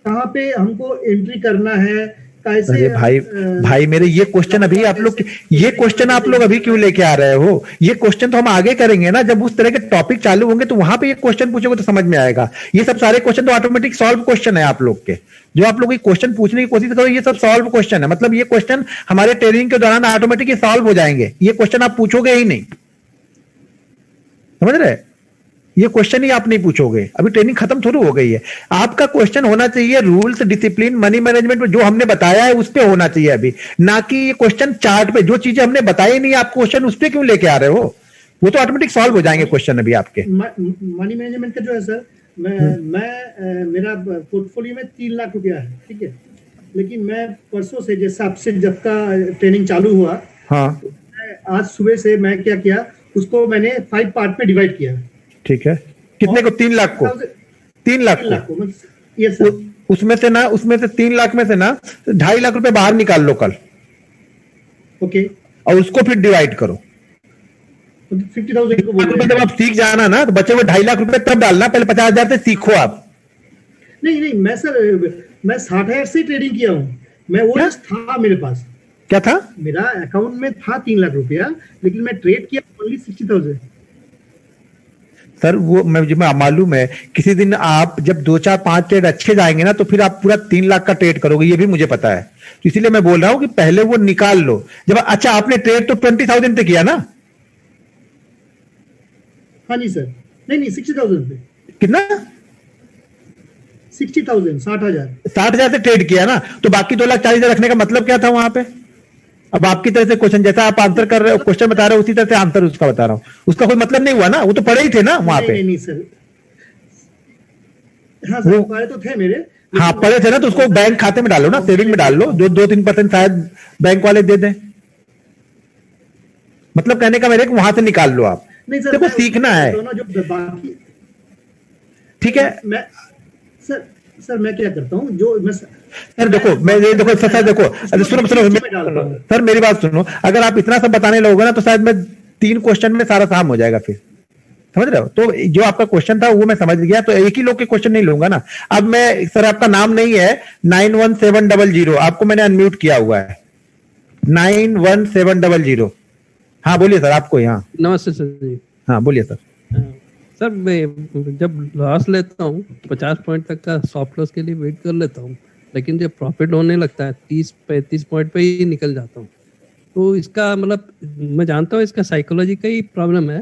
कहाँ पे हमको एंट्री करना है, कैसे अरे भाई मेरे ये क्वेश्चन अभी आप लोग, ये क्वेश्चन आप लोग अभी क्यों लेके आ रहे हो? ये क्वेश्चन तो हम आगे करेंगे ना, जब उस तरह के टॉपिक चालू होंगे तो वहां पे ये क्वेश्चन पूछोगे तो समझ में आएगा। ये सब सारे क्वेश्चन तो ऑटोमेटिक सॉल्व क्वेश्चन है आप लोग के, जो आप लोग क्वेश्चन पूछने की कोशिश करो ये सब सॉल्व क्वेश्चन है। मतलब ये क्वेश्चन हमारे ट्रेनिंग के दौरान ऑटोमेटिक सॉल्व हो जाएंगे, ये क्वेश्चन आप पूछोगे ही नहीं, समझ रहे? ये क्वेश्चन ही आप नहीं पूछोगे, अभी ट्रेनिंग खत्म थोड़ी हो गई है। आपका क्वेश्चन होना चाहिए रूल्स, डिसिप्लिन, मनी मैनेजमेंट में जो हमने बताया है उस पे होना चाहिए अभी, ना कि ये क्वेश्चन चार्ट पे। जो चीजें हमने बताई नहीं आप क्वेश्चन उस पे क्यों लेके आ रहे हो? वो तो ऑटोमेटिक सॉल्व हो जाएंगे क्वेश्चन अभी आपके। मनी मैनेजमेंट का जो है सर, मैं मेरा पोर्टफोलियो में 3 लाख रुपया है, ठीक है, लेकिन मैं परसों से, जैसे आपसे जब का ट्रेनिंग चालू हुआ, हाँ, आज सुबह से मैं क्या किया, उसको मैंने 5 पार्ट में डिवाइड किया। ठीक है, कितने को? 3 लाख को? 3 लाख को? Yes sir. उसमें से 3 लाख में से ना 2.5 लाख रुपए बाहर निकाल लो कल, ओके, और उसको फिर डिवाइड करो। 50,000 को बोल रहे हैं। जब आप सीख जाना ना तो बचे हुए 2.5 लाख रुपए तब डालना, पहले 50,000 से सीखो आप। नहीं मैं सर, मैं 60,000 से ट्रेडिंग किया हूँ। मैं वो just था मेरे पास, क्या था? मेरा अकाउंट में था 3 लाख रुपया, लेकिन मैं ट्रेड किया ओनली 60,000। सर वो मुझे मालूम है, किसी दिन आप जब 2 4 5 ट्रेड अच्छे जाएंगे ना तो फिर आप पूरा 3 लाख का ट्रेड करोगे, ये भी मुझे पता है। तो इसीलिए मैं बोल रहा हूं कि पहले वो निकाल लो। जब अच्छा आपने ट्रेड तो 20,000 पे किया ना? हाँ जी सर। नहीं 60,000 पे। कितना? 60,000, 60,000। 60,000 से ट्रेड किया ना, तो बाकी 2,40,000 रखने का मतलब क्या था वहां पे? अब आपकी तरह से क्वेश्चन जैसा आप आंसर कर रहे हो, क्वेश्चन बता रहे हो, उसी तरह से आंसर उसका बता रहा हूं, उसका कोई मतलब नहीं हुआ ना, वो तो पड़े ही थे ना वहां पे। नहीं सर, हाँ सर पड़े तो थे मेरे। हाँ पड़े थे ना, तो उसको बैंक खाते में डालो ना, सेविंग में डाल लो, जो 2-3% शायद बैंक वाले दे दें। मतलब कहने का मेरे को वहां से निकाल लो आप। नहीं सर, देखो सीखना है, जो बाकी, ठीक है। मैं सर मैं क्या करता हूँ, जो मैं सर देखो, मैं ये देखो सर देखो, सुनो सर मेरी बात सुनो। अगर आप इतना सब बताने लगोगे ना तो शायद मैं 3 क्वेश्चन में सारा काम हो जाएगा फिर, समझ रहे हो? तो जो आपका क्वेश्चन था वो मैं समझ गया, तो एक ही लोग के क्वेश्चन नहीं लूंगा ना। अब मैं, सर आपका नाम नहीं है 91700, आपको मैंने अनम्यूट किया हुआ है। 91700। हाँ बोलिए सर, आपको यहाँ। नमस्ते सर जी। हाँ बोलिए सर। सर मैं जब लॉस लेता हूँ 50 पॉइंट तक का स्टॉप लॉस के लिए वेट कर लेता हूँ, लेकिन जब प्रॉफिट होने लगता है 30-35 पॉइंट पे ही निकल जाता हूँ। तो इसका मतलब, मैं जानता हूँ इसका साइकोलॉजी का ही प्रॉब्लम है,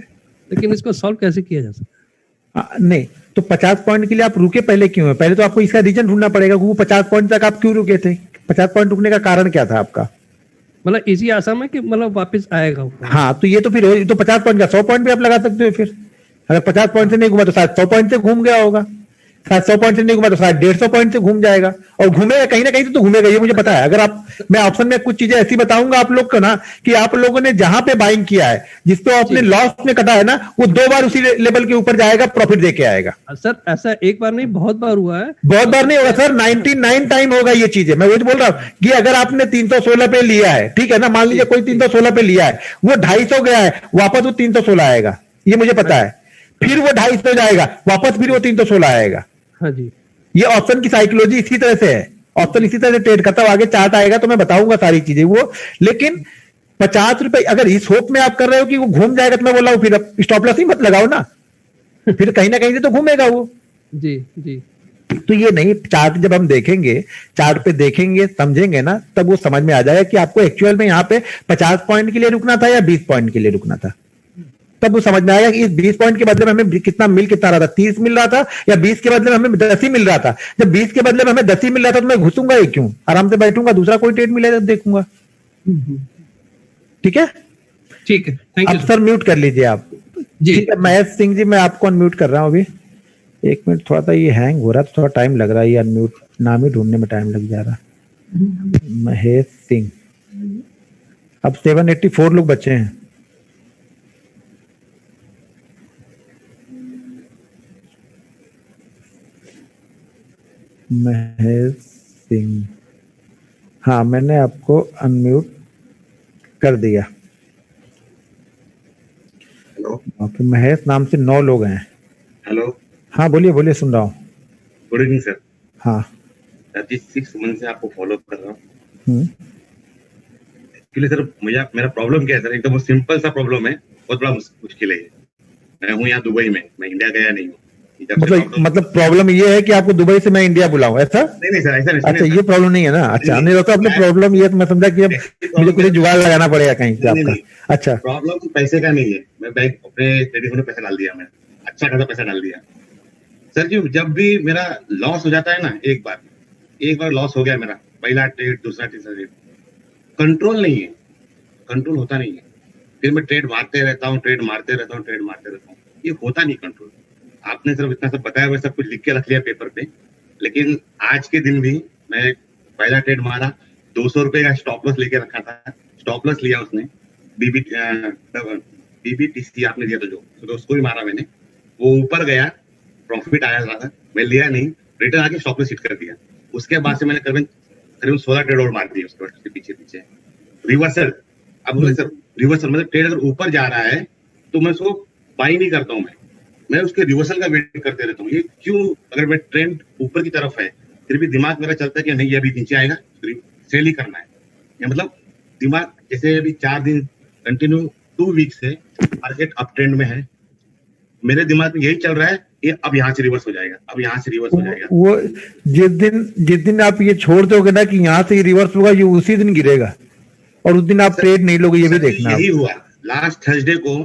लेकिन इसको सॉल्व कैसे किया जा सकता है? नहीं तो 50 पॉइंट के लिए आप रुके पहले क्यों है? पहले तो आपको इसका रीजन ढूंढना पड़ेगा, वो 50 पॉइंट तक आप क्यों रुके थे? 50 पॉइंट रुकने का कारण क्या था आपका? मतलब इसी आशा में कि मतलब वापस आएगा ऊपर। हाँ तो ये तो फिर तो 50 पॉइंट का 100 पॉइंट भी आप लगा सकते हो फिर। अगर 50 पॉइंट से नहीं घूमा तो शायद 100 पॉइंट से घूम गया होगा, शायद 100 पॉइंट से नहीं घूमा तो शायद 150 पॉइंट से घूम जाएगा, और घूमेगा कहीं ना कहीं से तो घूमेगा, ये मुझे पता है। अगर आप, मैं ऑप्शन में कुछ चीजें ऐसी बताऊंगा आप लोग को ना, कि आप लोगों ने जहां पे बाइंग किया है, जिसपे आपने लॉस में कटा है ना, वो 2 बार उसी लेवल के ऊपर जाएगा, प्रॉफिट देके आएगा। सर ऐसा एक बार नहीं, बहुत बार हुआ है। बहुत बार नहीं होगा सर, 99 टाइम होगा ये चीजें। मैं वही बोल रहा हूँ कि अगर आपने 316 पे लिया है, ठीक है ना, मान लीजिए कोई 316 पे लिया है, वो 250 गया है, वापस वो 316 आएगा, ये मुझे पता है। फिर वो 250 जाएगा, वापस फिर वो 316 आएगा। हाँ जी, ये ऑप्शन की साइकोलॉजी इसी तरह से है, ऑप्शन इसी तरह से ट्रेड करता है। आगे चार्ट आएगा तो मैं बताऊंगा सारी चीजें वो, लेकिन 50 रुपए अगर इस होप में आप कर रहे हो कि वो घूम जाएगा, तो मैं बोल रहा हूँ फिर स्टॉप लॉस ही मत लगाओ ना, फिर कहीं ना कहीं से तो घूमेगा वो। जी जी। तो ये नहीं, चार्ट जब हम देखेंगे, चार्ट पे देखेंगे समझेंगे ना, तब वो समझ में आ जाएगा कि आपको एक्चुअल में यहाँ पे 50 पॉइंट के लिए रुकना था या 20 पॉइंट के लिए रुकना था। तब वो समझ में आएगा कि इस 20 पॉइंट के बदले में हमें कितना रहा था, 30 मिल रहा था, या 20 के बदले में हमें 10 ही मिल रहा था। जब 20 के बदले में हमें 10 ही मिल रहा था तो मैं घुसूंगा ही क्यों, आराम से बैठूंगा, दूसरा कोई ट्रेड मिलेगा देखूंगा। ठीक है, ठीक है, थैंक यू अब सर म्यूट कर लीजिए आप जी। ठीक है, महेश सिंह जी मैं आपको अनम्यूट कर रहा हूँ अभी। 1 मिनट, थोड़ा सा ये हैंग हो रहा है, थोड़ा टाइम लग रहा है, ये अनम्यूट नाम ही ढूंढने में टाइम लग जा रहा है। महेश सिंह, अब 784 लोग बचे हैं। महेश सिंह, हाँ, मैंने आपको अनम्यूट कर दिया। हेलो आपके महेश नाम से 9 लोग हैं। हेलो, हाँ, बोलिए बोलिए, सुन रहा हूँ। Good evening sir. हाँ। सर जी 6 मंथ से आपको फॉलो कर रहा हूँ। हम्म, एक्चुअली सर मेरा प्रॉब्लम क्या है सर, एकदम सिंपल सा प्रॉब्लम है, बहुत बड़ा मुश्किल है ये। मैं हूँ यहाँ दुबई में, मैं इंडिया गया नहीं हूँ। जब से लॉकडाउन, मतलब प्रॉब्लम ये है कि आपको दुबई से मैं इंडिया बुलाऊं, ऐसा? नहीं सर, ऐसा नहीं, अच्छा, सुनिए ये सर। प्रॉब्लम नहीं है ना? अच्छा, नहीं, नहीं तो अपने प्रॉब्लम ये है, तो मैं समझा कि अब प्रॉब्लम मुझे कुछ जुगाड़ लगाना पड़ेगा कहीं से नहीं आपका। नहीं, अच्छा, प्रॉब्लम पैसे का नहीं है। मैं बैंक अपने क्रेडिट में पैसा डाल दिया, मैंने अच्छा खासा पैसा डाल दिया सर जी। जब भी मेरा लॉस हो जाता है ना, एक बार लॉस हो गया मेरा, पहला ट्रेड, दूसरा, तीसरा ट्रेड, कंट्रोल नहीं है, कंट्रोल होता नहीं है। फिर मैं ट्रेड मारते रहता हूँ, ट्रेड मारते रहता हूँ, ये होता नहीं कंट्रोल। आपने सिर्फ इतना सब बताया, वैसे सब कुछ लिख के रख लिया पेपर पे, लेकिन आज के दिन भी मैं पहला ट्रेड मारा, 200 रुपए का स्टॉप लॉस लेके रखा था, स्टॉप लॉस लिया उसने, बीबीटीसी आपने दिया था जो, तो उसको भी मारा मैंने, वो ऊपर गया, प्रॉफिट आया ज्यादा, मैं लिया नहीं, रिटर्न आके स्टॉप लॉस हिट कर दिया। उसके बाद से मैंने करीबन 16 ट्रेड और मार दिए उसके बाद, उसके पीछे रिवर्सल। अब बोले सर रिवर्सल मतलब ट्रेड अगर ऊपर जा रहा है तो मैं उसको बाई नहीं करता हूँ, मैं उसके रिवर्सल का वेट करते रहता हूँ। ये क्यों? अगर मैं ट्रेंड ऊपर की तरफ है फिर भी दिमाग मेरा चलता है कि नहीं, ये अभी नीचे आएगा, सेल ही करना है। या मतलब दिमाग, जैसे अभी 4 दिन कंटिन्यू 2 वीक से मार्केट अप ट्रेंड में है, मेरे दिमाग में यही चल रहा है, ये अब यहाँ से रिवर्स हो जाएगा, अब यहाँ से रिवर्स हो जाएगा। वो जिस दिन आप ये छोड़ दोगे ना कि यहाँ से रिवर्स होगा, ये उसी दिन गिरेगा और उस दिन आप ट्रेड नहीं लोगे, ये भी देखना। यही हुआ लास्ट थर्सडे को,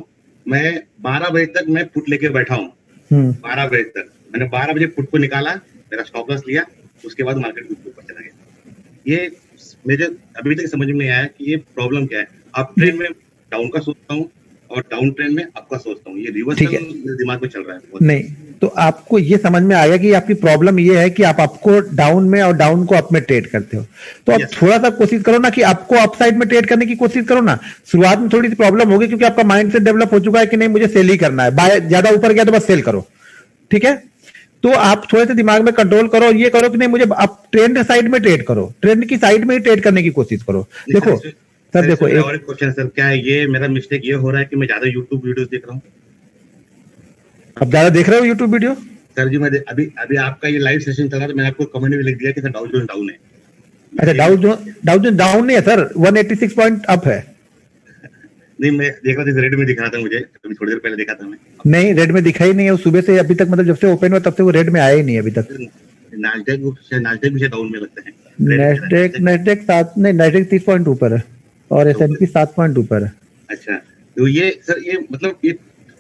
मैं 12 बजे तक मैं पुट लेके बैठा हूँ, 12 बजे तक मैंने 12 बजे पुट को निकाला, मेरा स्टॉप लॉस लिया, उसके बाद मार्केट ऊपर चला गया। ये मुझे अभी तक समझ में नहीं आया कि ये प्रॉब्लम क्या है। अप ट्रेंड में डाउन का सोचता हूँ और डाउन ट्रेंड में अप का सोचता हूँ, ये रिवर्सल मेरे दिमाग में चल रहा है। नहीं तो आपको ये समझ में आया कि आपकी प्रॉब्लम ये है कि आप आपको डाउन में और डाउन को अप में ट्रेड करते हो, तो आप थोड़ा सा कोशिश करो ना कि आपको अपसाइड में ट्रेड करने की कोशिश करो ना। शुरुआत में थोड़ी सी प्रॉब्लम होगी क्योंकि आपका माइंड सेट डेवलप हो चुका है कि नहीं मुझे सेल ही करना है, बाय ज्यादा ऊपर गया तो बस सेल करो, ठीक है। तो आप थोड़े से दिमाग में कंट्रोल करो और ये करो कि नहीं मुझे आप ट्रेंड साइड में ट्रेड करो, ट्रेंड की साइड में ही ट्रेड करने की कोशिश करो। देखो सर, देखो एक और एक क्वेश्चन सर, क्या है ये मेरा मिस्टेक ये हो रहा है कि मैं ज्यादा यूट्यूब वीडियोस देख रहा हूँ? आप ज्यादा देख रहे हो यूट्यूब वीडियो? सर जी मैं अभी आपका ये लाइव सेशन चल रहा था, मैंने आपको कमेंट में लिख दिया कि सर डाउ जोन्स डाउन है। अच्छा, डाउ जोन्स डाउन नहीं है सर, 186 पॉइंट अप है। नहीं, मैं देख रहा था रेड में दिखा था मुझे, अभी थोड़ी देर पहले देखा था मैं। नहीं, रेड में दिखा ही नहीं है सुबह से अभी तक, मतलब जब से ओपन हुआ तब से वो रेड में आया ही नहीं अभी तक। नास्डैक भी डाउन में लगता है। नास्डैक 30 पॉइंट ऊपर है और S&P 7 पॉइंट ऊपर है। अच्छा, तो ये सर ये मतलब ये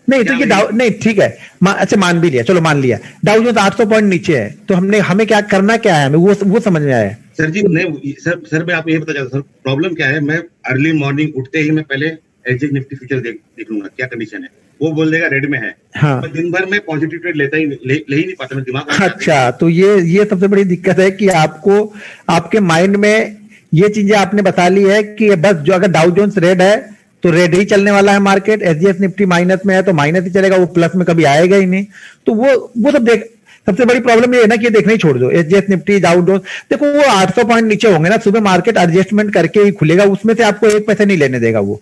नहीं तो ये डाउन नहीं, ठीक है, अच्छा मान भी लिया, चलो मान लिया डाउ जोन्स 800 पॉइंट नीचे है, तो हमें क्या करना क्या है, हमें वो समझ में आया है। सर जी नहीं, सर मैं आपको ये बता चाहता हूं, सर प्रॉब्लम क्या है, मैं अर्ली मॉर्निंग उठते ही मैं पहले एसजेएक्स निफ्टी फ्यूचर देख लूंगा क्या कंडीशन है, वो बोल देगा रेड में है। हाँ, तो दिन भर में पॉजिटिव ट्रेड ले ही नहीं पाता, मेरे दिमाग में। अच्छा, तो ये सबसे बड़ी दिक्कत है कि आपको आपके माइंड में ये चीजें आपने बता ली है कि बस जो अगर डाउ जोन्स रेड है तो रेड ही चलने वाला है मार्केट, एसजीएस निफ्टी माइनस में है तो माइनस ही चलेगा, वो प्लस में कभी आएगा ही नहीं। तो वो सब देख, सबसे बड़ी प्रॉब्लम ये है ना कि ये देखना ही छोड़ दो, एसजीएस निफ्टी डाउ जोन्स, देखो वो 800 पॉइंट नीचे होंगे ना, सुबह मार्केट एडजस्टमेंट करके ही खुलेगा, उसमें से आपको 1 पैसा नहीं लेने देगा, वो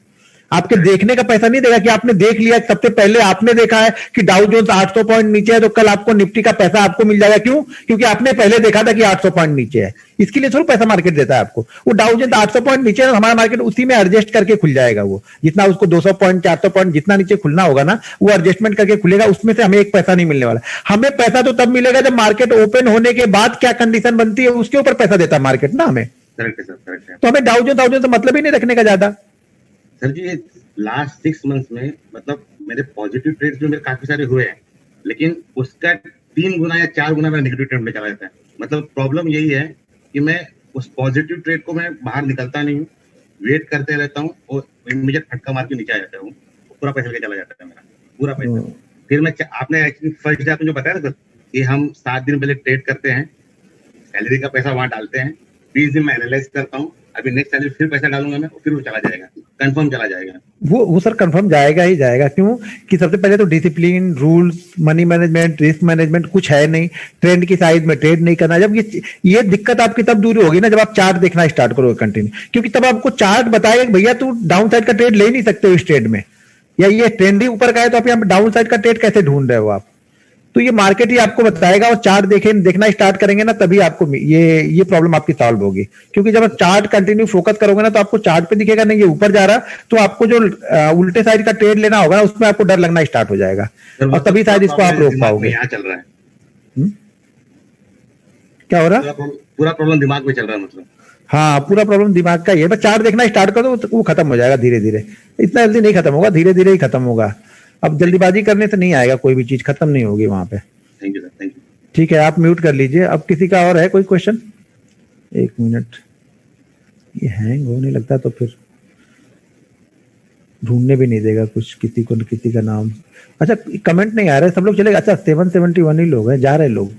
आपके देखने का पैसा नहीं देगा कि आपने देख लिया, सबसे पहले आपने देखा है कि डाउ जोन्स 800 पॉइंट नीचे है तो कल आपको निफ्टी का पैसा आपको मिल जाएगा। क्यों? क्योंकि आपने पहले देखा था कि 800 पॉइंट नीचे है, इसके लिए थोड़ा पैसा मार्केट देता है आपको। वो डाउ जोन्स 800 पॉइंट नीचे है, हमारा मार्केट उसी में एडजस्ट करके खुल जाएगा, वो जितना उसको 200 पॉइंट 400 पॉइंट जितना नीचे खुलना होगा ना, वो एडजस्टमेंट करके खुलेगा, उसमें से हमें 1 पैसा नहीं मिलने वाला। हमें पैसा तो तब मिलेगा जब मार्केट ओपन होने के बाद क्या कंडीशन बनती है उसके ऊपर पैसा देता है मार्केट ना हमें। करेक्ट है सर, करेक्ट है। तो हमें डाउ जोन्स मतलब ही नहीं रखने का ज्यादा। सर जी लास्ट 6 मंथ्स में मतलब मेरे पॉजिटिव ट्रेड्स में मेरे काफी सारे हुए हैं, लेकिन उसका 3 गुना या 4 गुना मेरा नेगेटिव ट्रेड में चला जाता है। मतलब प्रॉब्लम यही है कि मैं उस पॉजिटिव ट्रेड को मैं बाहर निकलता नहीं हूँ, वेट करते रहता हूँ और इमीडिएट फटका मार के नीचे आ जाता हूँ, पूरा पैसा लेके चला जाता है मेरा पूरा पैसा। फिर मैं आपने एक्चुअली फर्स्ट डे आपने जो बताया ना सर कि हम 7 दिन पहले ट्रेड करते हैं, सैलरी का पैसा वहां डालते हैं, 20 दिन मैं एनालाइज करता हूँ, अभी नेक्स्ट टाइम फिर पैसा डालूंगा मैं, फिर वो चला जाएगा, कंफर्म चला जाएगा। वो सर कंफर्म जाएगा ही जाएगा। क्यों कि सबसे पहले तो discipline, rules, money management, risk management कुछ है नहीं। ट्रेंड की साइड में ट्रेड नहीं करना। जब ये दिक्कत आपकी तब दूर होगी ना जब आप चार्ट देखना स्टार्ट करोगे कंटिन्यू, क्योंकि तब आपको चार्ट बताएगा कि भैया तू डाउन साइड का ट्रेड ले नहीं सकते हो इस ट्रेड में, या ये ट्रेंड ही ऊपर का है तो आप यहाँ पे डाउन साइड का ट्रेड कैसे ढूंढ रहे हो आप। तो ये मार्केट ही आपको बताएगा, और चार्ट देखना स्टार्ट करेंगे ना तभी आपको ये प्रॉब्लम आपकी सॉल्व होगी। क्योंकि जब आप चार्ट कंटिन्यू फोकस करोगे ना तो आपको चार्ट पे दिखेगा नहीं ये ऊपर जा रहा, तो आपको जो उल्टे साइड का ट्रेड लेना होगा ना उसमें आपको डर लगना स्टार्ट हो जाएगा, और तभी शायद इसको आप रोक पाओगे। यहाँ चल रहा है क्या हो रहा? पूरा प्रॉब्लम दिमाग में चल रहा है मतलब। हाँ, पूरा प्रॉब्लम दिमाग का ही है। बस चार्ट देखना स्टार्ट कर दो तो वो खत्म हो जाएगा धीरे धीरे। इतना जल्दी नहीं खत्म होगा, धीरे धीरे ही खत्म होगा। अब जल्दीबाजी करने से नहीं आएगा, कोई भी चीज खत्म नहीं होगी वहां पे। Thank you sir, thank you. ठीक है, आप म्यूट कर लीजिए। अब किसी का और है कोई क्वेश्चन? 1 मिनट, ये हैंग होने लगता तो फिर ढूंढने भी नहीं देगा कुछ, किसी का नाम। अच्छा, कमेंट नहीं आ रहा है, सब लोग चलेगा। अच्छा, 771 ही लोग हैं, जा रहे लोग,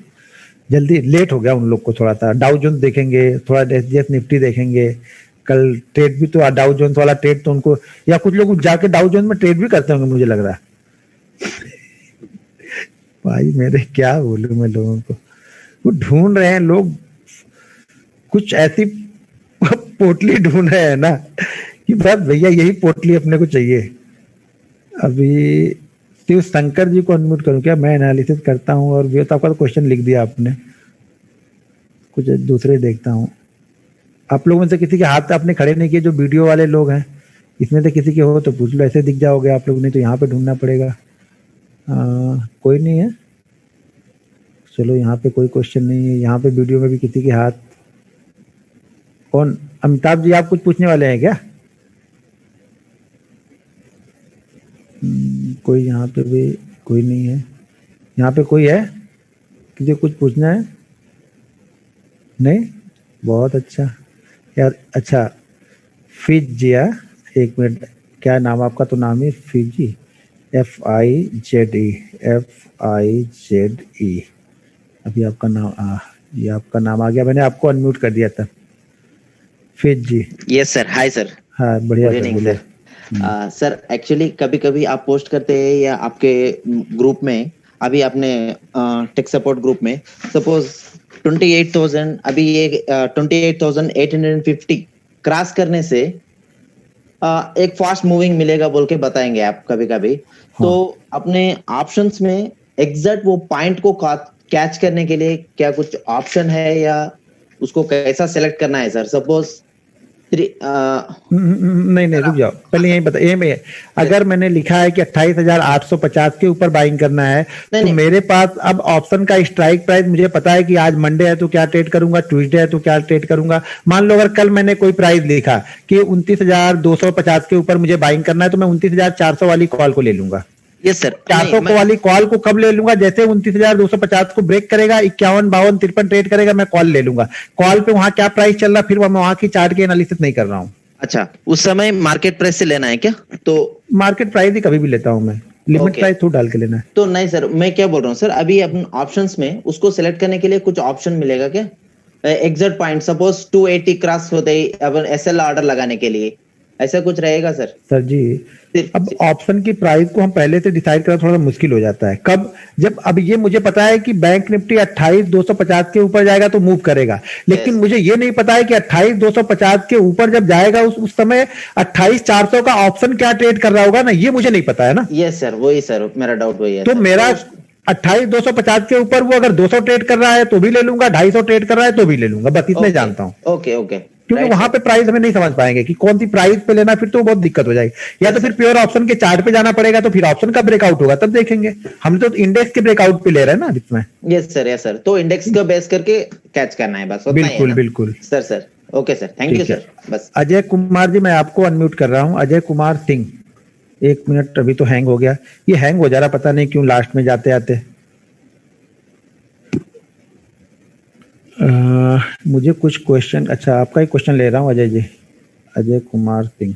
जल्दी लेट हो गया उन लोग को थोड़ा सा। डाउ जोन्स देखेंगे, थोड़ा एसजीएस निफ्टी देखेंगे। कल ट्रेड भी तो डाउ जोन्स वाला ट्रेड तो उनको, या कुछ लोग जाके डाउ जोन्स में ट्रेड भी करते होंगे मुझे लग रहा है। भाई मेरे क्या बोलूं मैं लोगों को, वो ढूंढ रहे हैं लोग, कुछ ऐसी पोटली ढूंढ रहे हैं ना कि बस भैया यही पोटली अपने को चाहिए। अभी शिव शंकर जी को अनम्यूट करूं क्या? मैं एनालिसिस करता हूं और भी तो आपका क्वेश्चन लिख दिया आपने, कुछ दूसरे देखता हूं। आप लोगों में से किसी के हाथ आपने खड़े नहीं किए, जो वीडियो वाले लोग हैं इसमें से किसी के हो तो पूछ लो, ऐसे दिख जाओगे आप लोग, नहीं तो यहाँ पे ढूंढना पड़ेगा। कोई नहीं है, चलो यहाँ पे कोई क्वेश्चन नहीं है। यहाँ पे वीडियो में भी किसी के हाथ, कौन? अमिताभ जी आप कुछ पूछने वाले हैं क्या? कोई यहाँ पे भी कोई नहीं है। यहाँ पे कोई है किसी को कुछ पूछना है? नहीं, बहुत अच्छा यार। अच्छा, फिजिया, 1 मिनट, क्या नाम आपका? तो नाम है फिजी, FIZE। अभी आपका नाम ये आपका नाम आ गया, मैंने आपको अनम्यूट कर दिया था। Fiji. Yes sir, hi sir. हाँ, बढ़िया सर, बोलिए। सर एक्चुअली कभी कभी आप पोस्ट करते हैं या आपके ग्रुप में, अभी आपने टेक सपोर्ट ग्रुप में सपोज 28,000, अभी ये 28,850 क्रॉस करने से एक फास्ट मूविंग मिलेगा बोल के बताएंगे आप कभी कभी। हाँ। तो अपने ऑप्शंस में एग्जैक्ट वो पॉइंट को कैच करने के लिए क्या कुछ ऑप्शन है, या उसको कैसा सेलेक्ट करना है सर? सपोज नहीं रुक जाओ, पहले यही बता। ये अगर मैंने लिखा है कि 28,850 के ऊपर बाइंग करना है तो मेरे पास अब ऑप्शन का स्ट्राइक प्राइस मुझे पता है कि आज मंडे है तो क्या ट्रेड करूंगा, ट्यूसडे है तो क्या ट्रेड करूंगा। मान लो अगर कल मैंने कोई प्राइस लिखा कि 29,250 के ऊपर मुझे बाइंग करना है तो मैं 29,400 वाली कॉल को ले लूंगा। यस सर, 400 वाली कॉल को कब ले लूंगा? जैसे 29,250 को ब्रेक करेगा, 51, 52, 53 ट्रेड करेगा, मैं कॉल ले लूंगा। कॉल पे वहां क्या प्राइस चल रहा फिर मैं वहां की चार्ट की एनालिसिस नहीं कर रहा हूँ। अच्छा, उस समय मार्केट प्राइस से लेना है क्या? तो मार्केट प्राइस ही कभी भी लेता हूँ मैं, लिमिट प्राइस थोड़ा डाल के लेना है। तो नहीं सर, मैं क्या बोल रहा हूँ सर, अभी अपन ऑप्शंस में उसको सिलेक्ट करने के लिए कुछ ऑप्शन मिलेगा क्या? एग्जैक्ट पॉइंट सपोज 280 क्रॉस होते ही अपन एसएल ऑर्डर लगाने के लिए, ऐसा कुछ रहेगा सर? सर जी, अब ऑप्शन की प्राइस को हम पहले से डिसाइड करना थोड़ा मुश्किल हो जाता है। कब? जब अब ये मुझे पता है कि बैंक निफ्टी 28,250 के ऊपर जाएगा तो मूव करेगा, लेकिन मुझे ये नहीं पता है कि 28,250 के ऊपर जब जाएगा उस समय 28,400 का ऑप्शन क्या ट्रेड कर रहा होगा ना, ये मुझे नहीं पता है ना। यस सर, वही सर मेरा डाउट वही है। तो मेरा 28,250 के ऊपर वो अगर 200 ट्रेड कर रहा है तो भी ले लूंगा, 250 ट्रेड कर रहा है तो भी ले लूंगा, बस इतने जानता हूँ। ओके ओके, क्योंकि वहां पे प्राइस हमें नहीं समझ पाएंगे कि कौन सी प्राइस पे लेना, फिर तो बहुत दिक्कत हो जाएगी। या तो फिर प्योर ऑप्शन के चार्ट पे जाना पड़ेगा, तो फिर ऑप्शन का ब्रेकआउट होगा तब देखेंगे। हम तो इंडेक्स के ब्रेकआउट पे ले रहे हैं ना इसमें। यस सर, तो इंडेक्स का बेस करके कैच करना है बस। बिल्कुल बिल्कुल sir. Okay sir, thank you sir. बस अजय कुमार जी, मैं आपको अनम्यूट कर रहा हूँ। अजय कुमार सिंह, 1 मिनट, अभी तो हैंग हो गया, ये हैंग हो जा रहा, पता नहीं क्यों लास्ट में जाते आते। मुझे कुछ क्वेश्चन, अच्छा आपका ही क्वेश्चन ले रहा हूँ अजय जी, अजय कुमार सिंह।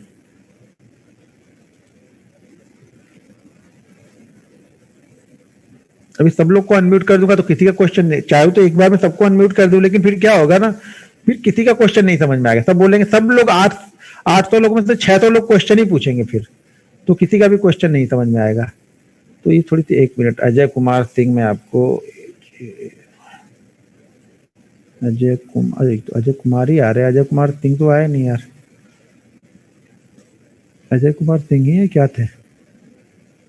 अभी सब लोग को अनम्यूट कर दूंगा तो किसी का क्वेश्चन नहीं, चाहे तो एक बार में सबको अनम्यूट कर दूं, लेकिन फिर क्या होगा ना फिर किसी का क्वेश्चन नहीं समझ में आएगा, सब बोलेंगे, सब लोग 800 लोगों में से 600 लोग क्वेश्चन ही पूछेंगे फिर, तो किसी का भी क्वेश्चन नहीं समझ में आएगा। तो ये थोड़ी सी, 1 मिनट, अजय कुमार सिंह में आपको, अजय कुमार ही आ रहे हैं, अजय कुमार सिंह तो आए नहीं यार। अजय कुमार सिंह ही है क्या थे?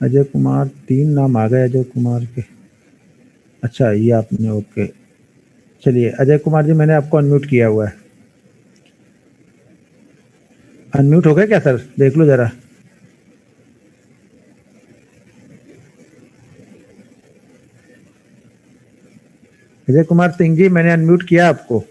अजय कुमार, 3 नाम आ गए अजय कुमार के। अच्छा ये आपने, ओके चलिए अजय कुमार जी मैंने आपको अनम्यूट किया हुआ है। अनम्यूट हो गया क्या सर? देख लो जरा। अजय कुमार सिंह जी मैंने अनम्यूट किया आपको।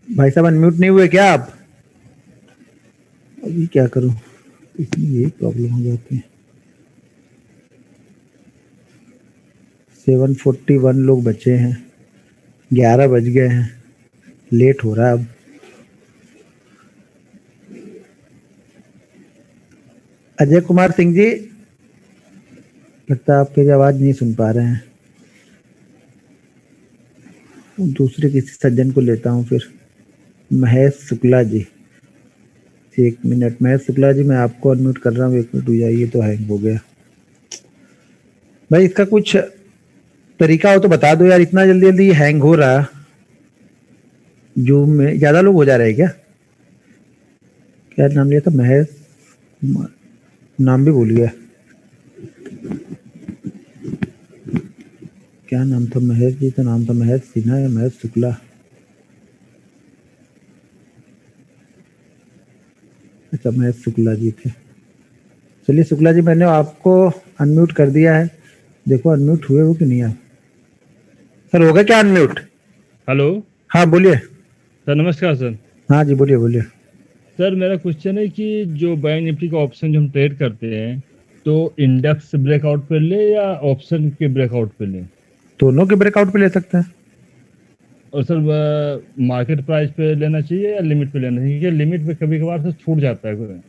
भाई साहब अनम्यूट नहीं हुए क्या आप? अभी क्या करूं, इसमें यही प्रॉब्लम हो जाती है। 741 लोग बचे हैं, 11 बज गए हैं, लेट हो रहा है अब। अजय कुमार सिंह जी, लगता है आपकी आवाज नहीं सुन पा रहे हैं। दूसरे किसी सज्जन को लेता हूं फिर। महेश शुक्ला जी, 1 मिनट। महेश शुक्ला जी मैं आपको अनम्यूट कर रहा हूँ, 1 मिनट हो जाइए। तो हैंग हो गया भाई, इसका कुछ तरीका हो तो बता दो यार, इतना जल्दी जल्दी हैंग हो रहा। जूम में ज्यादा लोग हो जा रहे हैं क्या? क्या नाम लिया था? महेश, नाम भी भूल गया, क्या नाम था? महेश जी का नाम था, महेश सिन्हा या महेश शुक्ला? अच्छा महेश शुक्ला जी थे। चलिए शुक्ला जी मैंने आपको अनम्यूट कर दिया है, देखो अनम्यूट हुए हो कि नहीं आप। सर हो गया क्या अनम्यूट? हेलो। हाँ बोलिए सर नमस्कार सर। हाँ जी बोलिए बोलिए। सर मेरा क्वेश्चन है कि जो बैंक निफ्टी का ऑप्शन जो हम ट्रेड करते हैं, तो इंडेक्स ब्रेकआउट पे ले या ऑप्शन के ब्रेकआउट पे ले? दोनों के ब्रेकआउट पे ले सकते हैं। और सर मार्केट प्राइस पे लेना चाहिए या लिमिट पे लेना चाहिए? क्योंकि लिमिट पे कभी कभार से छूट जाता है।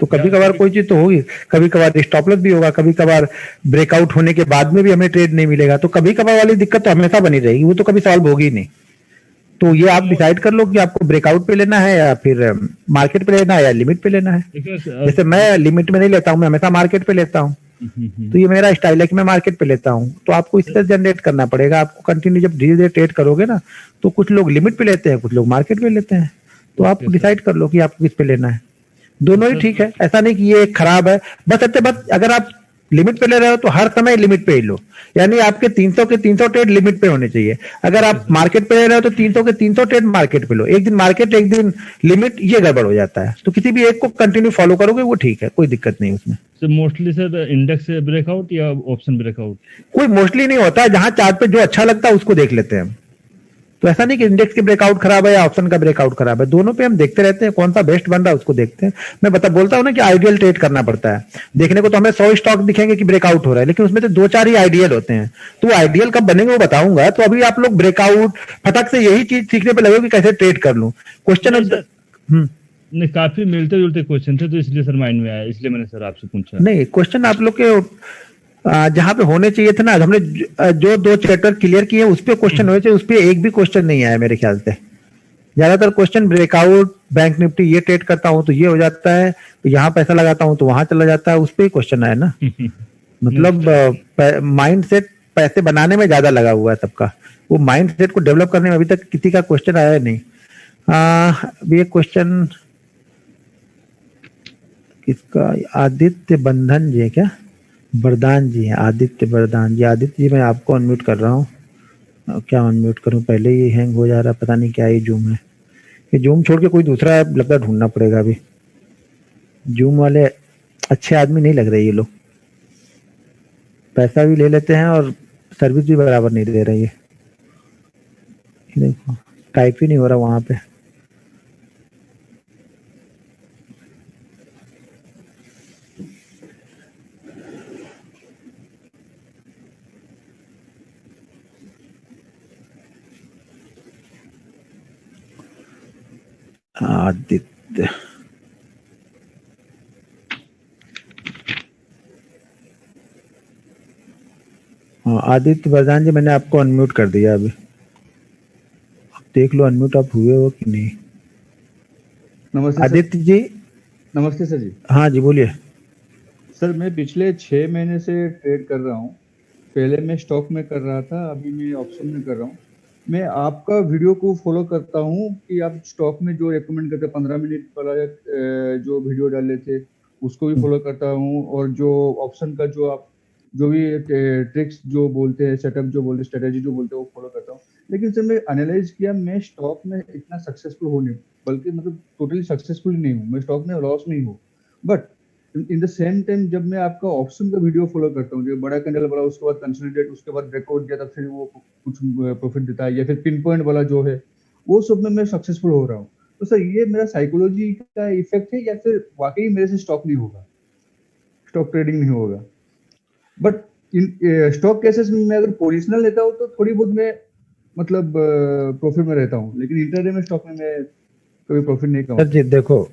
तो कभी कभार कोई चीज तो होगी, कभी कभार स्टॉप लॉस भी होगा, कभी कभार ब्रेकआउट होने के बाद में भी हमें ट्रेड नहीं मिलेगा। तो कभी कभार वाली दिक्कत तो हमेशा बनी रहेगी, वो तो कभी सॉल्व होगी नहीं। तो ये आप डिसाइड कर लो कि आपको ब्रेकआउट पे लेना है या फिर मार्केट पे लेना है या लिमिट पे लेना है। जैसे मैं लिमिट में नहीं लेता हूँ, मैं हमेशा मार्केट पे लेता हूँ। तो ये मेरा स्टाइल है कि मैं मार्केट पे लेता हूँ। तो आपको इससे जनरेट करना पड़ेगा, आपको कंटिन्यू जब धीरे धीरे ट्रेड करोगे ना, तो कुछ लोग लिमिट पे लेते हैं, कुछ लोग मार्केट पे लेते हैं। तो आप डिसाइड कर लो कि आपको किस पे लेना है। दोनों ही ठीक है, ऐसा नहीं कि ये खराब है। बस अगर आप लिमिट पे ले रहे हो तो हर समय लिमिट पे ही लो, यानी आपके 300 के 300 ट्रेड लिमिट पे होने चाहिए। अगर आप मार्केट पे ले रहे हो तो 300 के 300 ट्रेड मार्केट पे लो। एक दिन मार्केट एक दिन लिमिट, ये गड़बड़ हो जाता है। तो किसी भी एक को कंटिन्यू फॉलो करोगे वो ठीक है, कोई दिक्कत नहीं उसमें। Sir mostly sir index breakout या ऑप्शन ब्रेकआउट? कोई मोस्टली नहीं होता है, जहां चार्ट पे जो अच्छा लगता है उसको देख लेते हैं हम। तो ऐसा नहीं कि इंडेक्स की ब्रेकआउट खराब है या ऑप्शन का ब्रेकआउट खराब है, दोनों पे हम देखते रहते हैं, कौन सा बेस्ट बन रहा है उसको देखते हैं। मैं बोलता हूं ना कि आइडियल ट्रेड करना पड़ता है। देखने को तो हमें 100 स्टॉक दिखेंगे कि ब्रेकआउट हो रहा है, लेकिन उसमें से 2-4 ही आइडियल होते हैं। तो आइडियल कब बनेंगे वो बताऊंगा। तो अभी आप लोग ब्रेकआउट फटक से यही चीज सीखने पे लगे कि कैसे ट्रेड कर लूं। क्वेश्चन नहीं, काफी मिलते जुलते क्वेश्चन थे, तो इसलिए सर माइंड में आया, इसलिए मैंने सर आपसे पूछा। नहीं, क्वेश्चन आप लोग के जहां पे होने चाहिए थे ना, हमने जो 2 चैप्टर क्लियर किए उस पे क्वेश्चन हुए थे, उस पे एक भी क्वेश्चन नहीं आया मेरे ख्याल से। ज्यादातर क्वेश्चन ब्रेकआउट, बैंक निफ्टी ये ट्रेड करता हूं तो ये हो जाता है, तो यहाँ पैसा लगाता हूं तो वहां चला जाता है, उस पे क्वेश्चन आया ना। मतलब माइंड सेट पैसे बनाने में ज्यादा लगा हुआ है सबका, वो माइंड सेट को डेवलप करने में अभी तक किसी का क्वेश्चन आया नहीं। अभी एक क्वेश्चन किसका, आदित्य बंधन जी है क्या? बरदान जी हैं, आदित्य बरदान जी। आदित्य जी मैं आपको अनम्यूट कर रहा हूँ। क्या अनम्यूट करूँ, पहले ही हैंग हो जा रहा है, पता नहीं क्या ये जूम है। ये जूम छोड़ के कोई दूसरा ऐप लगता ढूंढना पड़ेगा अभी। जूम वाले अच्छे आदमी नहीं लग रहे ये लोग, पैसा भी ले लेते हैं और सर्विस भी बराबर नहीं दे रही है। देखो टाइप ही नहीं हो रहा वहां पे। आदित्य हाँ आदित्य वरदान जी, मैंने आपको अनम्यूट कर दिया अभी, आप देख लो अनम्यूट आप हुए हो कि नहीं। नमस्ते आदित्य जी। नमस्ते सर जी। हाँ जी बोलिए। सर मैं पिछले 6 महीने से ट्रेड कर रहा हूँ। पहले मैं स्टॉक में कर रहा था, अभी मैं ऑप्शन में कर रहा हूँ। मैं आपका वीडियो को फॉलो करता हूँ कि आप स्टॉक में जो रेकमेंड करते 15 मिनट वाला जो वीडियो डाले थे उसको भी फॉलो करता हूँ, और जो ऑप्शन का जो आप जो भी ट्रिक्स जो बोलते हैं, सेटअप जो बोलते हैं, स्ट्रेटेजी जो बोलते हैं वो फॉलो करता हूँ। लेकिन सर मैं एनालाइज किया, मैं स्टॉक में इतना सक्सेसफुल हो नहीं, बल्कि मतलब टोटली सक्सेसफुल नहीं हूँ, मैं स्टॉक में लॉस नहीं हूँ। But in the same time जब मैं आपका ऑप्शन का वीडियो फॉलो करता हूँ, जो बड़ा कैंडल वाला, उसके बाद कंसोलिडेट, उसके बाद ब्रेकआउट दिया, तब फिर वो कुछ प्रॉफिट देता है, या फिर पिन पॉइंट वाला जो है वो सब में मैं सक्सेसफुल हो रहा हूँ। तो सर ये मेरा साइकोलॉजी का इफेक्ट है, या फिर वाकई मेरे से स्टॉक नहीं होगा, स्टॉक ट्रेडिंग नहीं होगा? बट इन स्टॉक केसेस में मैं अगर पोजिशनल लेता हूँ तो थोड़ी बहुत मैं मतलब प्रॉफिट में रहता हूँ, लेकिन इंटरडे में स्टॉक में मैं कभी प्रॉफिट नहीं कमाता। सर जी देखो,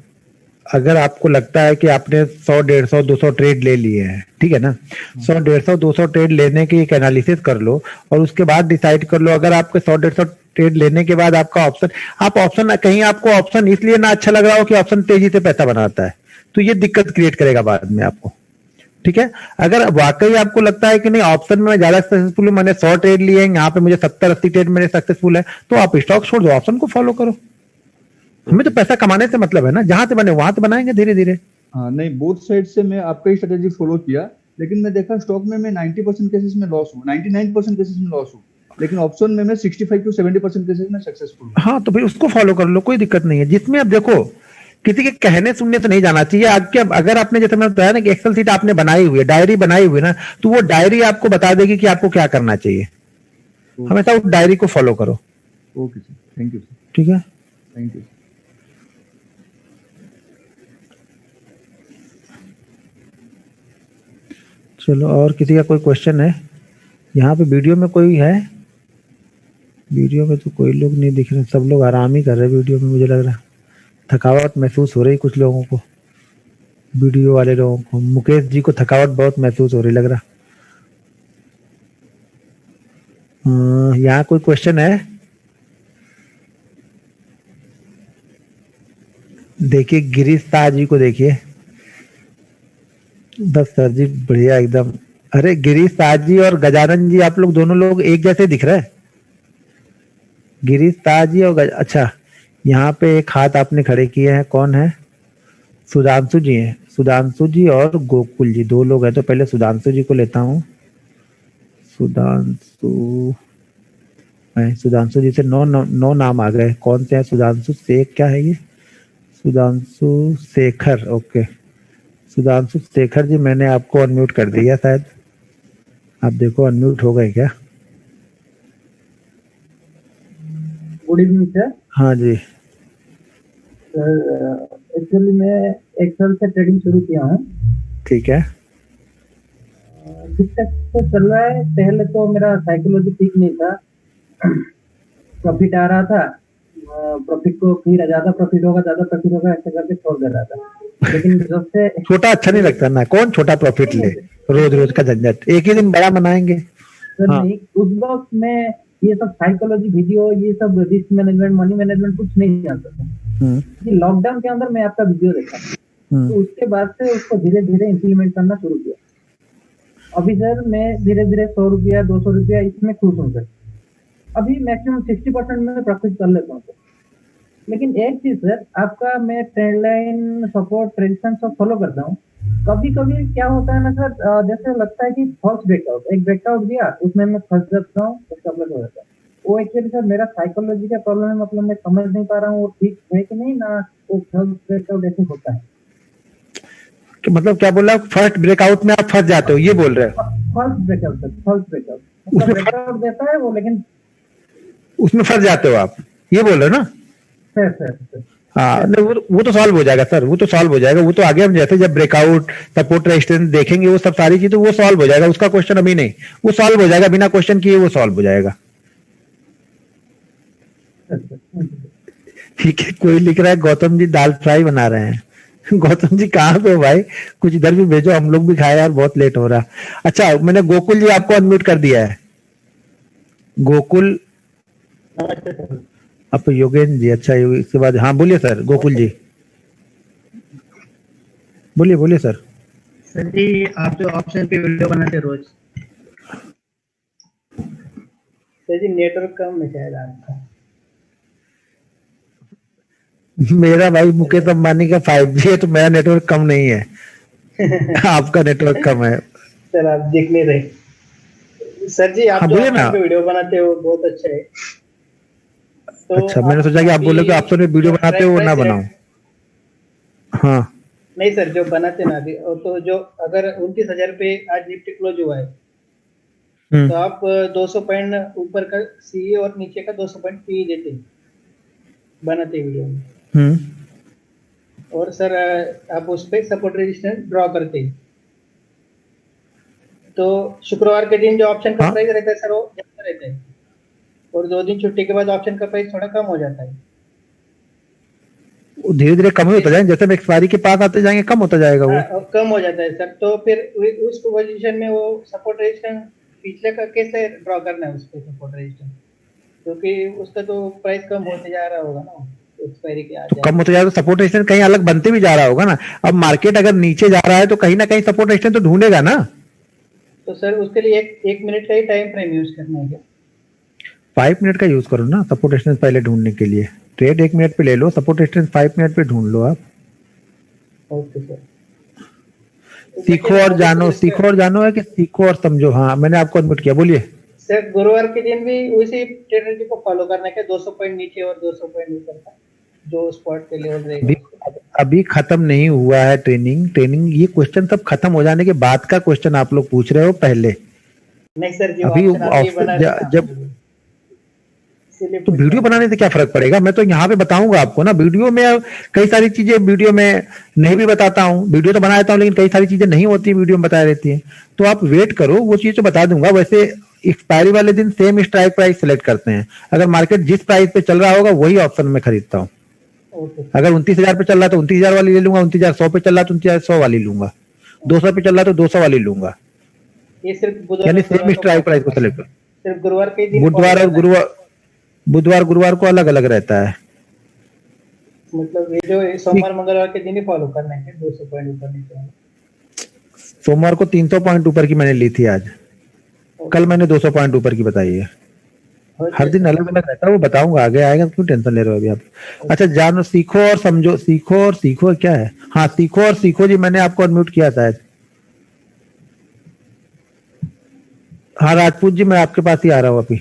अगर आपको लगता है कि आपने 100, 150, 200 ट्रेड ले लिए हैं, ठीक है ना, 100, 150, 200 ट्रेड लेने की एक एनालिसिस कर लो और उसके बाद डिसाइड कर लो। अगर आपके 100, 150 ट्रेड लेने के बाद आपका ऑप्शन, आप ऑप्शन कहीं आपको ऑप्शन इसलिए ना अच्छा लग रहा हो कि ऑप्शन तेजी से पैसा बनाता है, तो ये दिक्कत क्रिएट करेगा बाद में आपको, ठीक है। अगर वाकई आपको लगता है कि नहीं ऑप्शन में मैं ज्यादा सक्सेसफुल हूं, मैंने 100 ट्रेड लिए हैं, यहाँ पे मुझे 70, 80 ट्रेड मेरे सक्सेसफुल है, तो आप स्टॉक छोड़ दो, ऑप्शन को फॉलो करो। हमें तो पैसा कमाने से मतलब है ना, जहां से बने वहां से बनाएंगे धीरे धीरे। हाँ नहीं, बोथ साइड से मैं आपका ही स्ट्रेटेजी फॉलो किया, लेकिन मैं देखा स्टॉक में मैं 90% केसेस में लॉस हूँ, 99% केसेस में लॉस हूँ, लेकिन ऑप्शन में मैं 65 to 70% केसेस में सक्सेसफुल हूँ। हाँ तो फिर उसको फॉलो कर लो, कोई दिक्कत नहीं है। जिसमें अब देखो किसी के कहने सुनने से नहीं जाना चाहिए। आपके अगर आपने जैसे मैंने बताया ना कि एक्सेल शीट आपने बनाई हुई है, डायरी बनाई हुई है ना, तो वो डायरी आपको बता देगी कि आपको क्या करना चाहिए। हमेशा उस डायरी को फॉलो करो। Okay sir, thank you sir. ठीक है, थैंक यू। चलो और किसी का कोई क्वेश्चन है? यहाँ पे वीडियो में कोई है? वीडियो में तो कोई लोग नहीं दिख रहे, सब लोग आराम ही कर रहे हैं वीडियो में। मुझे लग रहा है थकावट महसूस हो रही कुछ लोगों को, वीडियो वाले लोगों को। मुकेश जी को थकावट बहुत महसूस हो रही लग रहा। यहाँ कोई क्वेश्चन है? देखिए गिरीश शाह जी को देखिए। बस सर जी बढ़िया एकदम। अरे गिरीश शाह जी और गजानन जी, आप लोग दोनों लोग एक जैसे दिख रहे हैं। गिरीश शाह जी और अच्छा, यहाँ पे एक हाथ आपने खड़े किए हैं, कौन है? सुधांशु जी हैं। सुधांशु जी और गोकुल जी, दो लोग हैं। तो पहले सुधांशु जी को लेता हूँ। सुधांशु जी से नौ नाम आ गए। कौन से हैं? सुधांशु शेख, क्या है ये? सुधांशु शेखर, ओके। सुधांशु शेखर जी, मैंने आपको अनम्यूट कर दिया शायद, आप देखो अनम्यूट हो गए क्या? Good evening sir. हाँ जी सर, एक्चुअली मैं एक्सेल से ट्रेडिंग शुरू किया हूँ। ठीक है, ठीक ठाक तो चल रहा है। पहले तो मेरा साइकोलॉजी ठीक नहीं था, प्रॉफिट आ रहा था, प्रॉफिट को फिर ज्यादा प्रॉफिट होगा ऐसे करके छोड़ दे रहा था। लेकिन जब से छोटा अच्छा नहीं लगता ना, कौन छोटा प्रॉफिट ले, रोज रोज का झंझट, एक ही दिन बड़ा बनाएंगे। सर हाँ। नहीं, उस वक्त में ये सब साइकोलॉजी वीडियो, ये सब रिस्क मैनेजमेंट, मनी मैनेजमेंट कुछ नहीं जानता था। ये लॉकडाउन के अंदर मैं आपका वीडियो देखा, तो उसके बाद से उसको धीरे धीरे इम्प्लीमेंट करना शुरू किया। अभी सर मैं धीरे धीरे 100 रुपया 200 रुपया इसमें खुश हूँ सर। अभी मैक्सिमम 60% में प्रॉफिट कर लेता हूँ सर। लेकिन एक चीज सर, आपका मैं ट्रेंड लाइन, सपोर्ट, ट्रेडिशन सब फॉलो करता हूँ। कभी कभी क्या होता है ना सर, जैसे लगता है कि फर्स्ट ब्रेकआउट, एक ब्रेकआउट दिया उसमें मैं फंस जाता हूँ, उसका प्लस हो जाता है। वो एक्चुअली सर मेरा साइकोलॉजी का प्रॉब्लम है, मतलब मैं समझ नहीं पा रहा हूँ वो ठीक है कि नहीं ना, वो फर्स्ट ब्रेकआउट ऐसे होता है। मतलब क्या बोल रहा है? फर्स्ट ब्रेकआउट में आप फंस जाते हो, ये बोल रहे हैं? First breakout sir, first breakout उसमें ब्रेकआउट देता है वो, लेकिन उसमें फंस जाते हो आप, ये बोल रहे हो ना? सर हाँ, वो तो सॉल्व हो जाएगा सर, वो तो सॉल्व हो जाएगा। वो तो आगे हम जैसे जब ब्रेकआउट, सपोर्ट, रेजिस्टेंस देखेंगे, वो सब सारी चीजें वो सॉल्व हो जाएगा। उसका क्वेश्चन अभी नहीं, वो सॉल्व हो जाएगा, बिना क्वेश्चन किए वो सॉल्व हो जाएगा। ठीक है, कोई लिख रहा है गौतम जी दाल फ्राई बना रहे हैं। गौतम जी कहाँ पे हो भाई? कुछ इधर भी भेजो, हम लोग भी खाए यार, बहुत लेट हो रहा। अच्छा, मैंने गोकुल जी आपको अनम्यूट कर दिया है। गोकुल, आप योगेंद्र जी, अच्छा इसके बाद, हाँ बोलिए सर, गोकुल जी बोलिए बोलिए सर। सर जी, आप जो ऑप्शन पे वीडियो बनाते रोज, सर जी नेटवर्क कम है शायद आपका। मेरा भाई मुकेश अंबानी का 5G है, तो मेरा नेटवर्क कम नहीं है। आपका नेटवर्क कम है। सर आप देख नहीं रहे। सर जी आप हाँ जो बोलिए ना। ऑप्शन पे वीडियो बनाते हो बहुत अच्छा है। तो अच्छा, मैंने सोचा कि आप बोले कि ऑप्शन पे वीडियो बनाते हो वो ना बनाओ। हाँ नहीं सर, जो बनाते ना अभी, तो जो अगर 29,000 पे आज निफ्टी क्लोज हुआ है, तो आप 200 पॉइंट ऊपर का सी और नीचे का 200 पॉइंट पी देते हैं, बनाते वीडियो में। और सर आप उस पे सपोर्ट रेजिस्टेंस ड्रॉ करते हैं, तो शुक्रवार के दिन जो ऑप्शन का प्राइस रहता है सर वो ज्यादा रहता है, और 2 दिन छुट्टी के बाद ऑप्शन का प्राइस थोड़ा कम हो जाता है। धीरे धीरे कम ही होता जाएगा, जैसे हम एक्सपायरी के पास आते जाएंगे कम होता जाएगा वो। कम हो जाता है सर। तो फिर उस पोजीशन में वो सपोर्ट रेजिस्टेंस पिछले का कैसे ड्रॉ करना है, उस पे सपोर्ट रेजिस्टेंस, क्योंकि उसका तो प्राइस कम होते जा रहा होगा ना एक्सपायरी के आ तो कम होता जाएगा तो सपोर्ट रेजिस्टेंस कहीं अलग बनते भी जा रहा होगा ना। अब मार्केट अगर नीचे जा रहा है तो कहीं ना कहीं सपोर्ट रेजिस्टेंस तो ढूंढेगा ना। तो सर उसके लिए एक मिनट का ही टाइम फ्रेम यूज करना है क्या? 5 मिनट का यूज करो ना सपोर्ट रेजिस्टेंस पहले ढूंढने के लिए। ट्रेड 1 मिनट पे ले लो, सपोर्ट रेजिस्टेंस 5 मिनट पे ढूंढ लो आप। Okay sir. सीखो और जानो, सीखो और जानो है कि सीखो और समझो। हाँ मैंने आपको अनम्यूट किया, बोलिए। सर गुरुवार के दिन भी उसी स्ट्रेटजी को फॉलो करना है, 200 पॉइंट नीचे और 200 पॉइंट ऊपर का जो स्पॉट के लेवल रहेगा। अभी खत्म नहीं हुआ है ट्रेनिंग। ये क्वेश्चन सब खत्म हो जाने के बाद का क्वेश्चन आप लोग पूछ रहे हो पहले। नहीं सर जी, अभी जब तो वीडियो बनाने से क्या फर्क पड़ेगा? मैं तो यहाँ पे बताऊंगा आपको ना। वीडियो में कई सारी चीजें वीडियो में नहीं भी बताता हूँ, वीडियो तो बना देता हूँ, लेकिन कई सारी चीजें नहीं होती वीडियो में बताया रहती है। तो आप वेट करो, वो चीज तो बता दूंगा। वैसे एक्सपायरी वाले दिन सेम स्ट्राइक प्राइस सेलेक्ट करते हैं। अगर मार्केट जिस प्राइस पे चल रहा होगा वही ऑप्शन में खरीदता हूँ। अगर 29,000 पे चल रहा तो 29,000 वाली ले लूंगा, 29,100 पे चल रहा तो 29,100 वाली लूंगा, 200 पे चल रहा तो 200 वाली लूंगा। ये सिर्फ यानी सेम स्ट्राइक प्राइस को सेलेक्ट करो। सिर्फ गुरुवार के दिन, बुधवार गुरुवार को अलग अलग रहता है। मतलब ये जो सोमवार मंगलवार के दिन ही फॉलो करना है 200 पॉइंट ऊपर नीचे। सोमवार को 300 पॉइंट ऊपर की मैंने ली थी आज, कल मैंने 200 पॉइंट ऊपर की बताई है। हर दिन अलग अलग रहता है, वो बताऊंगा आगे आएगा, क्यों टेंशन ले रहे हो अभी आप। अच्छा जानो, सीखो और समझो, सीखो और सीखो क्या है? हाँ सीखो और सीखो जी, मैंने आपको अनम्यूट किया था। हाँ राजपूत जी, मैं आपके पास ही आ रहा हूँ अभी।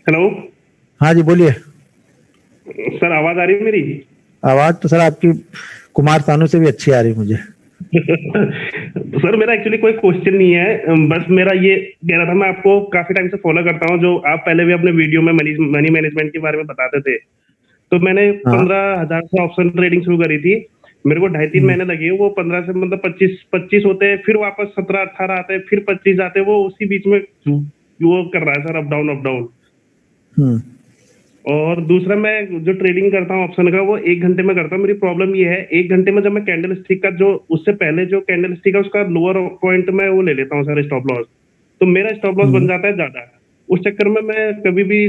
हेलो। हाँ जी बोलिए सर, आवाज आ रही है मेरी? आवाज तो सर आपकी कुमार सानू से भी अच्छी आ रही है मुझे। तो सर मेरा एक्चुअली कोई क्वेश्चन नहीं है, बस मेरा ये कह रहा था, मैं आपको काफी टाइम से फॉलो करता हूँ, जो आप पहले भी अपने वीडियो में मनी मैनेजमेंट के बारे में बताते थे। तो मैंने 15,000 से ऑप्शन ट्रेडिंग शुरू करी थी। मेरे को 2.5-3 महीने लगे। वो 15 से मतलब 25 होते हैं, फिर वापस 17-18 आते हैं, फिर 25 आते हैं। वो उसी बीच में वो कर रहा है सर, अप डाउन। और दूसरा, मैं जो ट्रेडिंग करता हूँ ऑप्शन का, वो 1 घंटे में करता हूँ। मेरी प्रॉब्लम ये है, 1 घंटे में जब मैं कैंडल स्टिक का जो उससे पहले जो कैंडल स्टिक है उसका लोअर पॉइंट में वो ले लेता हूँ सर, स्टॉप लॉस, तो मेरा स्टॉप लॉस बन जाता है ज्यादा। उस चक्कर में मैं कभी भी,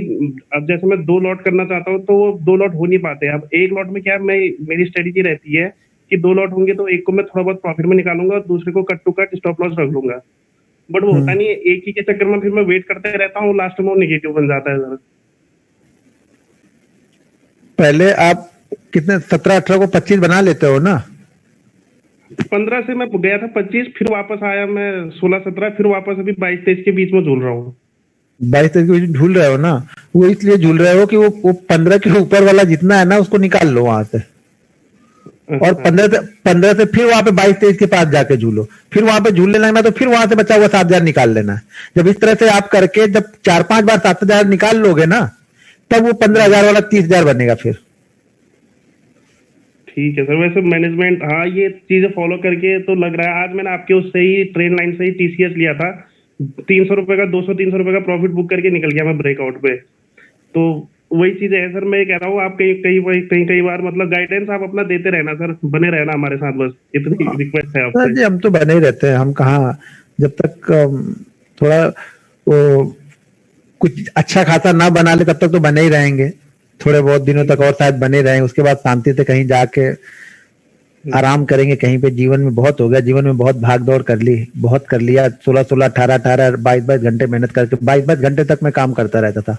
अब जैसे मैं 2 लॉट करना चाहता हूँ तो वो 2 लॉट हो नहीं पाते। अब 1 लॉट में क्या, मेरी स्ट्रेटेजी रहती है कि 2 लॉट होंगे तो एक को मैं थोड़ा बहुत प्रॉफिट में निकालूंगा और दूसरे को cut to cut stop loss रख लूंगा। बट वो होता नहीं है, एक ही के चक्कर में फिर मैं वेट करते रहता हूँ, लास्ट में वो नेगेटिव बन जाता है सर। पहले आप कितने 17-18 को 25 बना लेते हो ना? 15 से मैं गया था 25, फिर वापस आया मैं 16-17, फिर वापस अभी 22-23 के बीच में झूल रहा हूँ। 22-23 के बीच झूल रहे हो ना? वो इसलिए झूल रहे हो कि वो 15 के ऊपर वाला जितना है ना उसको निकाल लो वहां से, और 15 से फिर वहां पे 22-23 के पास जाके झूलो, फिर वहां पे झूलने लगना तो फिर वहां से बचा हुआ 7,000 निकाल लेना है। जब इस तरह से आप करके जब 4-5 बार 7,000 निकाल लोगे ना, तब वो 15,000 वाला 30,000 बनेगा फिर। ठीक है सर। वैसे मैनेजमेंट, हाँ ये चीजें फॉलो करके तो लग रहा है। आज मैंने आपके उससे ही ट्रेन लाइन से ही TCS लिया था, 300 रुपए का 200-300 रुपए का प्रॉफिट बुक करके निकल गया मैं ब्रेकआउट पे। तो वही चीज है सर, मैं ये कह रहा हूँ आप कई बार मतलब गाइडेंस आप अपना देते रहना सर, बने रहना हमारे साथ, बस इतनी रिक्वेस्ट है सर आपसे। जी हम तो बने ही रहते हैं, हम कहाँ जब तक थोड़ा वो कुछ अच्छा खासा ना बना ले तब तक तो बने ही रहेंगे, थोड़े बहुत दिनों तक और शायद बने रहें, उसके बाद शांति से कहीं जाके आराम करेंगे कहीं पे। जीवन में बहुत हो गया, जीवन में बहुत भाग दौड़ कर ली, बहुत कर लिया, 16-16, 18-18, 22-22 घंटे मेहनत करके 22-22 घंटे तक मैं काम करता रहता था।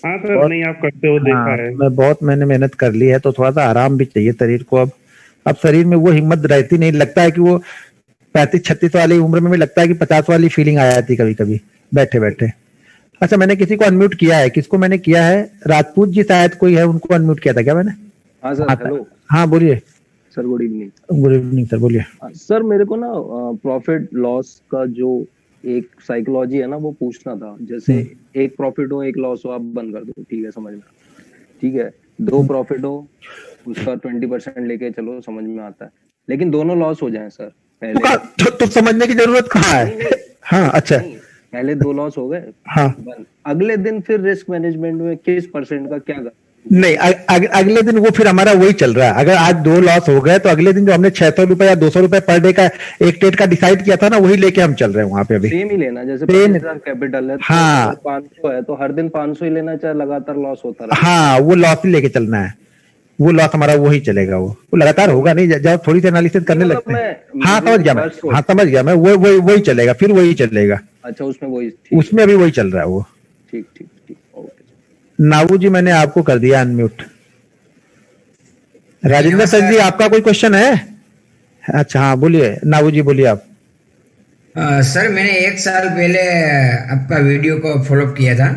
हाँ सर, नहीं आप करते हो देखा हाँ, है। मैंने मेहनत कर ली है, तो थोड़ा सा आराम भी चाहिए शरीर को। अब शरीर में वो हिम्मत रहती नहीं, लगता है कि वो 35-36 वाली उम्र में भी लगता है कि 50 वाली फीलिंग आ जाती कभी कभी बैठे बैठे। अच्छा, मैंने किसी को अनम्यूट किया है, किसको मैंने किया है? राजपूत जी शायद कोई है, उनको अनम्यूट किया था क्या मैंने? हाँ सर, हेलो। हाँ बोलिए sir, good evening. Good evening sir, बोलिए। सर मेरे को ना प्रॉफिट लॉस का जो एक साइकोलॉजी है ना वो पूछना था। जैसे एक प्रॉफिट हो एक लॉस हो, आप बंद कर दो, ठीक है, समझ में, ठीक है। 2 प्रॉफिट हो, उसका 20% लेके चलो, समझ में आता है। लेकिन दोनों लॉस हो जाए सर पहले, तो समझने की जरूरत कहाँ है? हाँ अच्छा, पहले 2 लॉस हो गए, हाँ, अगले दिन फिर रिस्क मैनेजमेंट में किस परसेंट का क्या नहीं, अगले दिन वो फिर हमारा वही चल रहा है। अगर आज 2 लॉस हो गए तो अगले दिन जो हमने 600 रुपए या 200 रुपए पर डे का एक ट्रेड का डिसाइड किया था ना, वही लेके हम चल रहे हैं वहां पे अभी। सेम ही लेना, जैसे 50,000 कैपिटल है, हाँ, 500 है तो हर दिन 500 ही लेना, चाहे लगातार लॉस होता रहे। हाँ, वो लॉस ही लेके चलना है, वो लॉस हमारा वही चलेगा, वो लगातार होगा नहीं। जब थोड़ी सी एनालिसिस करने लगते हैं, हाँ समझ गया मैं, हाँ समझ गया मैं, वही चलेगा, फिर वही चलेगा। अच्छा, उसमें अभी वही चल रहा है वो। ठीक ठीक ठीक, ओके। नावू जी, मैंने आपको कर दिया अनम्यूट। राजेंद्र सर जी, आपका कोई क्वेश्चन है? अच्छा हाँ बोलिए नावू जी, बोलिए आप। सर मैंने 1 साल पहले आपका वीडियो को फॉलोअप किया था।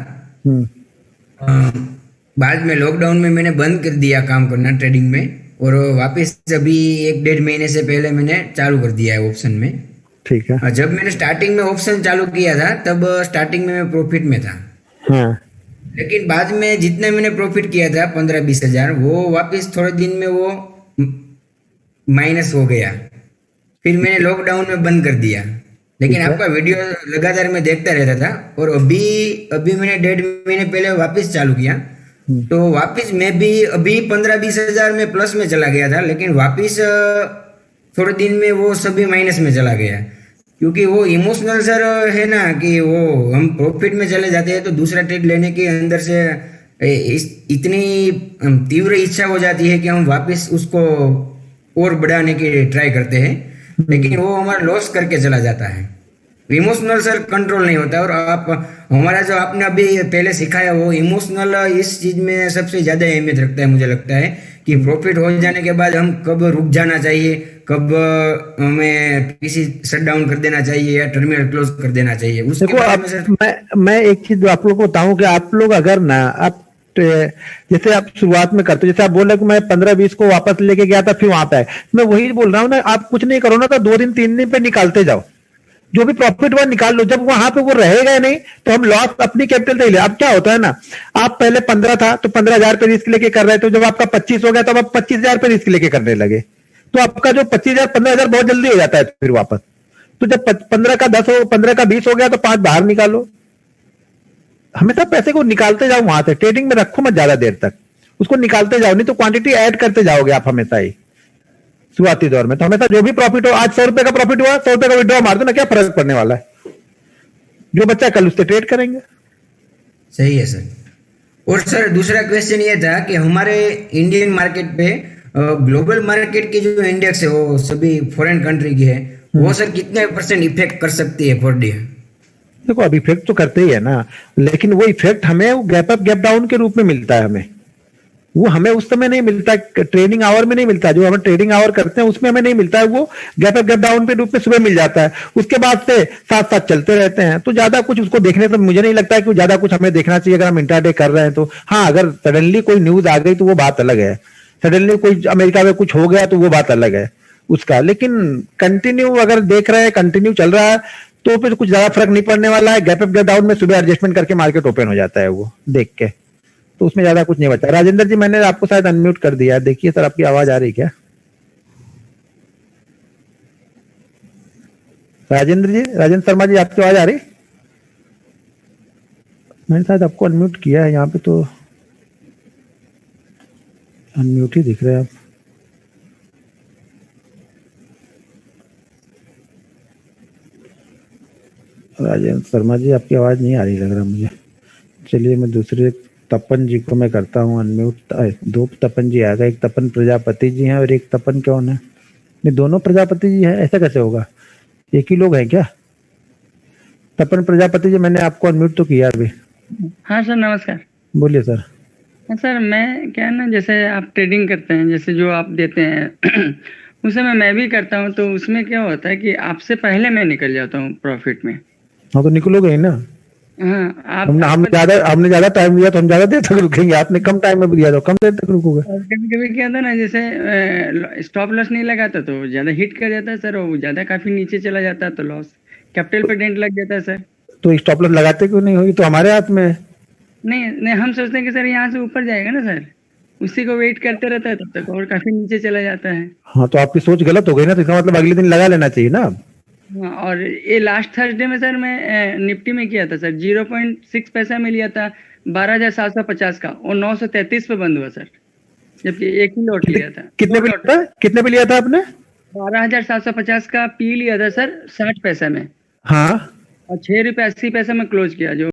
बाद में लॉकडाउन में मैंने बंद कर दिया काम करना ट्रेडिंग में, और वापस अभी 1-1.5 महीने से पहले मैंने चालू कर दिया है ऑप्शन में। ठीक है। जब मैंने स्टार्टिंग में ऑप्शन चालू किया था तब स्टार्टिंग में मैं प्रॉफिट में था। हाँ। लेकिन बाद में जितने मैंने प्रॉफिट किया था 15-20 हजार, वो वापस थोड़े दिन में वो माइनस हो गया। फिर मैंने लॉकडाउन में बंद कर दिया। लेकिन आपका वीडियो लगातार मैं देखता रहता था, और अभी मैंने 1.5 महीने पहले वापस चालू किया, तो वापस मैं भी अभी 15-20 हजार में प्लस में चला गया था, लेकिन वापस थोड़े दिन में वो सभी माइनस में चला गया। क्योंकि वो इमोशनल सर है ना, कि वो हम प्रॉफिट में चले जाते हैं तो दूसरा ट्रेड लेने के अंदर से इतनी तीव्र इच्छा हो जाती है कि हम वापस उसको और बढ़ाने की ट्राई करते हैं, लेकिन वो हमारा लॉस करके चला जाता है। इमोशनल सर कंट्रोल नहीं होता। और आप हमारा जो आपने अभी पहले सिखाया, वो इमोशनल इस चीज में सबसे ज्यादा अहमियत रखता है। मुझे लगता है कि प्रॉफिट हो जाने के बाद हम कब रुक जाना चाहिए, कब हमें किसी शट डाउन कर देना चाहिए या टर्मिनल क्लोज कर देना चाहिए। उसके बारे में सर मैं एक चीज आप लोग को बताऊं कि आप लोग अगर ना आप जैसे आप शुरुआत में करते हो, जैसे आप बोल रहे कि मैं 15-20 को वापस लेके गया था फिर वहां पे आए, मैं वही बोल रहा हूँ ना, आप कुछ नहीं करो ना तो 2 दिन 3 दिन पे निकालते जाओ, जो भी प्रॉफिट हुआ निकाल लो। जब वहां पे वो रहेगा नहीं तो हम लॉस अपनी कैपिटल से ही ले। अब क्या होता है ना, आप पहले 15 था तो 15,000 पे रिस्क लेके कर रहे थे, जब आपका 25 हो गया तो आप 25,000 पे रिस्क लेके करने लगे, तो आपका जो 25,000 15,000 बहुत जल्दी हो जाता है फिर वापस। तो जब 15 का 10 हो, 15 का 20 हो गया तो 5 बाहर निकालो। हमेशा पैसे को निकालते जाओ वहां से, ट्रेडिंग में रखो मत ज्यादा देर तक, उसको निकालते जाओ, नहीं तो क्वांटिटी ऐड करते जाओगे आप हमेशा ही शुरुआती दौर में। तो हमेशा जो भी प्रॉफिट हो, आज 100 रुपए का प्रॉफिट हुआ, 100 रुपए का विड्रॉ मार दो ना, क्या फर्क पड़ने वाला है, जो बच्चा कल उससे ट्रेड करेंगे। सही है सर। और सर दूसरा क्वेश्चन ये था कि हमारे इंडियन मार्केट पे ग्लोबल मार्केट की जो इंडेक्स है वो सभी फॉरेन कंट्री की है, वो सर कितने % इफेक्ट कर सकती है पर डे? देखो अब इफेक्ट तो करते ही है ना, लेकिन वो इफेक्ट हमें गैप अप गैप डाउन के रूप में मिलता है। वो हमें उस समय नहीं मिलता, ट्रेडिंग आवर में नहीं मिलता, जो हम ट्रेडिंग आवर करते हैं उसमें हमें नहीं मिलता है। वो गैप अप गैप डाउन के रूप में सुबह मिल जाता है, उसके बाद से साथ साथ चलते रहते हैं। तो ज्यादा कुछ उसको देखने से मुझे नहीं लगता है कि ज्यादा कुछ हमें देखना चाहिए अगर हम इंट्राडे कर रहे हैं तो। हाँ, अगर सडनली कोई न्यूज आ गई तो वो बात अलग है, सडनली कोई अमेरिका में कुछ हो गया तो वो बात अलग है उसका। लेकिन कंटिन्यू अगर देख रहे हैं, कंटिन्यू चल रहा है तो फिर कुछ ज्यादा फर्क नहीं पड़ने वाला है। गैप अप गैप डाउन में सुबह एडजस्टमेंट करके मार्केट ओपन हो जाता है वो देख के, तो उसमें ज्यादा कुछ नहीं बचा। राजेंद्र जी, मैंने आपको शायद अनम्यूट कर दिया, देखिए सर आपकी आवाज आ रही क्या? राजेंद्र जी, राजेंद्र शर्मा जी, आपकी आवाज आ रही? मैंने शायद आपको अनम्यूट किया है यहाँ पे, तो अनम्यूट ही दिख रहे हैं आप। राजेंद्र शर्मा जी आपकी आवाज नहीं आ रही लग रहा मुझे। चलिए मैं दूसरे तपन जी को मैं करता हूँ अनम्यूट। दो तपन जी आ गए, एक तपन प्रजापति जी हैं और एक तपन कौन है? नहीं, दोनों प्रजापति जी हैं, ऐसा कैसे होगा? एक ही लोग हैं क्या? तपन प्रजापति जी मैंने आपको अनम्यूट तो किया अभी। हाँ सर नमस्कार। बोलिए सर। हाँ सर, मैं क्या है ना, जैसे आप ट्रेडिंग करते हैं, जैसे जो आप देते हैं उस समय मैं भी करता हूँ, तो उसमें क्या होता है कि आपसे पहले मैं निकल जाता हूँ प्रॉफिट में। हाँ तो निकलोगे ही ना। हाँ आप हमने ज्यादा टाइम दिया तो हम ज्यादा देर तक रुकेंगे, आपने कम टाइम में भी दिया तो कम देर तक रुकोगे। कभी कभी क्या था ना, जैसे स्टॉप लॉस नहीं लगाता तो ज्यादा हिट कर जाता है सर, वो ज्यादा काफी नीचे चला जाता है तो लॉस कैपिटल पे डेंट लग जाता है सर। तो स्टॉप लॉस लगाते क्यों नहीं? होगी तो हमारे हाथ में है। नहीं, हम सोचते हैं कि सर यहाँ से ऊपर जाएगा ना सर, उसी को वेट करते रहता है तब तक, और काफी नीचे चला जाता है। हाँ तो आपकी सोच गलत हो गई ना, तो इसका मतलब अगले दिन लगा लेना चाहिए ना। हाँ, और ये लास्ट थर्सडे में सर मैं निफ्टी में किया था सर, 0.6 पैसा में लिया था 12,750 का, और 933 पे बंद हुआ सर, जबकि एक ही लॉट लिया था। कितने पे लिया था आपने? 12,750 का पी लिया था सर 60 पैसा में। हाँ, और 6 रुपये 80 पैसा में क्लोज किया, जो